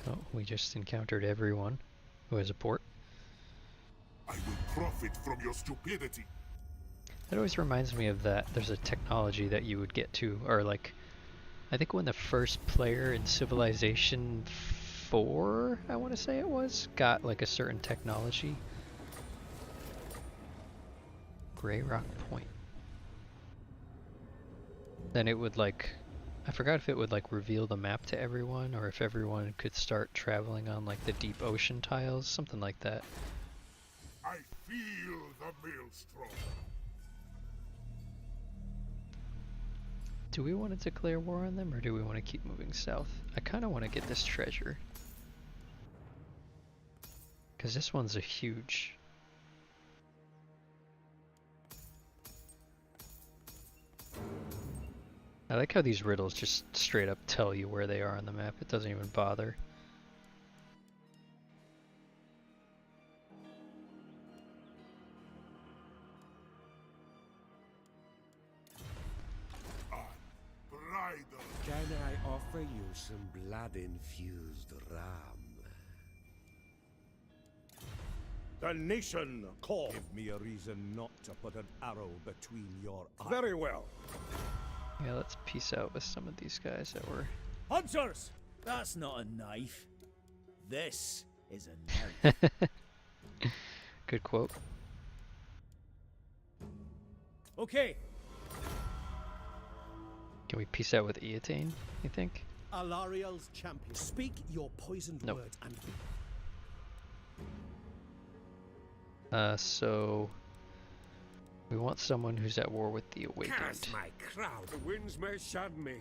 Oh, we just encountered everyone who has a port. I will profit from your stupidity. That always reminds me of that. There's a technology that you would get to, or like, I think when the first player in Civilization 4, I want to say it was, got like a certain technology. Grey Rock Point. Then it would like, I forgot if it would like reveal the map to everyone, or if everyone could start traveling on like the deep ocean tiles, something like that. I feel the maelstrom. Do we want to declare war on them, or do we want to keep moving south? I kind of want to get this treasure. Because this one's a huge... I like how these riddles just straight up tell you where they are on the map. It doesn't even bother. Can I offer you some blood-infused ram? The nation call. Give me a reason not to put an arrow between your eyes. Very well. Yeah, let's peace out with some of these guys that were... Hunters! That's not a knife. This is a knife. Good quote. Okay. Can we peace out with Eotane, you think? Alariel's champion. Speak your poisoned Nope. word and... So... We want someone who's at war with the Awakened. Curse my crowd. The winds may shun me.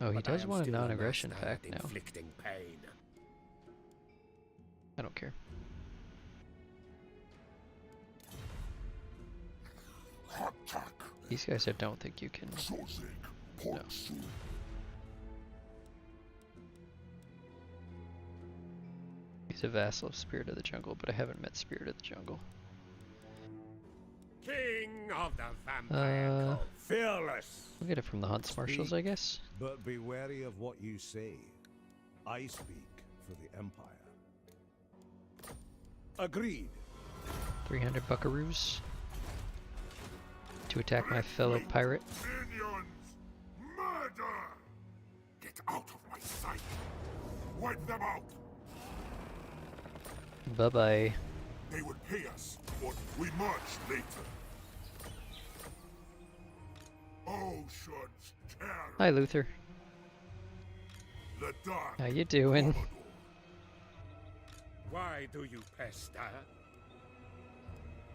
Oh, he But I does am want a still a non-aggression master fact at now. inflicting pain. I don't care. Attack. These guys I don't think you can... Sozek. Potsu. He's a vassal of Spirit of the Jungle, but I haven't met Spirit of the Jungle. King of the vampire cult. Fearless. We'll get it from the Hunts Marshals, I guess. But be wary of what you say. I speak for the Empire. Agreed. 300 buckaroos to attack my fellow pirate. Minions. Murder. Get out of my sight. Wipe them out. Bye-bye. They would pay us, or we march later. Oceans tear. Hi, Luther. The dark. How you doing? Commodore. Why do you pester?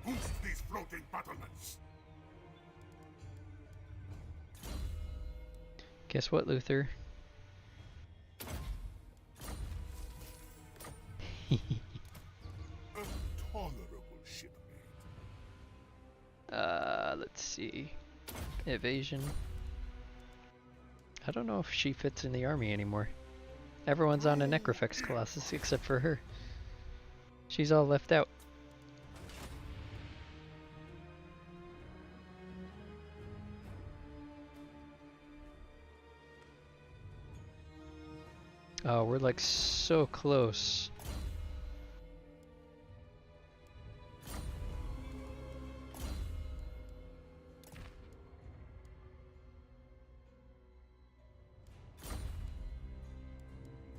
Boost these floating battlements. Guess what, Luther? Tolerable shipmate. Let's see. Evasion. I don't know if she fits in the army anymore. Everyone's on a necrofex colossus except for her. She's all left out. Oh, we're like so close.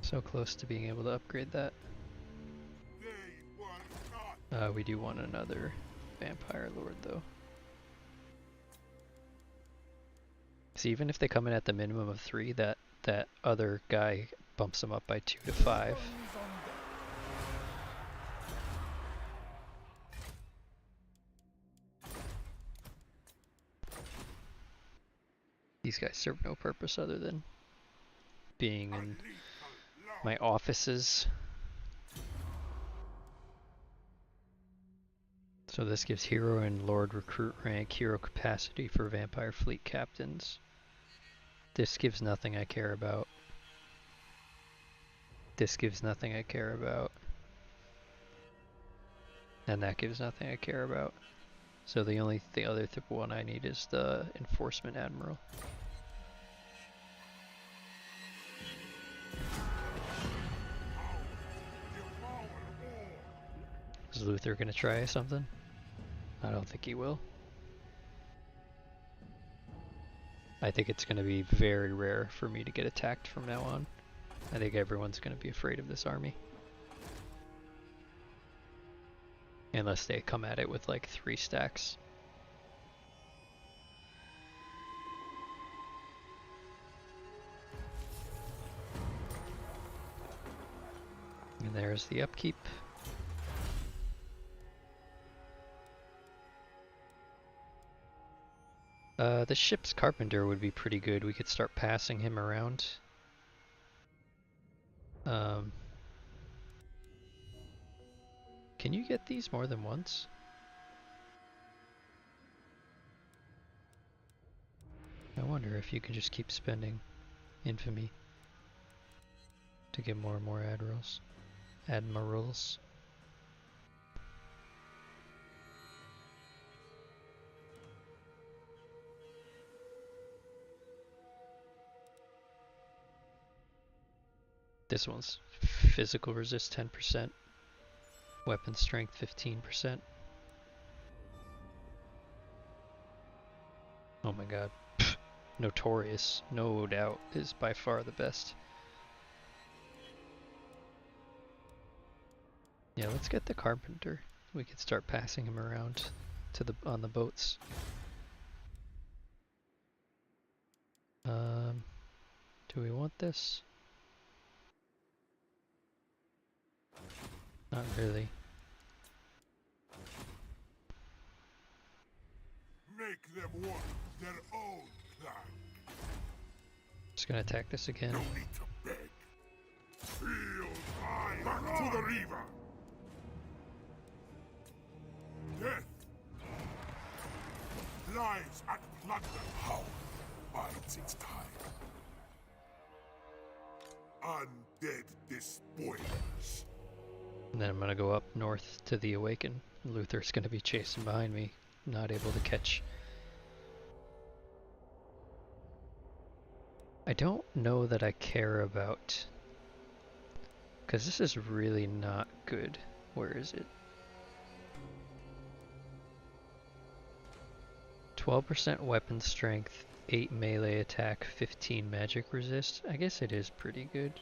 So close to being able to upgrade that. They were not. We do want another vampire lord though. See, even if they come in at the minimum of 3, that other guy bumps them up by 2 to 5. These guys serve no purpose other than being in my offices. So this gives hero and lord recruit rank, hero capacity for vampire fleet captains. This gives nothing I care about. This gives nothing I care about. And that gives nothing I care about. So the other one I need is the enforcement admiral. Is Luther gonna try something? I don't think he will. I think it's gonna be very rare for me to get attacked from now on. I think everyone's gonna be afraid of this army. Unless they come at it with like 3 stacks. And there's the upkeep. The ship's carpenter would be pretty good. We could start passing him around. Can you get these more than once? I wonder if you can just keep spending infamy to get more and more admirals. This one's physical resist 10%, weapon strength 15%. Oh my god. Notorious, no doubt, is by far the best. Yeah, let's get the carpenter. We could start passing him around to on the boats. Do we want this? Not really. Make them want their own plan. Just gonna attack this again. No need to beg. Feel my back to the river. Death lies at plunder. How bides its time. Undead despoilers. And then I'm gonna go up north to the Awaken. Luther's gonna be chasing behind me, not able to catch. I don't know that I care about, because this is really not good. Where is it? 12% weapon strength, 8 melee attack, 15 magic resist. I guess it is pretty good.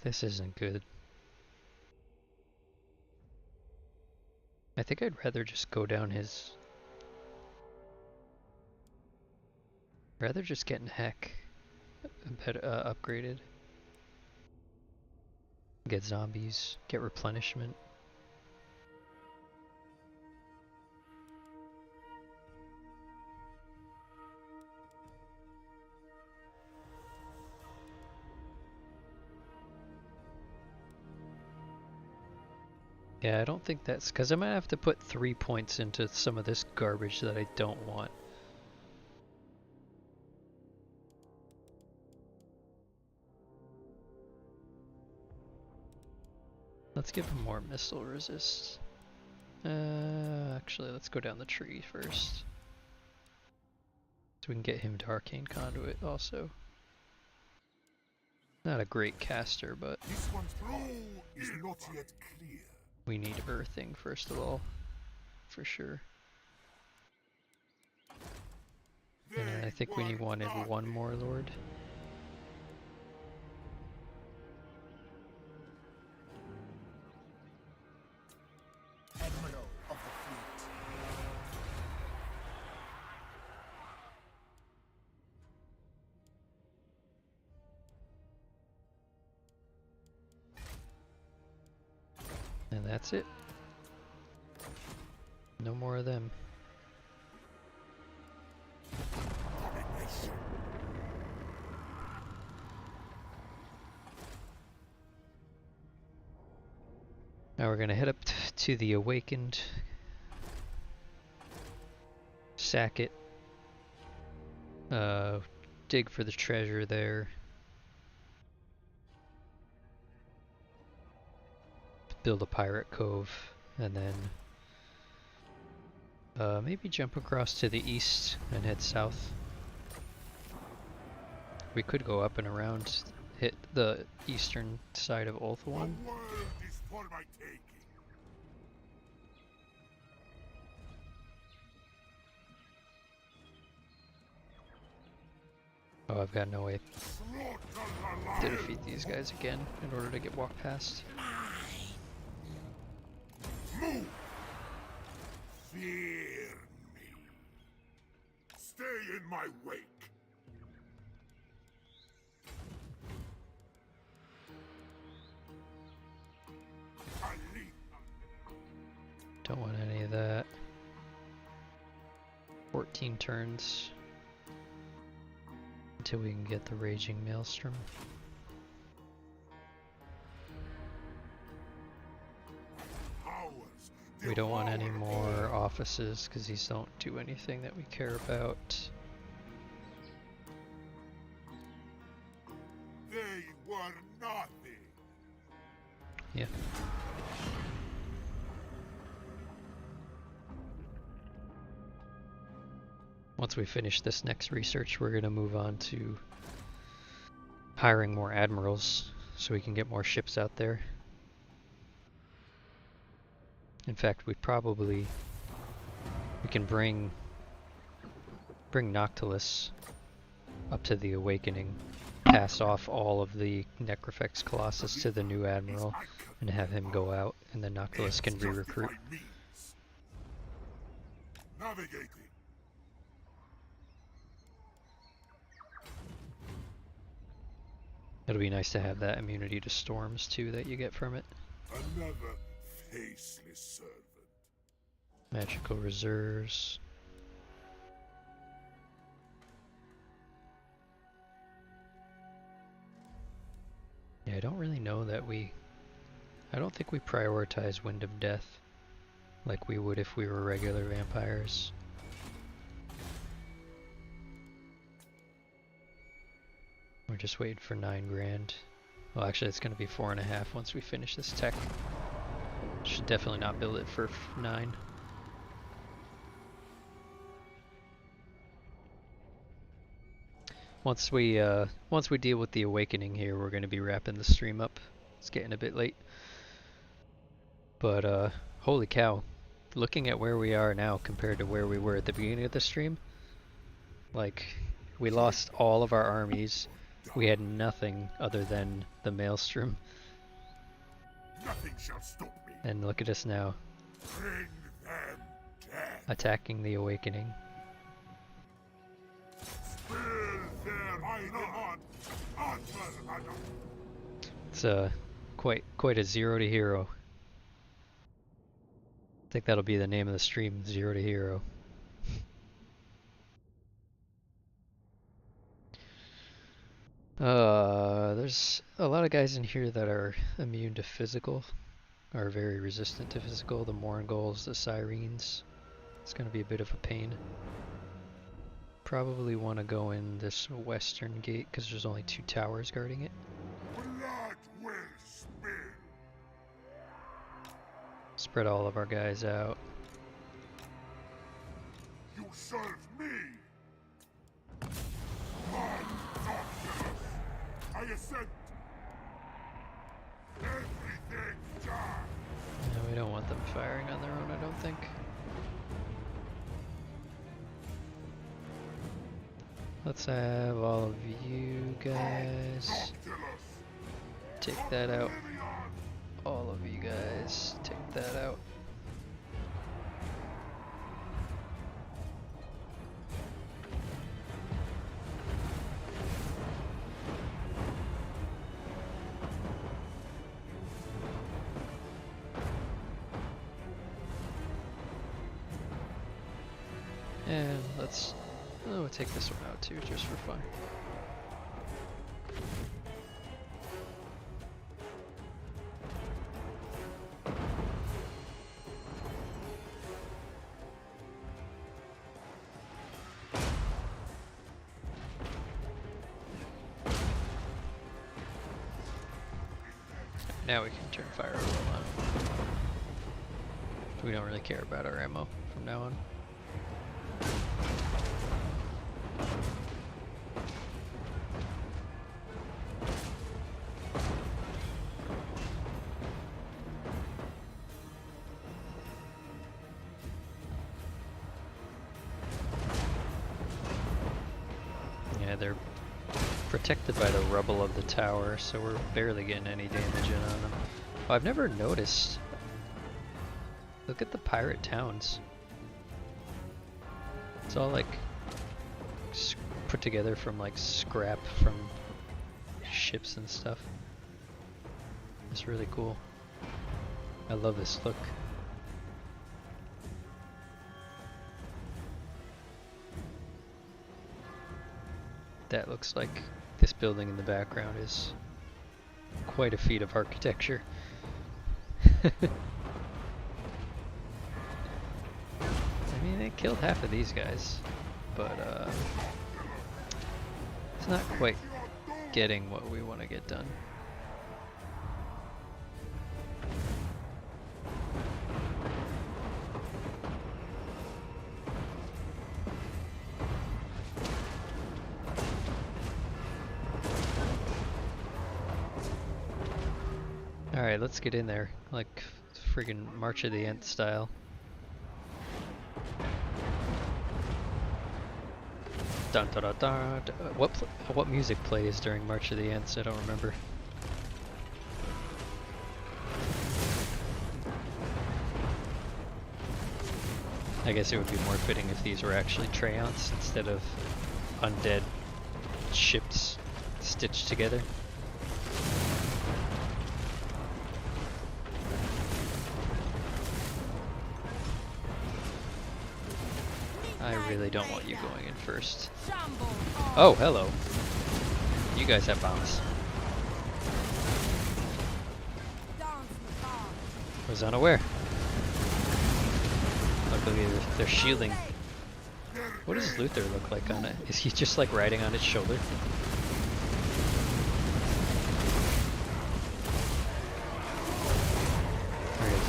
This isn't good. I think I'd rather just go down his... Rather just getting heck upgraded. Get zombies, get replenishment. Yeah, I don't think that's... because I might have to put 3 points into some of this garbage that I don't want. Let's give him more missile resist. Actually, let's go down the tree first. So we can get him to Arcane Conduit also. Not a great caster, but... This one's flow is not yet clear. We need earthing first of all, for sure. And I think we wanted one more lord. Admiral of the fleet. And that's it. No more of them. Now we're gonna head up to the Awakened. Sack it. Dig for the treasure there. Build a pirate cove, and then maybe jump across to the east and head south. We could go up and around, hit the eastern side of Ulthuan. The world is for my taking. Oh, I've got no way Slaughter to alive. defeat these guys again in order to get walk past. Move. Fear me. Stay in my wake. I lead. Don't want any of that. 14 turns until we can get the Raging Maelstrom. Powers. We don't want any devour more all. offices because these don't do anything that we care about. They were nothing. Yeah. Once we finish this next research, we're going to move on to hiring more admirals so we can get more ships out there. In fact, we can bring Noctilus up to the Awakening, pass off all of the necrofex colossus to the new admiral, and have him go out, and then Noctilus can re-recruit. Navigating. It'll be nice to have that immunity to storms too that you get from it. Another faceless servant. Magical reserves. Yeah, I don't really know that I don't think we prioritize Wind of Death like we would if we were regular vampires. We're just waiting for 9 grand. Well, actually, it's going to be 4.5 once we finish this tech. Should definitely not build it for 9. Once we deal with the Awakening here, we're going to be wrapping the stream up. It's getting a bit late. But holy cow, looking at where we are now compared to where we were at the beginning of the stream, like, we lost all of our armies. We had nothing other than the Maelstrom. Nothing shall stop me. And look at us now, Bring them death. attacking the Awakening. Spill their on. It's quite a 0 to hero. I think that'll be the name of the stream, 0 to hero. There's a lot of guys in here that are immune to physical, are very resistant to physical. The Mournguls, the Sirens. It's going to be a bit of a pain. Probably want to go in this western gate because there's only 2 towers guarding it. Blood will spill. Spread all of our guys out. You serve me. Count Noctilus. I assent. Everything done. No, we don't want them firing on their own, I don't think. Let's have all of you guys take that out. All of you guys take that out. And we'll take this one out too, just for fun. now we can turn fire roll on. We don't really care about our ammo from now on. Yeah, they're protected by the rubble of the tower, so we're barely getting any damage in on them. Oh, I've never noticed. Look at the pirate towns. It's all like put together from like scrap from ships and stuff. It's really cool. I love this look. That looks like this building in the background is quite a feat of architecture. I mean, it killed half of these guys, but it's not quite getting what we want to get done. Alright, let's get in there, like friggin' March of the Ant style. Dun dun dun dun. What music plays during March of the Ants? I don't remember. I guess it would be more fitting if these were actually Treants instead of undead ships stitched together. I really don't want you going in first. Oh, hello. You guys have bombs. Was unaware. Luckily they're shielding. What does Luther look like on it? Is he just like riding on its shoulder? There he is.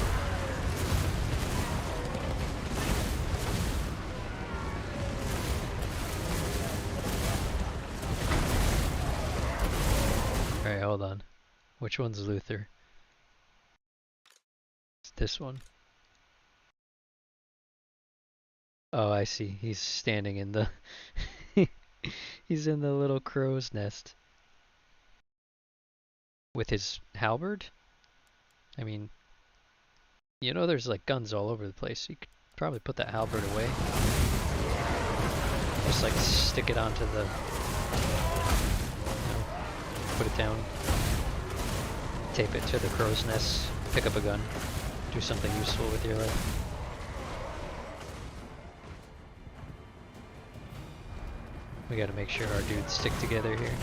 Alright, hold on. Which one's Luther? It's this one. Oh, I see. He's standing in the... He's in the little crow's nest. With his halberd? I mean... You know there's like guns all over the place. You could probably put that halberd away. Just like stick it onto the... Put it down, tape it to the crow's nest, pick up a gun, do something useful with your life. We gotta make sure our dudes stick together here.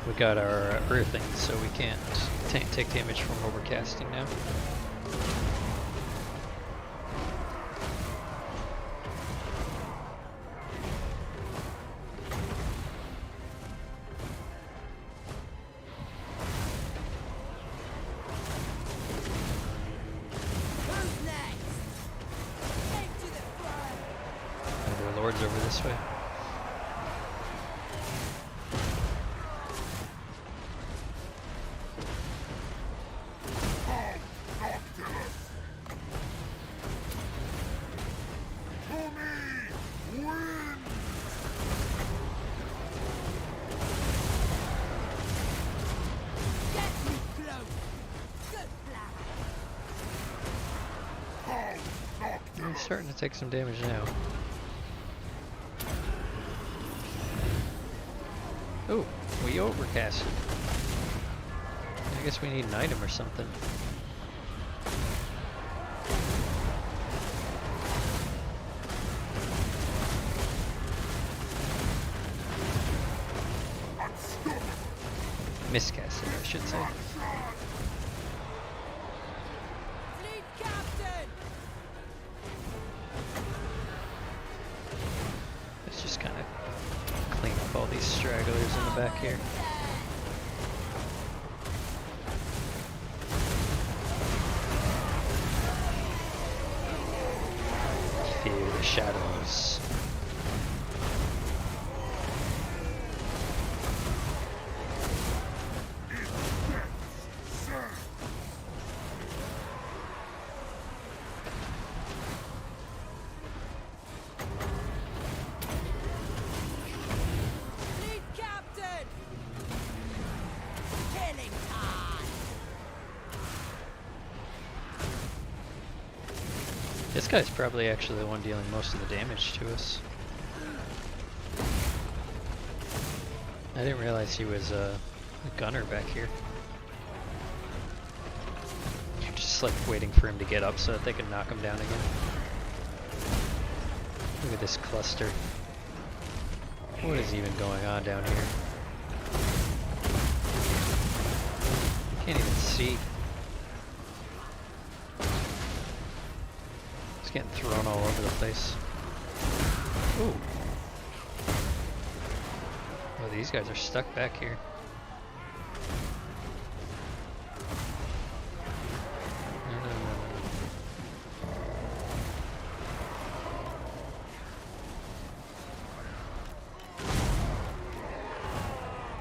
We got our earthing, so we can't take damage from overcasting now. Over this way. Count Noctilus! To me! Win! Get me close. Good plan. Count Noctilus! He's starting to take some damage now. Oh, we overcasted. I guess we need an item or something. Miscasted, I should say. Fleet captain. Let's just kind of clean up all these stragglers in the back here. Fear the shadows. Fleet captain! Killing time! This guy's probably actually the one dealing most of the damage to us. I didn't realize he was a gunner back here. Just like waiting for him to get up so that they can knock him down again. Look at this cluster. What is even going on down here? Can't even see. It's getting thrown all over the place. Ooh. Oh, these guys are stuck back here. No, no, no, no.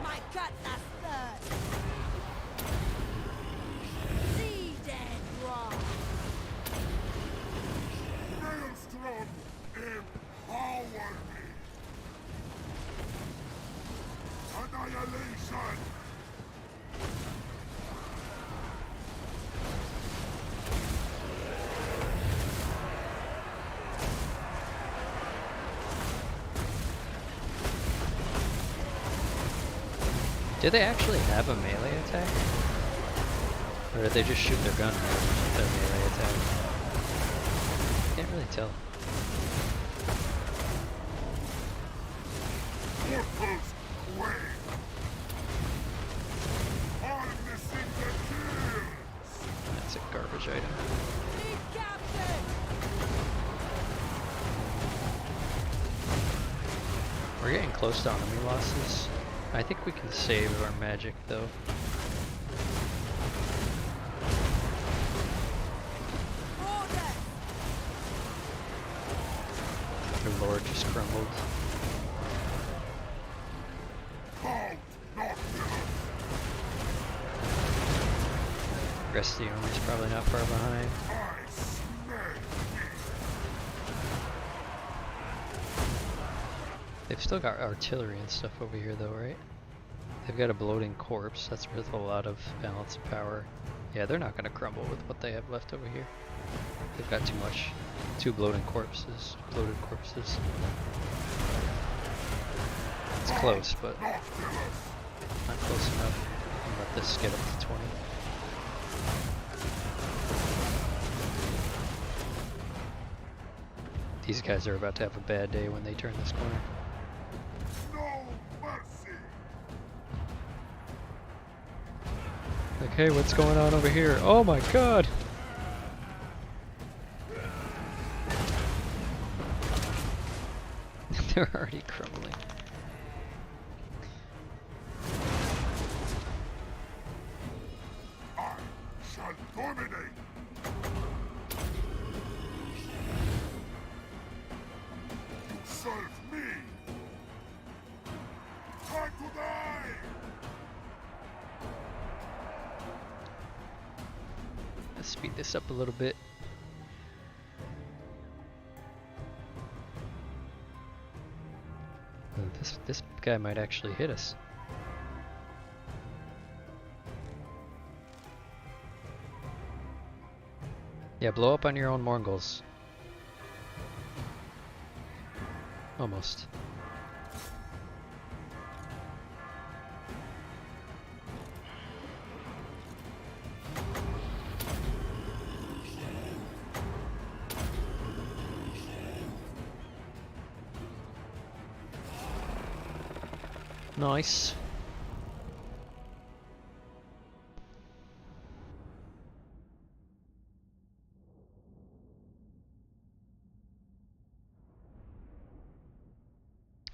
My cutlass third! Sea dead rock! Maelstrom, empower me! Annihilation! Do they actually have a melee attack? Or did they just shoot their gun with their melee attack? Can't really tell. Warpost, away! Harnessing the kills! That's a garbage item. Fleet captain! We're getting close to enemy losses. I think we can save our magic though. Order! Their lord just crumbled. Count Noctilus! Rest of the army's probably not far behind. I smell thee! They've still got artillery and stuff over here though, right? They've got a bloating corpse. That's worth a lot of balance of power. Yeah, they're not going to crumble with what they have left over here. They've got too much. Two bloating corpses. Bloated corpses. It's close, but not close enough. I'll let this get up to 20. These guys are about to have a bad day when they turn this corner. No mercy! Like, hey, what's going on over here? Oh my god! They're already crumbling. I shall dominate! You serve me! Time to die! Let's speed this up a little bit. Oh, this guy might actually hit us. Yeah, blow up on your own Mongols. Almost. Nice.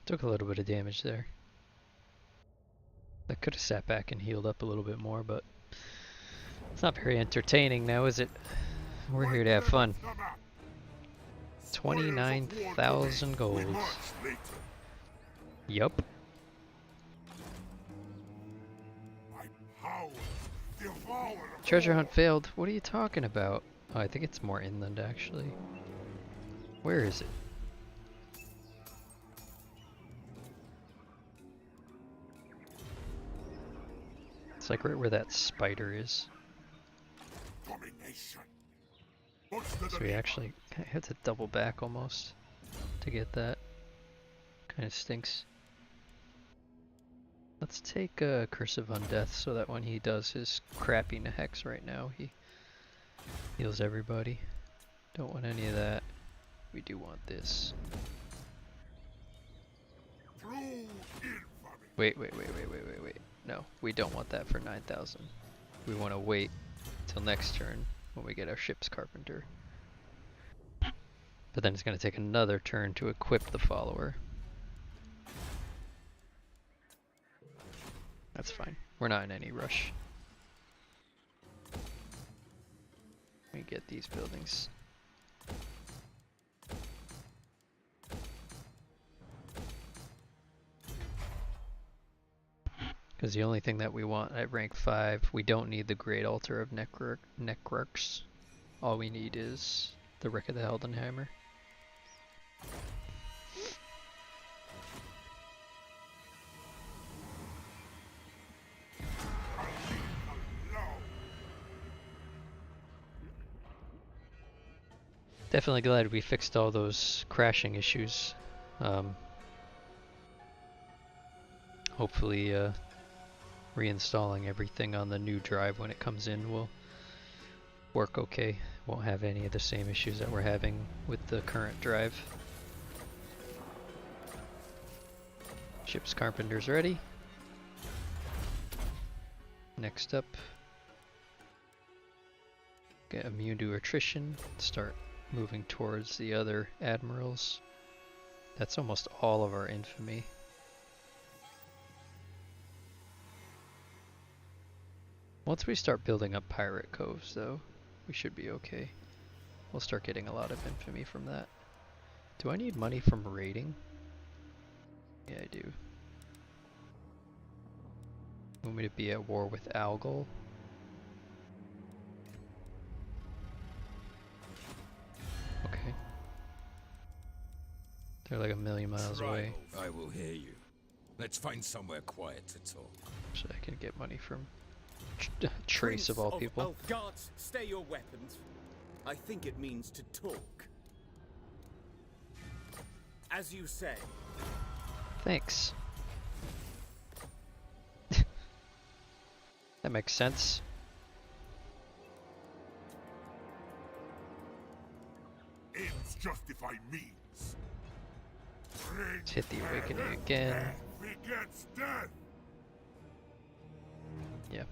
Took a little bit of damage there. I could have sat back and healed up a little bit more, but it's not very entertaining now, is it? We're here to have fun. 29,000 gold. Yup. Treasure hunt failed. What are you talking about? Oh, I think it's more inland actually. Where is it? It's like right where that spider is. So we actually had to double back almost to get that. Kind of stinks. Let's take a Curse of Undeath so that when he does his crappy hex right now, he heals everybody. Don't want any of that. We do want this. Wait. No, we don't want that for 9,000. We want to wait till next turn when we get our ship's carpenter. But then it's going to take another turn to equip the follower. That's fine. We're not in any rush. Let me get these buildings. Because the only thing that we want at rank 5, we don't need the Great Altar of Necrarchs. All we need is the Wreck of the Heldenheimer. Definitely glad we fixed all those crashing issues. Hopefully reinstalling everything on the new drive when it comes in will work okay. Won't have any of the same issues that we're having with the current drive. Ship's carpenter's ready. Next up, get immune to attrition, start moving towards the other admirals. That's almost all of our infamy. Once we start building up pirate coves though, we should be okay. We'll start getting a lot of infamy from that. Do I need money from raiding? Yeah, I do. Want me to be at war with Algol? Okay. They're like a million miles away. I will hear you. Let's find somewhere quiet to talk. So I can get money from Trace of all people. Guards, stay your weapons. I think it means to talk. As you say. Thanks. That makes sense. Ends justify means. Let's hit the awakening again. Begets death. Yeah.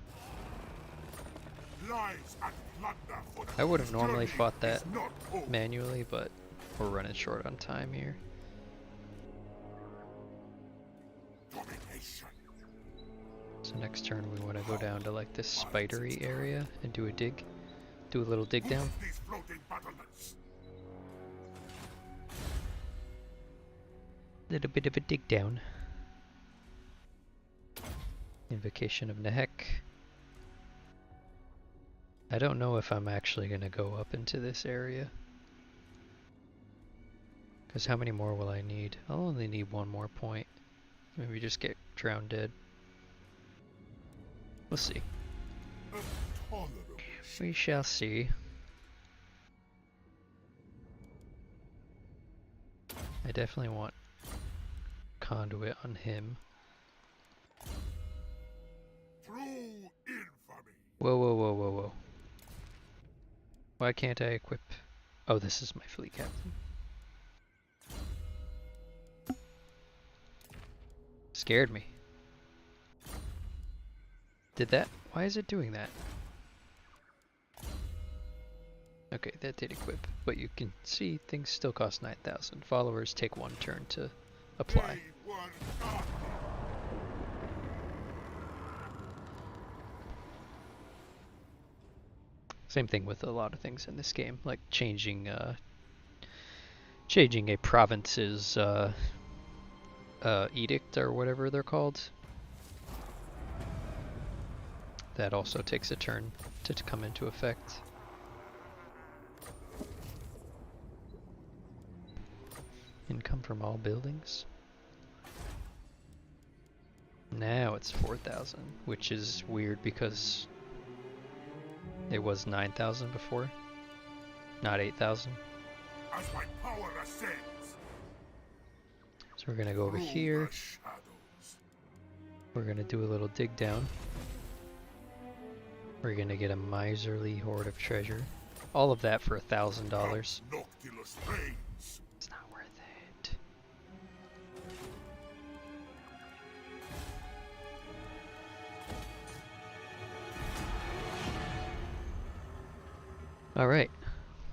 Lies and plunder for the I would have normally journey fought that is not over. manually, but we're running short on time here. Domination. So next turn we want to go down to like this spidery area and do a dig. Do a little dig down. These floating battlements. Little bit of a dig down. Invocation of Nehek. I don't know if I'm actually going to go up into this area. Because how many more will I need? I'll only need one more point. Maybe just get drowned dead. We'll see. We shall see. I definitely want conduit on him. Whoa. Why can't I equip? Oh, this is my fleet captain. Scared me. Did that? Why is it doing that? Okay, that did equip, but you can see things still cost 9,000. Followers take one turn to apply. Same thing with a lot of things in this game, like changing a province's edict or whatever they're called. That also takes a turn to come into effect. Income from all buildings. Now it's 4,000, which is weird because it was 9,000 before, not 8,000. As my power ascends, So we're gonna go over here. We're gonna do a little dig down. We're gonna get a miserly hoard of treasure. All of that for $1,000. Count Noctilus reigns. It's not worth it. Alright,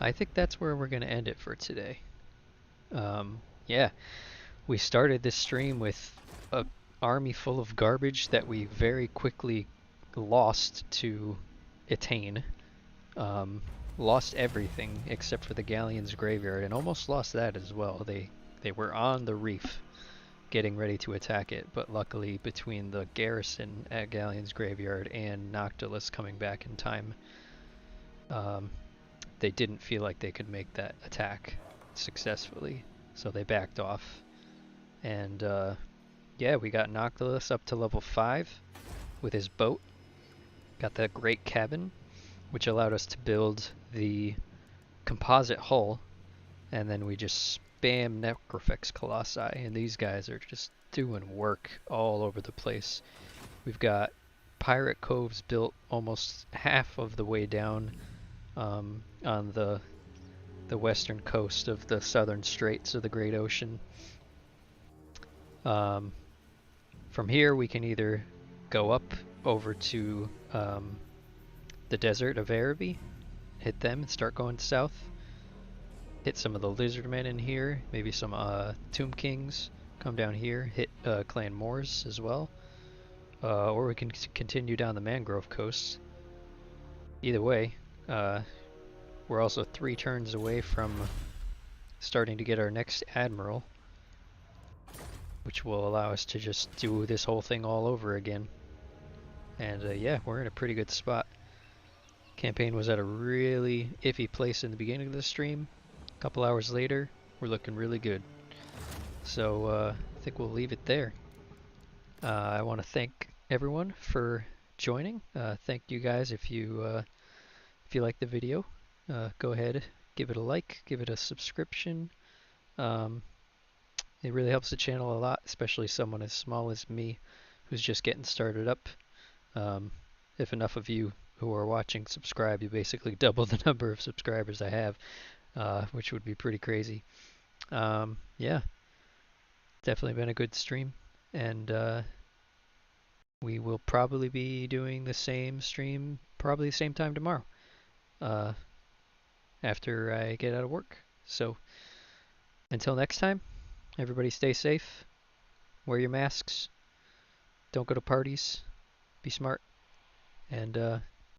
I think that's where we're going to end it for today. Yeah, we started this stream with an army full of garbage that we very quickly lost to attain. Lost everything except for the Galleon's graveyard, and almost lost that as well. They were on the reef getting ready to attack it, but luckily between the garrison at Galleon's graveyard and Noctilus coming back in time, they didn't feel like they could make that attack successfully, so they backed off. And yeah, we got Noctilus up to level 5 with his boat. Got that great cabin, which allowed us to build the composite hull, and then we just spam necrofex colossi, and these guys are just doing work all over the place. We've got pirate coves built almost half of the way down on the western coast of the southern straits of the Great Ocean. From here we can either go up over to the desert of Araby, hit them and start going south, hit some of the lizardmen in here, maybe some tomb kings, come down here, hit Clan Moors as well, or we can continue down the mangrove coast. Either way, we're also 3 turns away from starting to get our next Admiral, which will allow us to just do this whole thing all over again. And yeah, we're in a pretty good spot. Campaign was at a really iffy place in the beginning of the stream. A couple hours later, we're looking really good. So I think we'll leave it there. I want to thank everyone for joining. Thank you guys if you like the video. Go ahead, give it a like, give it a subscription. It really helps the channel a lot, especially someone as small as me who's just getting started up. If enough of you who are watching subscribe, you basically double the number of subscribers I have, which would be pretty crazy. Yeah, definitely been a good stream, and we will probably be doing the same stream probably the same time tomorrow, after I get out of work. So until next time, everybody stay safe, wear your masks, don't go to parties, be smart, and